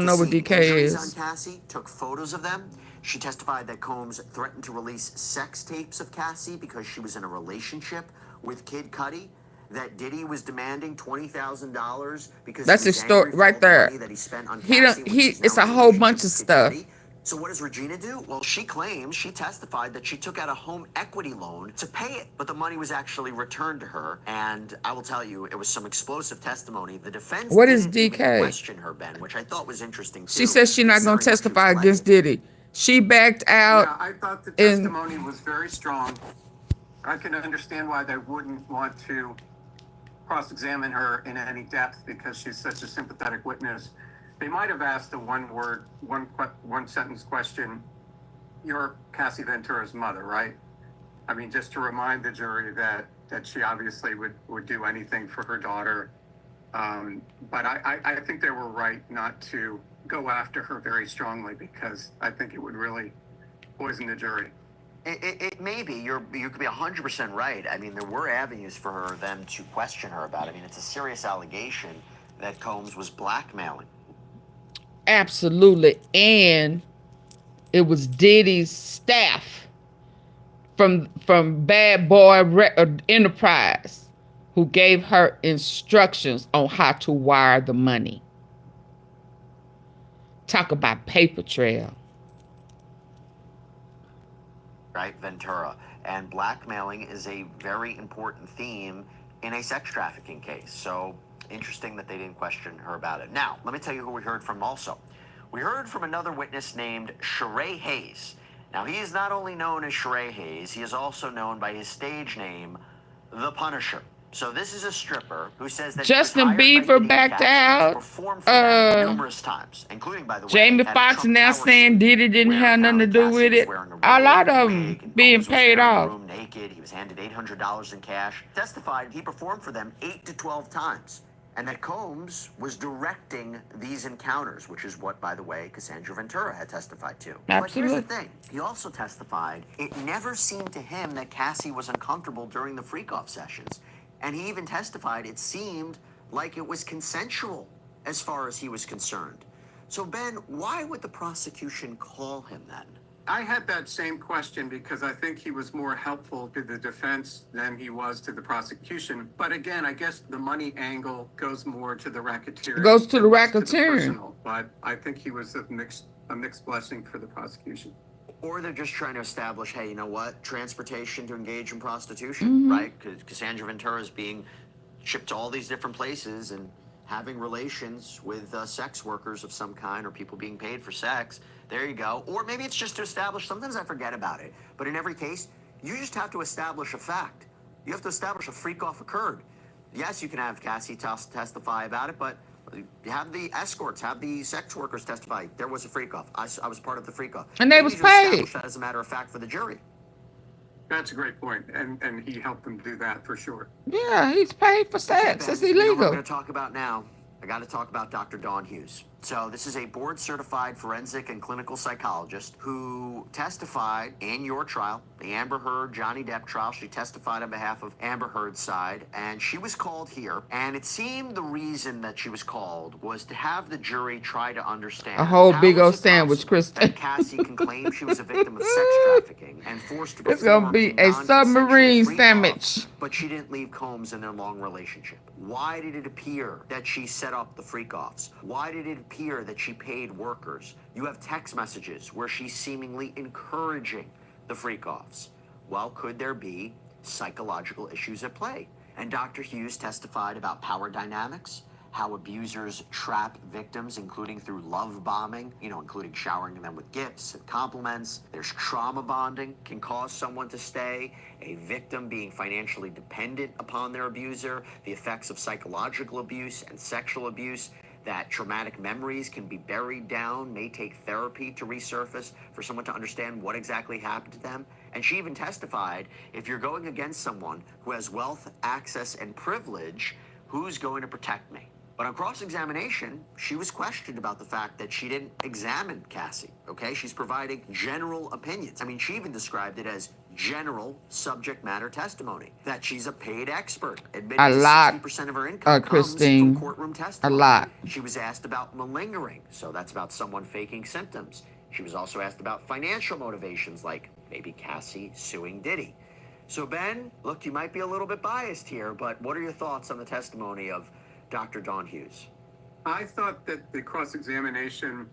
know what deceit. DK Injuries is. on Cassie, took photos of them. She testified that Combs threatened to release sex tapes of Cassie because she was in a relationship with Kid Cudi. That Diddy was demanding $20,000 because That's his story right there. that he spent on He Cassie, don't. which He. is now It's a in whole relationship bunch of with Kid stuff. Cudi. So what does Regina do? Well, she claims, she testified that she took out a home equity loan to pay it, but the money was actually returned to her. And I will tell you, it was some explosive testimony. The defense What is didn't even DK? question her, Ben, which I thought was interesting too. She says she's not going to considering what she testify was against Diddy. She backed out. Yeah, I thought the testimony was very strong. I can understand why they wouldn't want to cross-examine her in any depth because she's such a sympathetic witness. They might have asked a one sentence question. You're Cassie Ventura's mother, right? I mean, just to remind the jury that she obviously would do anything for her daughter. But I think they were right not to go after her very strongly because I think it would really poison the jury. It may be. You could be 100% right. I mean, there were avenues for them to question her about. I mean, it's a serious allegation that Combs was blackmailing. Absolutely. And it was Diddy's staff from Bad Boy Enterprise who gave her instructions on how to wire the money. Talk about paper trail. Right, Ventura. And blackmailing is a very important theme in a sex trafficking case. So interesting that they didn't question her about it. Now, let me tell you who we heard from also. We heard from another witness named Sheree Hayes. Now, he is not only known as Sheree Hayes, he is also known by his stage name, The Punisher. So this is a stripper who says that Justin Bieber backed out. numerous times, including, by the way, Jamie at a Foxx Trump now Tower saying Diddy didn't have nothing to do with it. A lot of them being paid off. room naked. He was handed $800 in cash. Testified he performed for them 8 to 12 times. and that Combs was directing these encounters, which is what, by the way, Cassandra Ventura had testified to. Absolutely. But here's the thing. He also testified it never seemed to him that Cassie was uncomfortable during the freak-off sessions. And he even testified it seemed like it was consensual as far as he was concerned. So, Ben, why would the prosecution call him then? I had that same question because I think he was more helpful to the defense than he was to the prosecution. But again, I guess the money angle goes more to the racketeering. Goes to the than racketeering. personal. But I think he was a mixed blessing for the prosecution. Or they're just trying to establish, hey, you know what? Transportation to engage in prostitution, right? Because Cassandra Ventura is being shipped to all these different places and having relations with sex workers of some kind or people being paid for sex. There you go. Or maybe it's just to establish, sometimes I forget about it, but in every case, you just have to establish a fact. You have to establish a freak-off occurred. Yes, you can have Cassie testify about it, but you have the escorts, have the sex workers testify. There was a freak-off. I was part of the freak-off. And they was paid. Establish that as a matter of fact for the jury. That's a great point, and he helped them do that for sure. Yeah, he's paid for sex. Okay, It's Ben, you know what illegal. I'm going to talk about now. I got to talk about Dr. Dawn Hughes. So this is a board-certified forensic and clinical psychologist who testified in your trial, the Amber Heard, Johnny Depp trial. She testified on behalf of Amber Heard's side, and she was called here. And it seemed the reason that she was called was to have the jury try to understand A whole how big is old it sandwich, possible Kristen. that Cassie can claim she was a victim of sex trafficking and forced to It's gonna perform be a non-consensual submarine freak-off, sandwich. but she didn't leave Combs in their long relationship. Why did it appear that she set up the freak-offs? Why did it appear that she paid workers? You have text messages where she's seemingly encouraging the freak-offs. Well, could there be psychological issues at play? And Dr. Hughes testified about power dynamics, how abusers trap victims, including through love bombing, including showering them with gifts and compliments. There's trauma bonding, can cause someone to stay, a victim being financially dependent upon their abuser, the effects of psychological abuse and sexual abuse, that traumatic memories can be buried down, may take therapy to resurface for someone to understand what exactly happened to them. And she even testified, if you're going against someone who has wealth, access, and privilege, who's going to protect me? But on cross-examination, she was questioned about the fact that she didn't examine Cassie, okay? She's providing general opinions. I mean, she even described it as general subject matter testimony, that she's a paid expert, admitting A lot, 60% of her income comes Christine. from courtroom testimony. A lot. She was asked about malingering, so that's about someone faking symptoms. She was also asked about financial motivations, like maybe Cassie suing Diddy. So Ben, look, you might be a little bit biased here, but what are your thoughts on the testimony of Dr. Dawn Hughes? I thought that the cross-examination,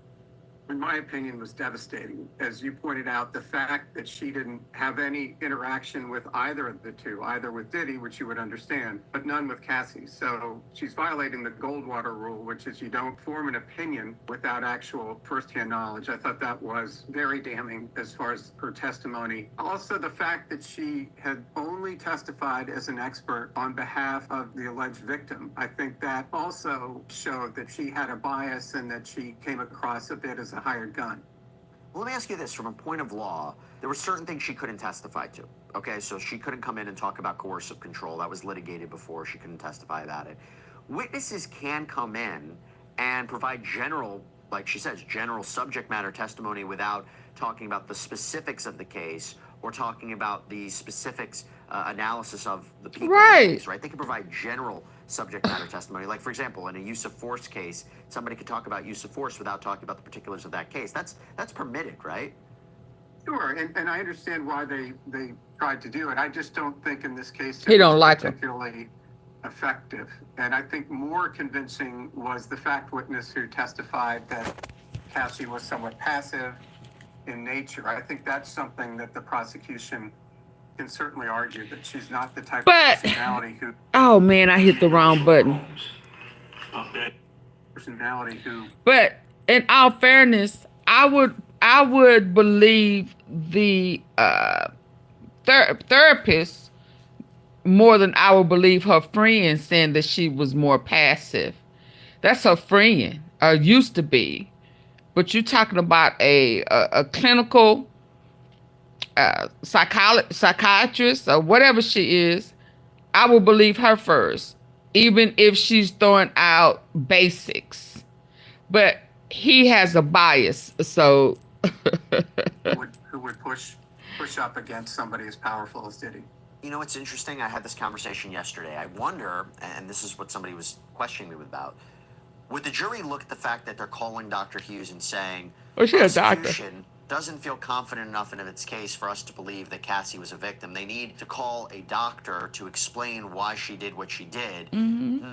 in my opinion, was devastating. As you pointed out, the fact that she didn't have any interaction with either of the two, either with Diddy, which you would understand, but none with Cassie. So she's violating the Goldwater rule, which is you don't form an opinion without actual firsthand knowledge. I thought that was very damning as far as her testimony. Also, the fact that she had only testified as an expert on behalf of the alleged victim, I think that also showed that she had a bias and that she came across a bit as a hired gun. Well, let me ask you this. From a point of law, there were certain things she couldn't testify to. Okay, so she couldn't come in and talk about coercive control. That was litigated before. She couldn't testify about it. Witnesses can come in and provide general, like she says, general subject matter testimony without talking about the specifics of the case or talking about the specifics analysis of the people in the case, right? They can provide general subject matter testimony. Like, for example, in a use of force case, somebody could talk about use of force without talking about the particulars of that case. That's permitted, right? Sure, and I understand why they tried to do it. I just don't think in this case He it don't was like her. particularly effective. And I think more convincing was the fact witness who testified that Cassie was somewhat passive in nature. I think that's something that the prosecution can certainly argue, that she's not the type of personality who... Oh man, I hit the wrong button. Personality who... But in all fairness, I would believe the therapist more than I would believe her friend saying that she was more passive. That's her friend, or used to be. But you're talking about a clinical psychiatrist or whatever she is. I will believe her first. even if she's throwing out basics. But he has a bias, so who would push up against somebody as powerful as Diddy? You know, it's interesting. I had this conversation yesterday. I wonder, and this is what somebody was questioning me about, would the jury look at the fact that they're calling Dr. Hughes and saying, oh, she's a doctor, prosecution doesn't feel confident enough in its case for us to believe that Cassie was a victim. They need to call a doctor to explain why she did what she did.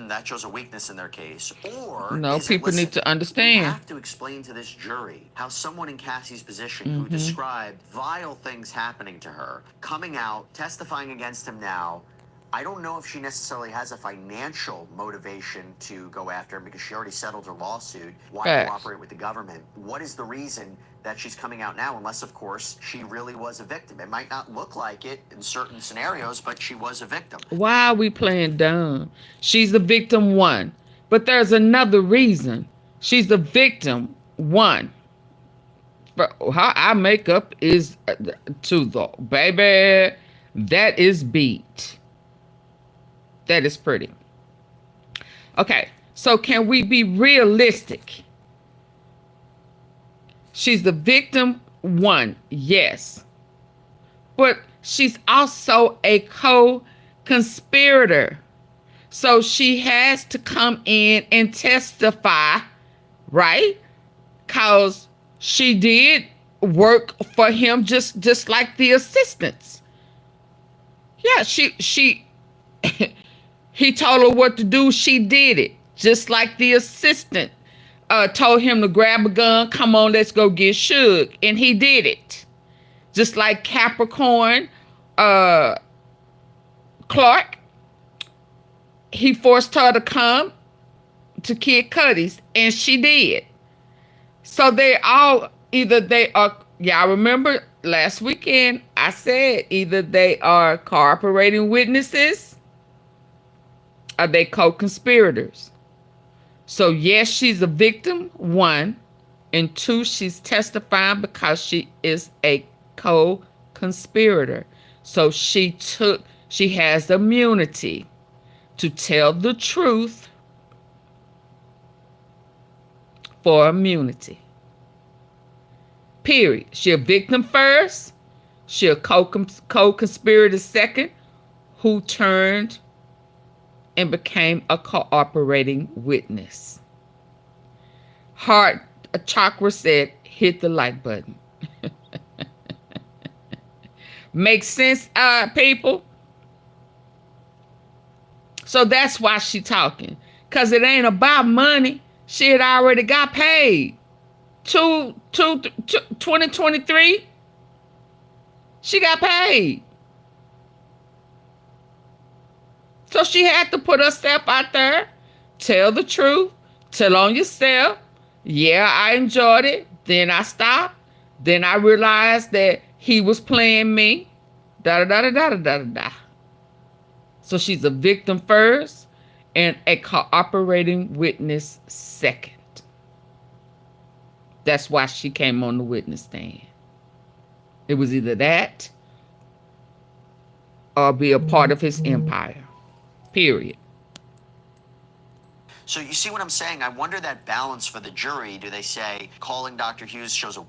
That shows a weakness in their case. Or no, people need to understand. We have to explain to this jury how someone in Cassie's position who described vile things happening to her, coming out, testifying against him now, I don't know if she necessarily has a financial motivation to go after him because she already settled her lawsuit. Why cooperate with the government? What is the reason that she's coming out now? Unless, of course, she really was a victim. It might not look like it in certain scenarios, but she was a victim. Why are we playing dumb? She's the victim one. But there's another reason. She's the victim one. But how I make up is to the baby. That is beat. That is pretty. Okay, so can we be realistic? She's the victim one, yes. But she's also a co-conspirator. So she has to come in and testify, right? Because she did work for him just like the assistants. Yeah, she he told her what to do. She did it. Just like the assistant told him to grab a gun. Come on, let's go get Suge. And he did it. Just like Capricorn, Clark. He forced her to come to Kid Cudi's. And she did. So they all, either they are, y'all remember last weekend, I said either they are cooperating witnesses, are they co-conspirators? So yes, she's a victim, one, and two, she's testifying because she is a co-conspirator. So she has immunity to tell the truth for immunity. Period. She a victim first, she a co-conspirator second, who turned and became a cooperating witness. Heart Chakra said, hit the like button. Makes sense, people? So that's why she talking. Because it ain't about money. She had already got paid. 2023, she got paid. So she had to put herself out there, tell the truth, tell on yourself. Yeah, I enjoyed it. Then I stopped. Then I realized that he was playing me. Da-da-da-da-da-da-da-da. So she's a victim first and a cooperating witness second. That's why she came on the witness stand. It was either that or be a part of his empire. Period. So you see what I'm saying? I wonder that balance for the jury. Do they say calling Dr. Hughes shows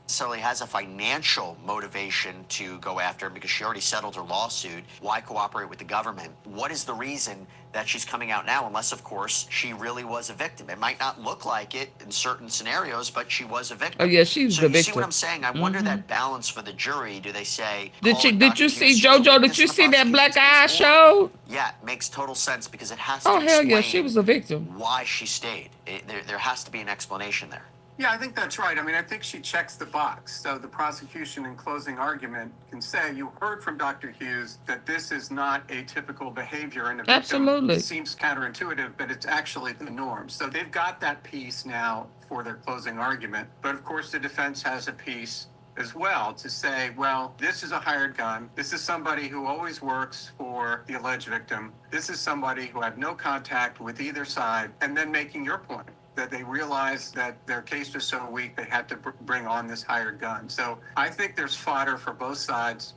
necessarily has a financial motivation to go after her because she already settled her lawsuit? Why cooperate with the government? What is the reason that she's coming out now? Unless, of course, she really was a victim. It might not look like it in certain scenarios, but she was a victim. Oh yeah, she's the victim. So you see what I'm saying? I wonder that balance for the jury. Do they say? Did you see JoJo? Did you see that black eye show? Yeah, it makes total sense because it has to. Oh hell yeah, she was a victim. Why she stayed? There has to be an explanation there. Yeah, I think that's right. I mean, I think she checks the box. So the prosecution in closing argument can say, you heard from Dr. Hughes that this is not atypical behavior in a victim. Absolutely. It seems counterintuitive, but it's actually the norm. So they've got that piece now for their closing argument. But of course, the defense has a piece as well to say, well, this is a hired gun. This is somebody who always works for the alleged victim. This is somebody who had no contact with either side. And then making your point, that they realized that their case was so weak they had to bring on this hired gun. So I think there's fodder for both sides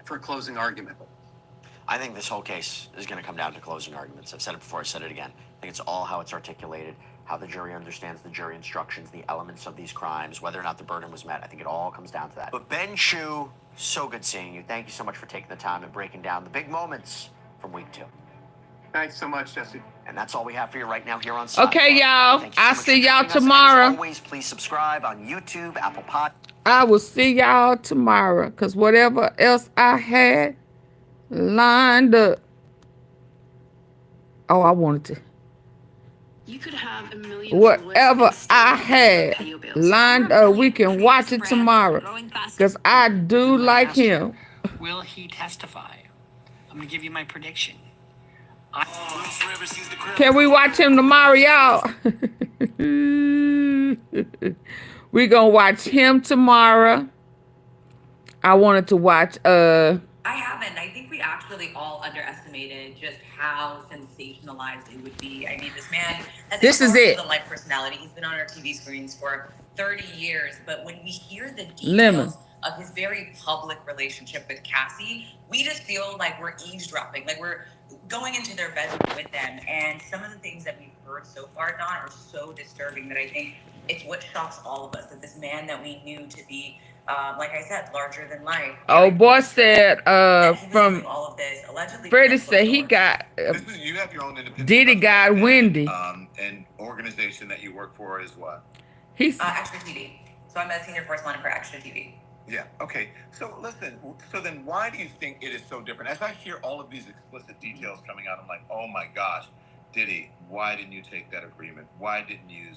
for closing argument. I think this whole case is going to come down to closing arguments. I've said it before, I said it again. I think it's all how it's articulated, how the jury understands the jury instructions, the elements of these crimes, whether or not the burden was met. I think it all comes down to that. But Ben Chu, so good seeing you. Thank you so much for taking the time and breaking down the big moments from week 2. Thanks so much, Jesse. And that's all we have for you right now here on Okay, y'all. I'll see y'all As tomorrow. always, please subscribe on YouTube, Apple Pod. I will see y'all tomorrow, because whatever else I had lined up. Oh, I wanted to. You could have a million Whatever I had lined up, we can watch it tomorrow, because I do like him. Will he testify? I'm going to give you my prediction. Can we watch him tomorrow, y'all? We're going to watch him tomorrow. I wanted to watch... I haven't. I think we actually all underestimated just how sensationalized it would be. I mean, this man has a life personality. He's been on our TV screens for 30 years. But when we hear the details of his very public relationship with Cassie, we just feel like we're eavesdropping, like we're going into their bedroom with them. And some of the things that we've heard so far, Don, are so disturbing that I think it's what shocks all of us, that this man that we knew to be, like I said, larger than life. Oh, boy said, from all of this, allegedly Freddie said he got, you have your own independent Diddy got Wendy. An organization that you work for is what? He's Extra TV. So I'm a senior correspondent for Extra TV. Yeah, okay. So listen, so then why do you think it is so different? As I hear all of these explicit details coming out, I'm like, oh my gosh, Diddy, why didn't you take that agreement? Why didn't you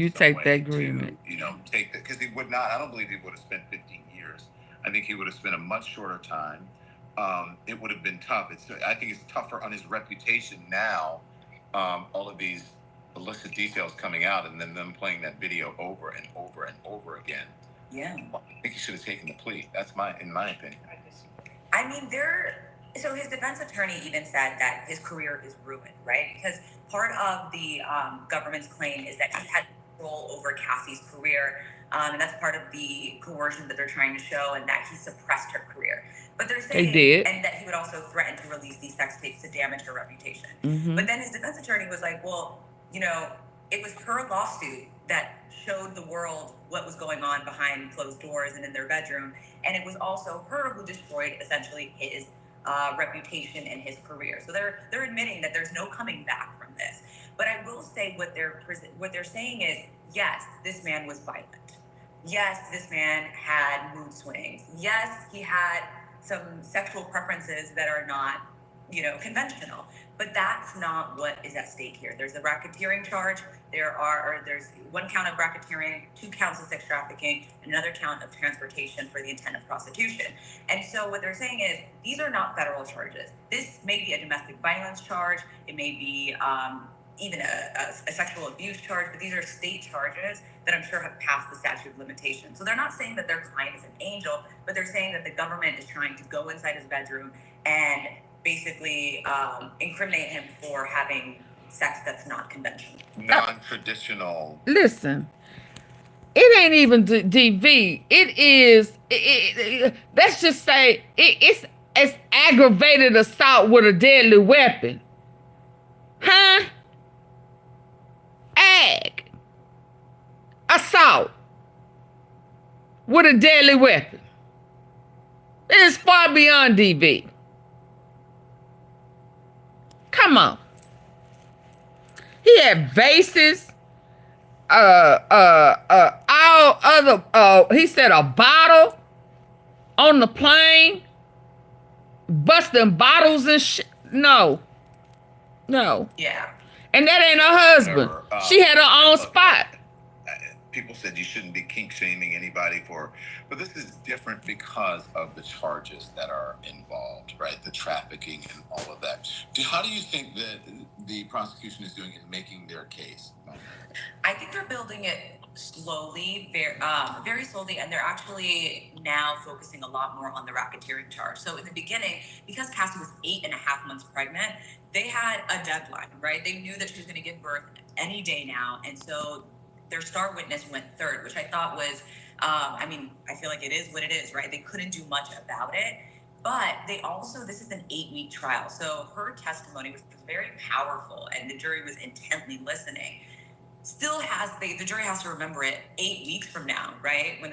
take that agreement? To, take that, because he would not, I don't believe he would have spent 15 years. I think he would have spent a much shorter time. It would have been tough. I think it's tougher on his reputation now, all of these illicit details coming out and then them playing that video over and over and over again. Yeah. I think he should have taken the plea. That's in my opinion. I mean, so his defense attorney even said that his career is ruined, right? Because part of the government's claim is that he had control over Cassie's career, and that's part of the coercion that they're trying to show, and that he suppressed her career. But they're saying, and that he would also threaten to release these sex tapes to damage her reputation. But then his defense attorney was like, well, it was her lawsuit that showed the world what was going on behind closed doors and in their bedroom. And it was also her who destroyed essentially his reputation and his career. So they're admitting that there's no coming back from this. But I will say what they're saying is, yes, this man was violent. Yes, this man had mood swings. Yes, he had some sexual preferences that are not, conventional. But that's not what is at stake here. There's a racketeering charge. There's 1 count of racketeering, 2 counts of sex trafficking, and another count of transportation for the intent of prostitution. And so what they're saying is these are not federal charges. This may be a domestic violence charge. It may be even a sexual abuse charge, but these are state charges that I'm sure have passed the statute of limitations. So they're not saying that their client is an angel, but they're saying that the government is trying to go inside his bedroom and basically incriminate him for having sex that's not conventional. Non-traditional. Listen, it ain't even DV. It is, let's just say, it's aggravated assault with a deadly weapon. Huh? Assault with a deadly weapon. It is far beyond DV. Come on. He had vases, all other, he said a bottle on the plane, busting bottles and shit. No. Yeah. And that ain't her husband. She had her own spot. People said you shouldn't be kink shaming anybody but this is different because of the charges that are involved, right? The trafficking and all of that. How do you think that the prosecution is doing in making their case? I think they're building it slowly, very slowly, and they're actually now focusing a lot more on the racketeering charge. So in the beginning, because Cassie was 8.5 months pregnant, they had a deadline, right? They knew that she was going to give birth any day now, and so their star witness went third, which I thought was, I feel like it is what it is, right? They couldn't do much about it. But they also, this is an 8-week trial. So her testimony was very powerful and the jury was intently listening. Still has, the jury has to remember it 8 weeks from now, right? When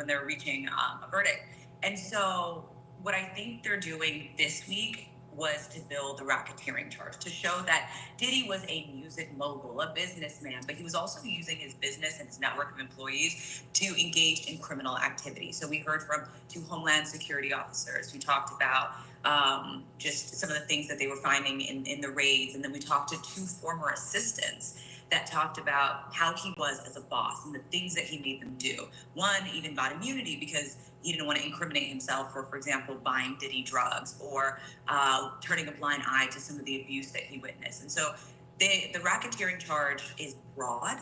they're reaching a verdict. And so what I think they're doing this week was to build the racketeering charge, to show that Diddy was a music mogul, a businessman, but he was also using his business and his network of employees to engage in criminal activity. So we heard from 2 Homeland Security officers who talked about just some of the things that they were finding in the raids. And then we talked to 2 former assistants that talked about how he was as a boss and the things that he made them do. One even got immunity because he didn't want to incriminate himself for example, buying Diddy drugs or turning a blind eye to some of the abuse that he witnessed. And so the racketeering charge is broad.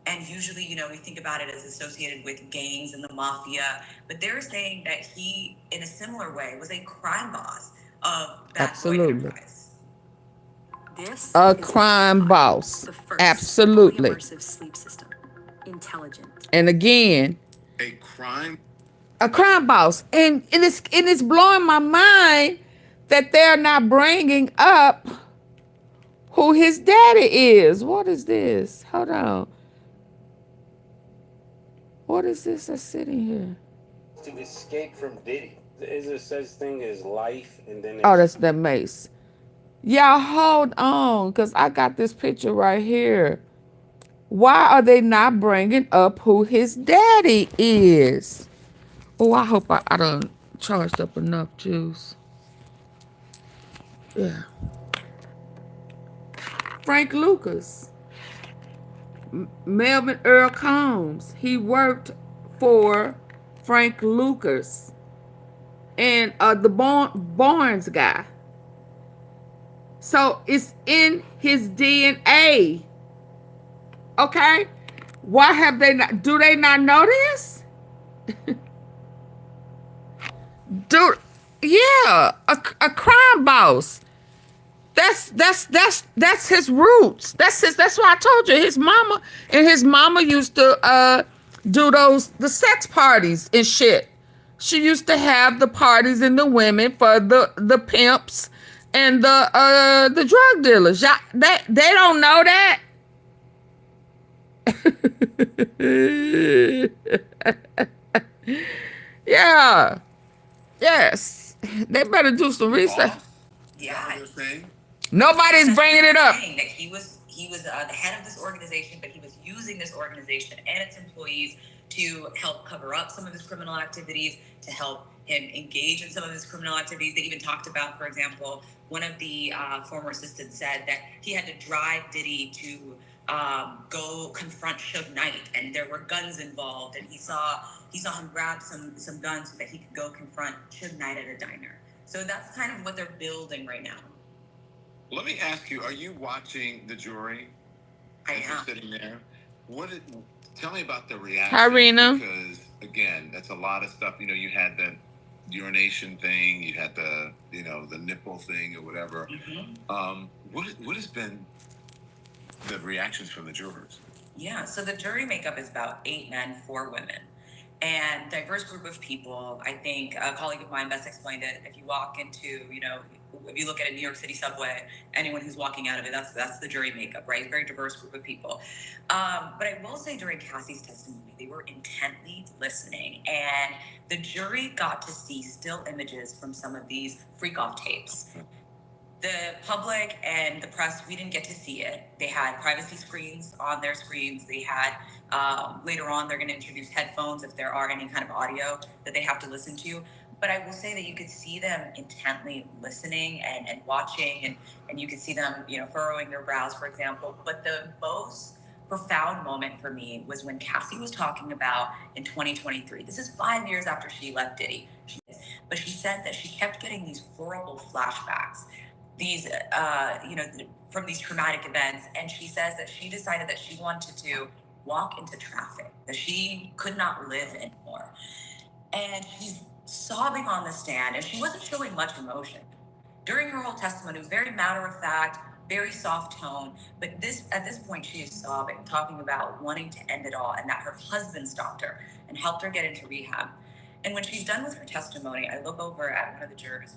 And usually, we think about it as associated with gangs and the mafia, but they're saying that he, in a similar way, was a crime boss of that Absolutely. This A is crime boss. the first Absolutely. fully immersive sleep system. Intelligent. And again, A crime boss. And it's blowing my mind that they're not bringing up who his daddy is. What is this? Hold on. What is this that's sitting here? To escape from Diddy. Is there such thing as life and then Oh, that's that Mace. Y'all hold on, because I got this picture right here. Why are they not bringing up who his daddy is? Oh, I hope I done charged up enough juice. Yeah. Frank Lucas. Melvin Earl Combs. He worked for Frank Lucas. And the Barnes guy. So it's in his DNA. Okay? Why have they not, do they not know this? Yeah, a crime boss. That's his roots. That's why I told you his mama used to do the sex parties and shit. She used to have the parties and the women for the pimps and the drug dealers. They don't know that. Yeah. Yes. They better do some research. Yeah. Nobody's bringing it up. That he was the head of this organization, but he was using this organization and its employees to help cover up some of his criminal activities, to help him engage in some of his criminal activities. They even talked about, for example, one of the former assistants said that he had to drive Diddy to go confront Suge Knight, and there were guns involved, and he saw him grab some guns so that he could go confront Suge Knight at a diner. So that's kind of what they're building right now. Let me ask you, are you watching the jury? I am. Sitting there. Tell me about the reaction. Hi, Rena. Because, again, that's a lot of stuff. You had the urination thing. You had the nipple thing or whatever. Mm-hmm. What has been the reactions from the jurors? Yeah, so the jury makeup is about 8 men, 4 women. And diverse group of people. I think a colleague of mine best explained it. If you walk into, if you look at a New York City subway, anyone who's walking out of it, that's the jury makeup, right? Very diverse group of people. But I will say during Cassie's testimony, they were intently listening, and the jury got to see still images from some of these freak-off tapes. The public and the press, we didn't get to see it. They had privacy screens on their screens. They had, later on, they're going to introduce headphones if there are any kind of audio that they have to listen to. But I will say that you could see them intently listening and watching, and you could see them, furrowing their brows, for example. But the most profound moment for me was when Cassie was talking about in 2023. This is 5 years after she left Diddy. But she said that she kept getting these horrible flashbacks. These, from these traumatic events. And she says that she decided that she wanted to walk into traffic, that she could not live anymore. And she's sobbing on the stand, and she wasn't showing much emotion. During her whole testimony, it was very matter of fact, very soft tone. But at this point, she is sobbing, talking about wanting to end it all, and that her husband stopped her and helped her get into rehab. And when she's done with her testimony, I look over at one of the jurors,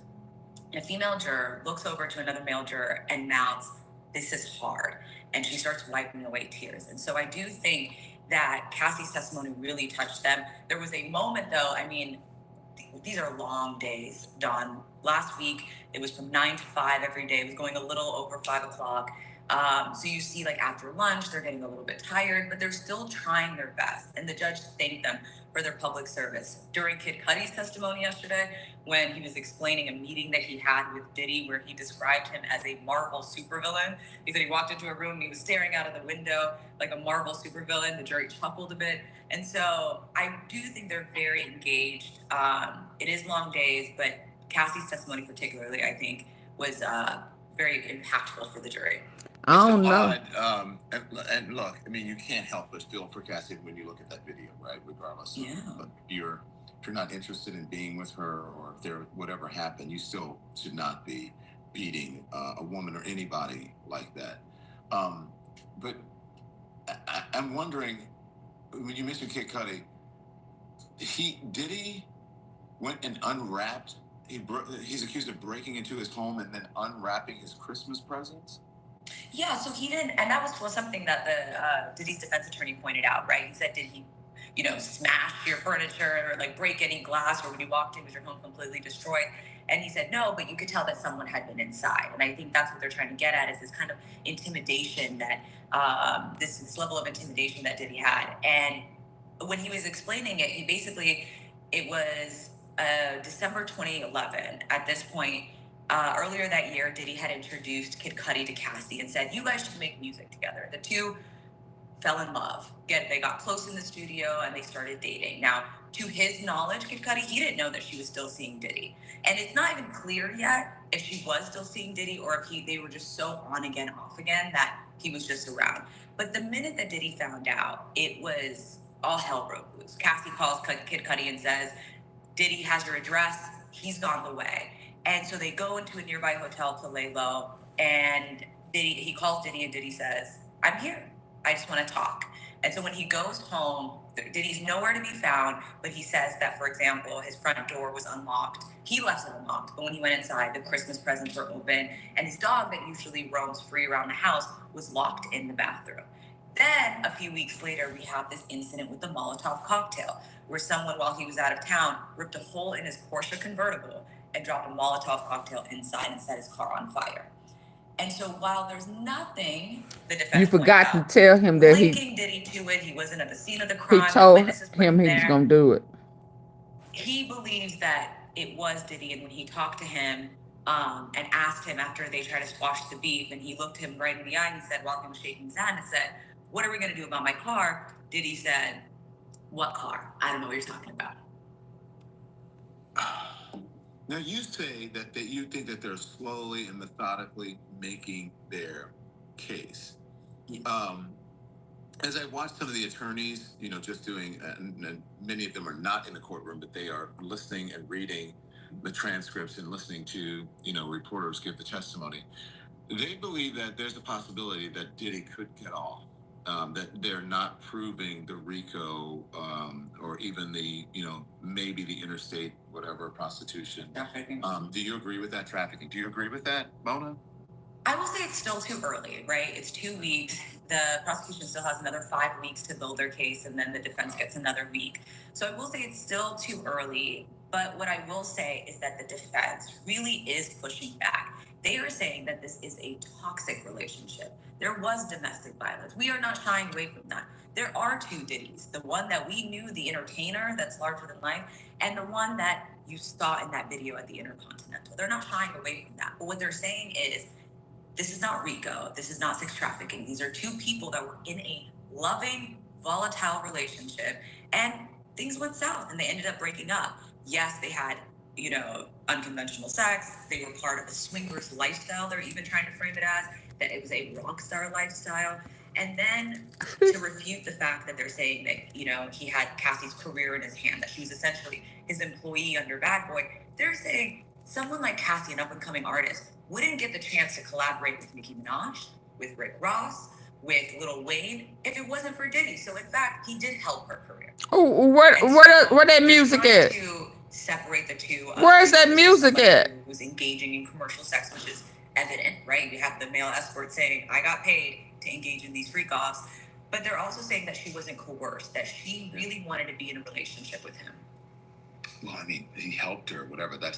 and a female juror looks over to another male juror and mouths, "This is hard." And she starts wiping away tears. And so I do think that Cassie's testimony really touched them. There was a moment, though, I mean, these are long days, Dawn. Last week, it was from 9 to 5 every day. It was going a little over 5 o'clock. So you see, like, after lunch, they're getting a little bit tired, but they're still trying their best. And the judge thanked them for their public service. During Kid Cudi's testimony yesterday, when he was explaining a meeting that he had with Diddy, where he described him as a Marvel supervillain, he said he walked into a room and he was staring out of the window like a Marvel supervillain. The jury chuckled a bit. And so I do think they're very engaged. It is long days, but Cassie's testimony particularly, I think, was very impactful for the jury. I don't know. And look, I mean, you can't help but feel for Cassie when you look at that video, right? Regardless of if you're not interested in being with her, or if there whatever happened, you still should not be beating a woman or anybody like that. But I'm wondering, when you mentioned Kid Cudi, Diddy went and unwrapped. He's accused of breaking into his home and then unwrapping his Christmas presents. Yeah, so he didn't, and that was something that the Diddy's defense attorney pointed out, right? He said, did he, smash your furniture or like break any glass, or when you walked in was your home completely destroyed? And he said no, but you could tell that someone had been inside. And I think that's what they're trying to get at, is this kind of intimidation that this level of intimidation that Diddy had. And when he was explaining it, it was December 2011. At this point, earlier that year, Diddy had introduced Kid Cudi to Cassie and said, "You guys should make music together." The two fell in love. They got close in the studio and they started dating. Now, to his knowledge, Kid Cudi, he didn't know that she was still seeing Diddy. And it's not even clear yet if she was still seeing Diddy, or if they were just so on again, off again, that he was just around. But the minute that Diddy found out, it was all hell broke loose. Cassie calls Kid Cudi and says, "Diddy has your address. He's gone the way." And so they go into a nearby hotel to lay low, and he calls Diddy, and Diddy says, "I'm here. I just want to talk." And so when he goes home, Diddy's nowhere to be found, but he says that, for example, his front door was unlocked. He left it unlocked, but when he went inside, the Christmas presents were open, and his dog that usually roams free around the house was locked in the bathroom. Then, a few weeks later, we have this incident with the Molotov cocktail, where someone, while he was out of town, ripped a hole in his Porsche convertible and dropped a Molotov cocktail inside and set his car on fire. And so while there's nothing, the defense You forgot to tell him that linking Diddy to it, he wasn't at the scene of the crime. he told him he was going to do it. He believes that it was Diddy, and when he talked to him and asked him after they tried to squash the beef, and he looked him right in the eye, he said, while he was shaking his hand, and said, "What are we going to do about my car?" Diddy said, "What car? I don't know what you're talking about." Now, you say that you think that they're slowly and methodically making their case. As I watched some of the attorneys, just doing, and many of them are not in the courtroom, but they are listening and reading the transcripts and listening to, reporters give the testimony. They believe that there's a possibility that Diddy could get off. That they're not proving the RICO or even the, maybe the interstate, whatever, prostitution. Trafficking. Do you agree with that? Trafficking. Do you agree with that, Mona? I will say it's still too early, right? It's 2 weeks. The prosecution still has another 5 weeks to build their case, and then the defense gets another week. So I will say it's still too early. But what I will say is that the defense really is pushing back. They are saying that this is a toxic relationship. There was domestic violence. We are not shying away from that. There are 2 Diddys. The one that we knew, the entertainer that's larger than life, and the one that you saw in that video at the Intercontinental. They're not shying away from that. But what they're saying is, this is not RICO. This is not sex trafficking. These are 2 people that were in a loving, volatile relationship, and things went south, and they ended up breaking up. Yes, they had, unconventional sex. They were part of a swingers lifestyle. They're even trying to frame it as that it was a rock star lifestyle. And then to refute the fact that they're saying that, he had Cassie's career in his hand, that she was essentially his employee under Bad Boy, they're saying someone like Cassie, an up-and-coming artist, wouldn't get the chance to collaborate with Nicki Minaj, with Rick Ross, with Lil Wayne, if it wasn't for Diddy. So in fact, he did help her career. Oh, what that music is? To separate the two. Where's that music at? Who was engaging in commercial sex, which is evident, right? You have the male escort saying, I got paid to engage in these freak offs. But they're also saying that she wasn't coerced, that she really wanted to be in a relationship with him. Well, I mean, he helped her, whatever. That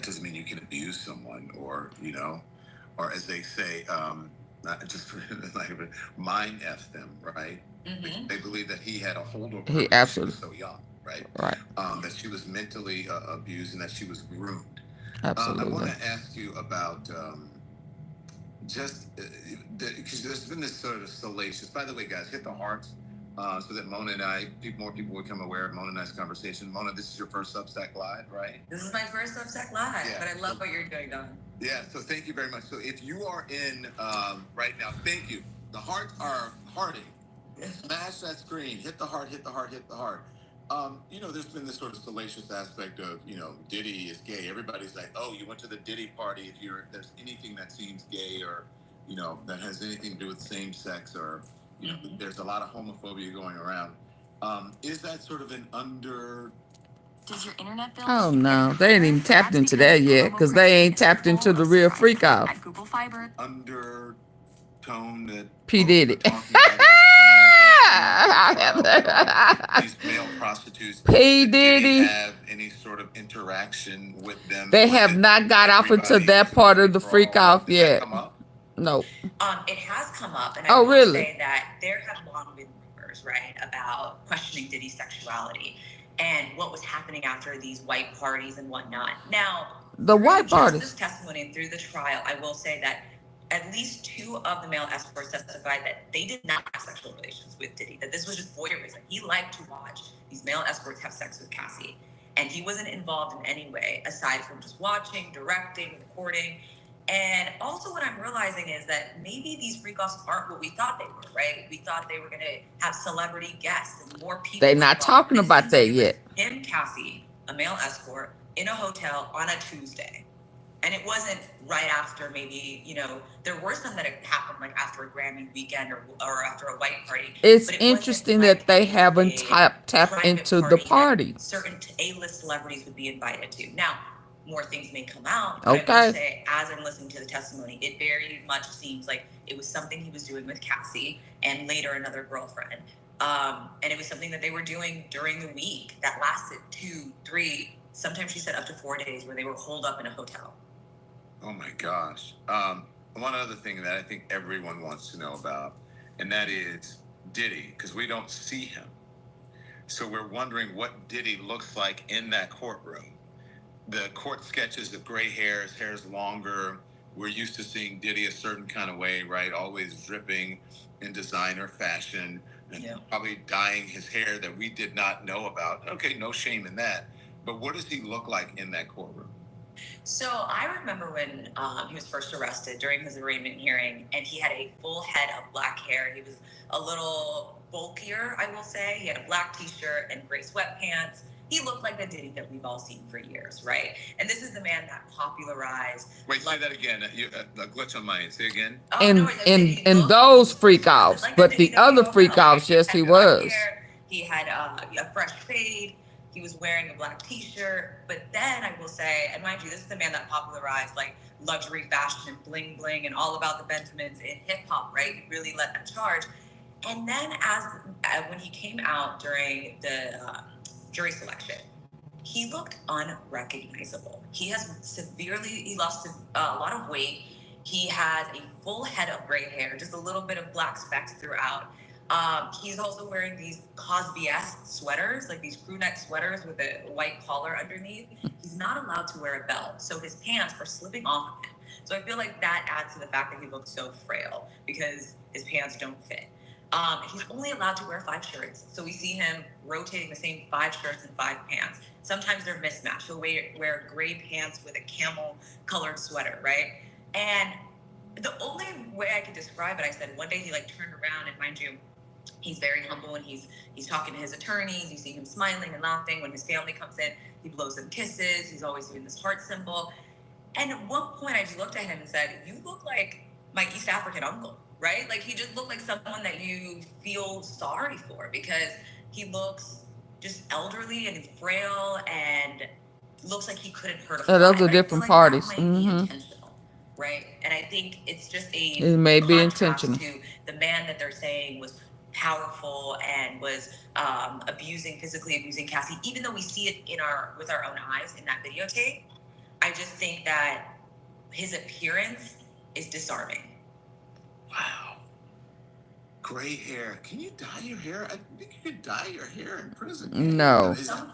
doesn't mean you can abuse someone or, you know, or as they say, not just like mind F them, right? Mm-hmm. They believe that he had a hold over He her absolutely. because she was so young, right? Right. That she was mentally abused and that she was groomed. Absolutely. I want to ask you about because there's been this sort of salacious. By the way, guys, hit the hearts so that Mona and I, more people will become aware of Mona and I's conversation. Mona, this is your first Substack Live, right? This is my first Substack Live, Yeah. but I love what you're doing, Don. Yeah, so thank you very much. So if you are in right now, thank you. The hearts are hearting. Smash that screen. Hit the heart, hit the heart, hit the heart. You know, there's been this sort of salacious aspect of, you know, Diddy is gay. Everybody's like, oh, you went to the Diddy party. If there's anything that seems gay or, you know, that has anything to do with same sex or, you know, there's a lot of homophobia going around. Is that sort of an under... Does your internet bill? Oh no, they ain't even tapped into that yet because they ain't tapped into the real freak off. Undertone that... P. Diddy. These male prostitutes. P. Diddy. Have any sort of interaction with them? They have not got off into that part of the freak off yet. No. It has come up, and Oh, I will really? say that there have long been rumors, right, about questioning Diddy's sexuality and what was happening after these white parties and whatnot. Now, The white parties. This testimony and through the trial, I will say that at least 2 of the male escorts testified that they did not have sexual relations with Diddy, that this was just voyeurism. He liked to watch these male escorts have sex with Cassie, and he wasn't involved in any way aside from just watching, directing, recording. And also what I'm realizing is that maybe these freak-offs aren't what we thought they were, right? We thought they were going to have celebrity guests and more people. They're not talking about that yet. Him, Cassie, a male escort, in a hotel on a Tuesday. And it wasn't right after maybe, you know, there were some that had happened like after a Grammy weekend or after a white party. It's interesting that they haven't tapped into the party. Certain A-list celebrities would be invited to. Now, more things may come out. Okay. But I would say, as I'm listening to the testimony, it very much seems like it was something he was doing with Cassie and later another girlfriend. And it was something that they were doing during the week that lasted 2, 3, sometimes she said up to 4 days where they were holed up in a hotel. Oh my gosh. One other thing that I think everyone wants to know about, and that is Diddy, because we don't see him. So we're wondering what Diddy looks like in that courtroom. The court sketches of gray hair, his hair's longer. We're used to seeing Diddy a certain kind of way, right? Always dripping in designer fashion and probably dyeing his hair that we did not know about. Okay, no shame in that. But what does he look like in that courtroom? So I remember when he was first arrested during his arraignment hearing, and he had a full head of black hair. He was a little bulkier, I will say. He had a black t-shirt and gray sweatpants. He looked like the Diddy that we've all seen for years, right? And this is the man that popularized... Wait, say that again. A glitch on my end. Say again. In those freak offs, but the other freak offs, yes, he was. He had a fresh fade. He was wearing a black t-shirt. But then I will say, and mind you, this is the man that popularized like luxury fashion and bling bling and all about the Benjamins in hip hop, right? He really led that charge. And then when he came out during the jury selection, he looked unrecognizable. He lost a lot of weight. He has a full head of gray hair, just a little bit of black specks throughout. He's also wearing these Cosby-esque sweaters, like these crew neck sweaters with a white collar underneath. He's not allowed to wear a belt, so his pants are slipping off of him. So I feel like that adds to the fact that he looks so frail because his pants don't fit. He's only allowed to wear 5 shirts. So we see him rotating the same 5 shirts and 5 pants. Sometimes they're mismatched. He'll wear gray pants with a camel colored sweater, right? And the only way I could describe it, I said one day he like turned around, and mind you, he's very humble and he's talking to his attorneys. You see him smiling and laughing. When his family comes in, he blows them kisses. He's always doing this heart symbol. And at one point I just looked at him and said, you look like my East African uncle, right? Like he just looked like someone that you feel sorry for because he looks just elderly and frail and looks like he couldn't hurt a Yeah, those fly. are But I feel different like parties. that might be intentional, right? And I think it's just a It may be contrast intentional. to the man that they're saying was powerful and was physically abusing Cassie, even though we see it with our own eyes in that videotape. I just think that his appearance is disarming. Wow. Gray hair. Can you dye your hair? I think you could dye your hair in prison. No. Some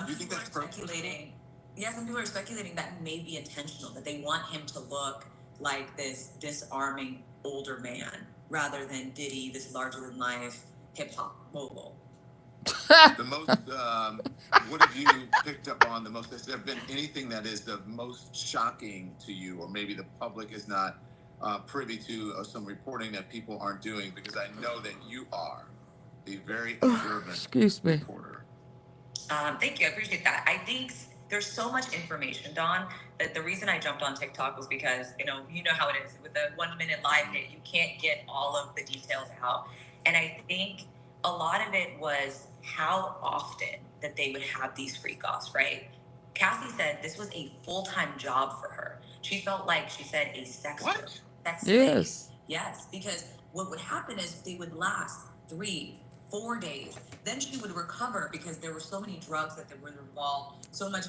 people are speculating. Yeah, some people are speculating that may be intentional, that they want him to look like this disarming older man rather than Diddy, this larger-than-life hip-hop mogul. The most, what have you picked up on the most? Has there been anything that is the most shocking to you, or maybe the public is not privy to some reporting that people aren't doing? Because I know that you are a very observant reporter. Thank you. I appreciate that. I think there's so much information, Dawn, that the reason I jumped on TikTok was because, you know how it is. With a 1 minute live hit, you can't get all of the details out. And I think a lot of it was how often that they would have these freak-offs, right? Cassie said this was a full-time job for her. She felt like, she said, a sex worker. Yes. Yes, because what would happen is they would last 3-4 days. Then she would recover because there were so many drugs that were involved, so much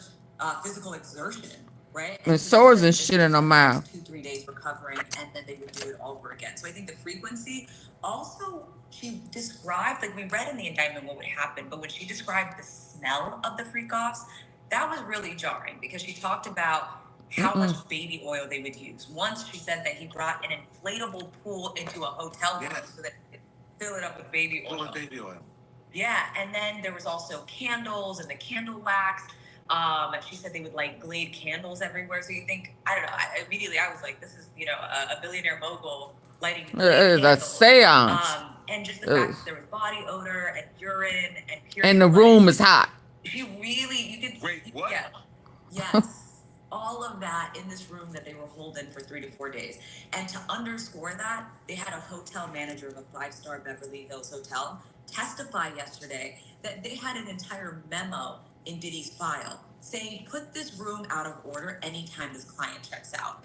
physical exertion, right? And sores and shit in her mouth. 2-3 days recovering, and then they would do it all over again. So I think the frequency. Also, she described, like we read in the indictment what would happen, but when she described the smell of the freak-offs, that was really jarring because she talked about how much baby oil they would use. Once she said that he brought an inflatable pool into a hotel room so that he could fill it up with baby oil. Baby oil. Yeah, and then there was also candles and the candle wax. She said they would like glade candles everywhere. So you think, I don't know, immediately I was like, this is, a billionaire mogul lighting It is a seance. And just the fact that there was body odor and urine and period And the room is hot. She really, you could. Wait, what? Yeah. Yes. All of that in this room that they were holding for 3 to 4 days. And to underscore that, they had a hotel manager of a 5-star Beverly Hills hotel testify yesterday that they had an entire memo in Diddy's file saying, put this room out of order anytime this client checks out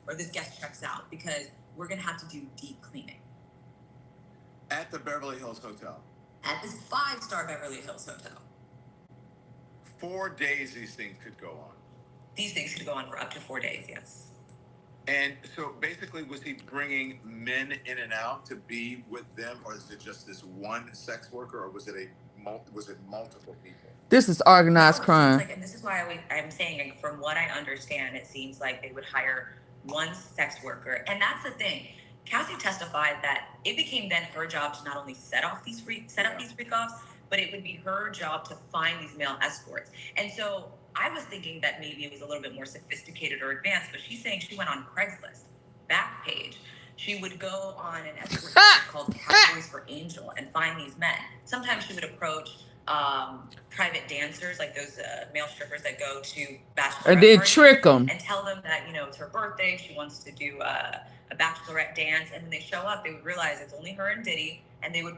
or this guest checks out, because we're going to have to do deep cleaning. At the Beverly Hills Hotel. At this 5-star Beverly Hills hotel. 4 days these things could go on. These things could go on for up to 4 days, yes. And so basically, was he bringing men in and out to be with them, or is it just this one sex worker, or was it multiple people? This is organized crime. And this is why I'm saying, from what I understand, it seems like they would hire one sex worker. And that's the thing. Cassie testified that it became then her job to not only set up these freak-offs, but it would be her job to find these male escorts. And so I was thinking that maybe it was a little bit more sophisticated or advanced, but she's saying she went on Craigslist, back page. She would go on an escort called Cowboys for Angel and find these men. Sometimes she would approach private dancers, like those male strippers that go to bachelorette And then parties, trick them. and tell them that, it's her birthday, she wants to do a bachelorette dance, and when they show up, they would realize it's only her and Diddy, and they would,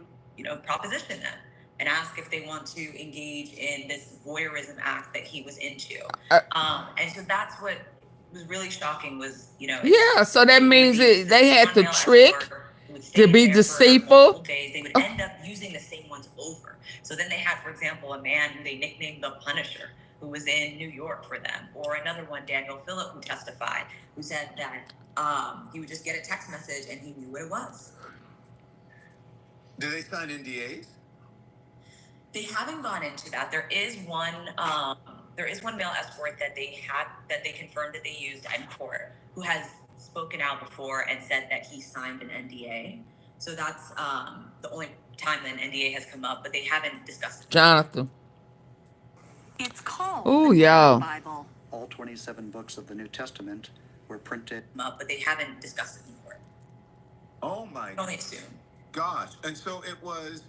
proposition them and ask if they want to engage in this voyeurism act that he was into. And so that's what was really shocking was, Yeah, so that means they had to trick to be deceitful. They would end up using the same ones over. So then they had, for example, a man who they nicknamed the Punisher, who was in New York for them, or another one, Daniel Phillip, who testified, who said that he would just get a text message and he knew what it was. Do they sign NDAs? They haven't gone into that. There is one male escort that they confirmed that they used in court, who has spoken out before and said that he signed an NDA. So that's the only time that an NDA has come up, but they haven't discussed it. Jonathan. It's called Ooh, y'all. Bible. All 27 books of the New Testament were printed. But they haven't discussed it in court. Oh my Only assume. Gosh. And so it was,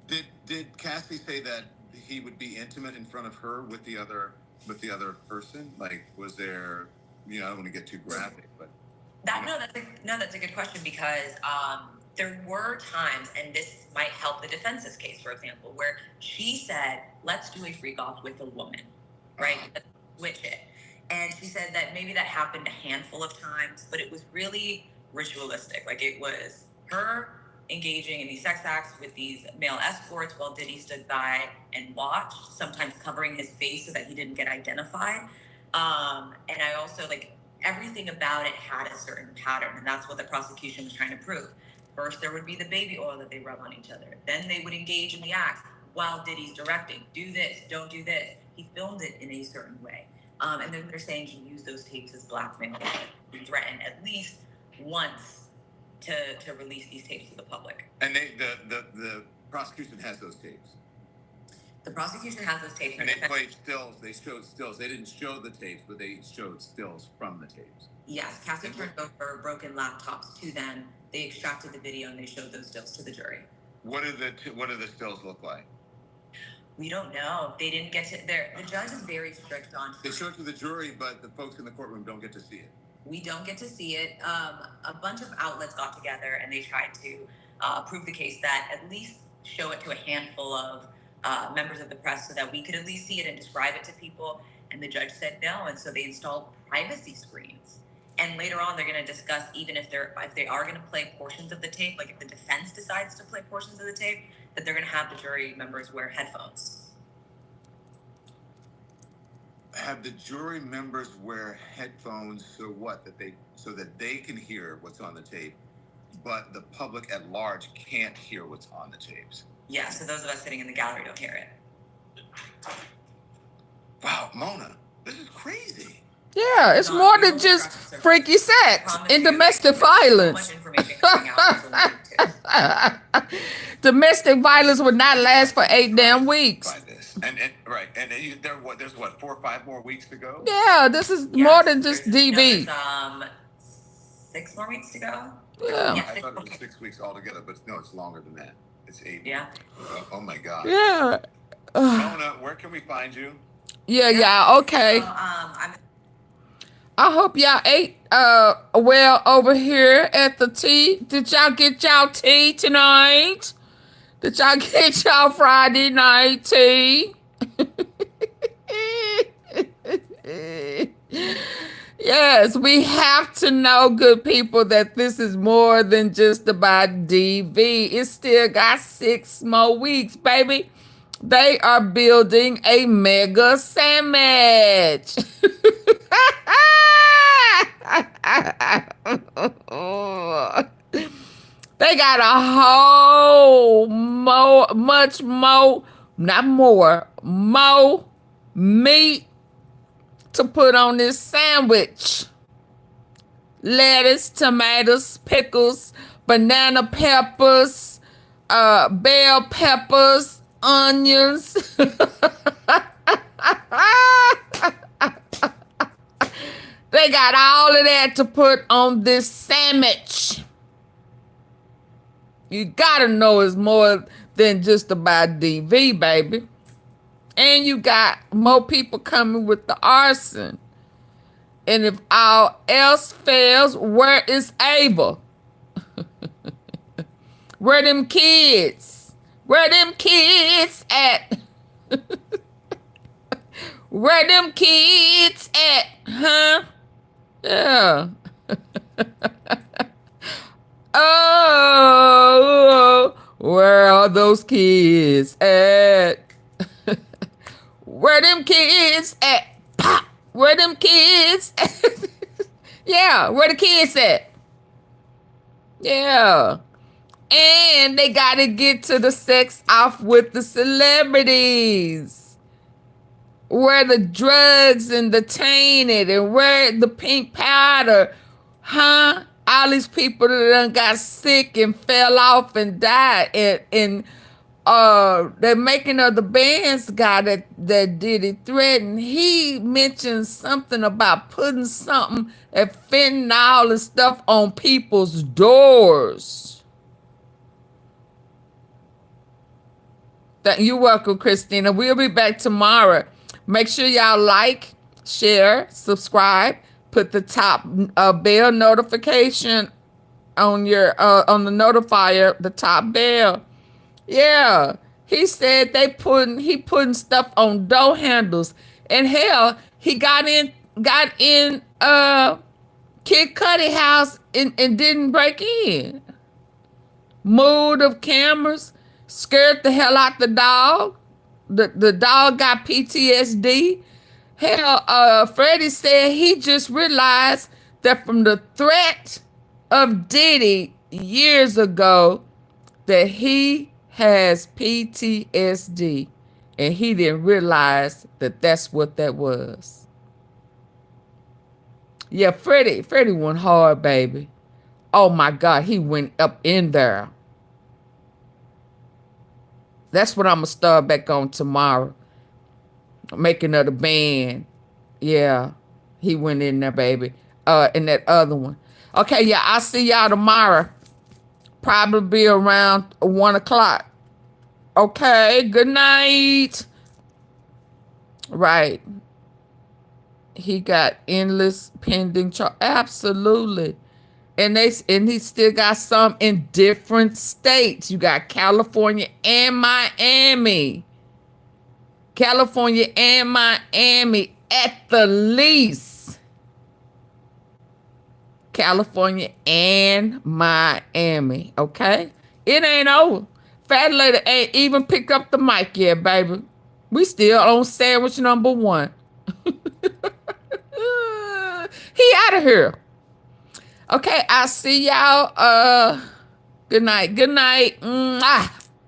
did Cassie say that he would be intimate in front of her with the other person? Like, was there, I don't want to get too graphic, but That's a good question, because there were times, and this might help the defense's case, for example, where she said, let's do a freak off with a woman, right? Let's switch it. And she said that maybe that happened a handful of times, but it was really ritualistic. Like, it was her engaging in these sex acts with these male escorts while Diddy stood by and watched, sometimes covering his face so that he didn't get identified. And I also, like, everything about it had a certain pattern, and that's what the prosecution was trying to prove. First, there would be the baby oil that they rub on each other. Then they would engage in the act while Diddy's directing. Do this, don't do this. He filmed it in a certain way. And then they're saying he used those tapes as blackmail. He threatened at least once to release these tapes to the public. And the prosecution has those tapes. The prosecution has those tapes. And they played stills. They showed stills. They didn't show the tapes, but they showed stills from the tapes. Yes, Cassie turned over broken laptops to them. They extracted the video and they showed those stills to the jury. What do the stills look like? We don't know. They didn't get to there. The judge is very strict on. They show it to the jury, but the folks in the courtroom don't get to see it. We don't get to see it. A bunch of outlets got together and they tried to prove the case that at least show it to a handful of members of the press so that we could at least see it and describe it to people. And the judge said no, and so they installed privacy screens. And later on, they're going to discuss even if they are going to play portions of the tape, like if the defense decides to play portions of the tape, that they're going to have the jury members wear headphones. Have the jury members wear headphones so that they can hear what's on the tape, but the public at large can't hear what's on the tapes? Yeah, so those of us sitting in the gallery don't hear it. Wow, Mona, this is crazy. Yeah, it's more than just freaky sex and domestic violence. Domestic violence would not last for 8 damn weeks. And right, and there's what 4 or 5 more weeks to go. Yeah, this is more than just DV. 6 more weeks to go. Yeah, I thought it was 6 weeks altogether, but no, it's longer than that. It's 8. Yeah. Oh my God. Yeah. Mona, where can we find you? Yeah. Okay. I hope y'all ate well over here at the tea. Did y'all get y'all tea tonight? Did y'all get y'all Friday night tea? Yes, we have to know, good people, that this is more than just about DV. It still got 6 more weeks, baby. They are building a mega sandwich. They got a whole more meat to put on this sandwich. Lettuce, tomatoes, pickles, banana peppers, bell peppers, onions. They got all of that to put on this sandwich. You gotta know it's more than just about DV, baby. And you got more people coming with the arson. And if all else fails, where is Ava? Where them kids? Where them kids at? Where them kids at? Huh? Yeah. Oh, where are those kids at? Where them kids at? Pop. Where them kids at? Yeah, where the kids at? Yeah. And they got to get to the sex off with the celebrities. Where the drugs and the tainted and where the pink powder. Huh? All these people that done got sick and fell off and died. And the making of the band's guy that Diddy threatened, he mentioned something about putting something at fentanyl and stuff on people's doors. You're welcome, Christina. We'll be back tomorrow. Make sure y'all like, share, subscribe, put the top bell notification your on the notifier, the top bell. Yeah. He said he putting stuff on door handles. And hell, he got in Kid Cudi house and didn't break in. Moved of cameras, scared the hell out the dog. The dog got PTSD. Hell, Freddy said he just realized that from the threat of Diddy years ago that he has PTSD, and he didn't realize that that's what that was. Yeah, Freddy went hard, baby. Oh my God, he went up in there. That's what I'm gonna start back on tomorrow. Making of the band. Yeah, he went in there, baby. And that other one. Okay, yeah, I'll see y'all tomorrow. Probably be around 1 o'clock. Okay, good night. Right. He got endless pending charge. Absolutely. And he still got some in different states. You got California and Miami. California and Miami at the least. California and Miami. Okay? It ain't over. Fat lady ain't even picked up the mic yet, baby. We still on sandwich number 1. He out of here. Okay, I'll see y'all. Good night. Good night. Mwah.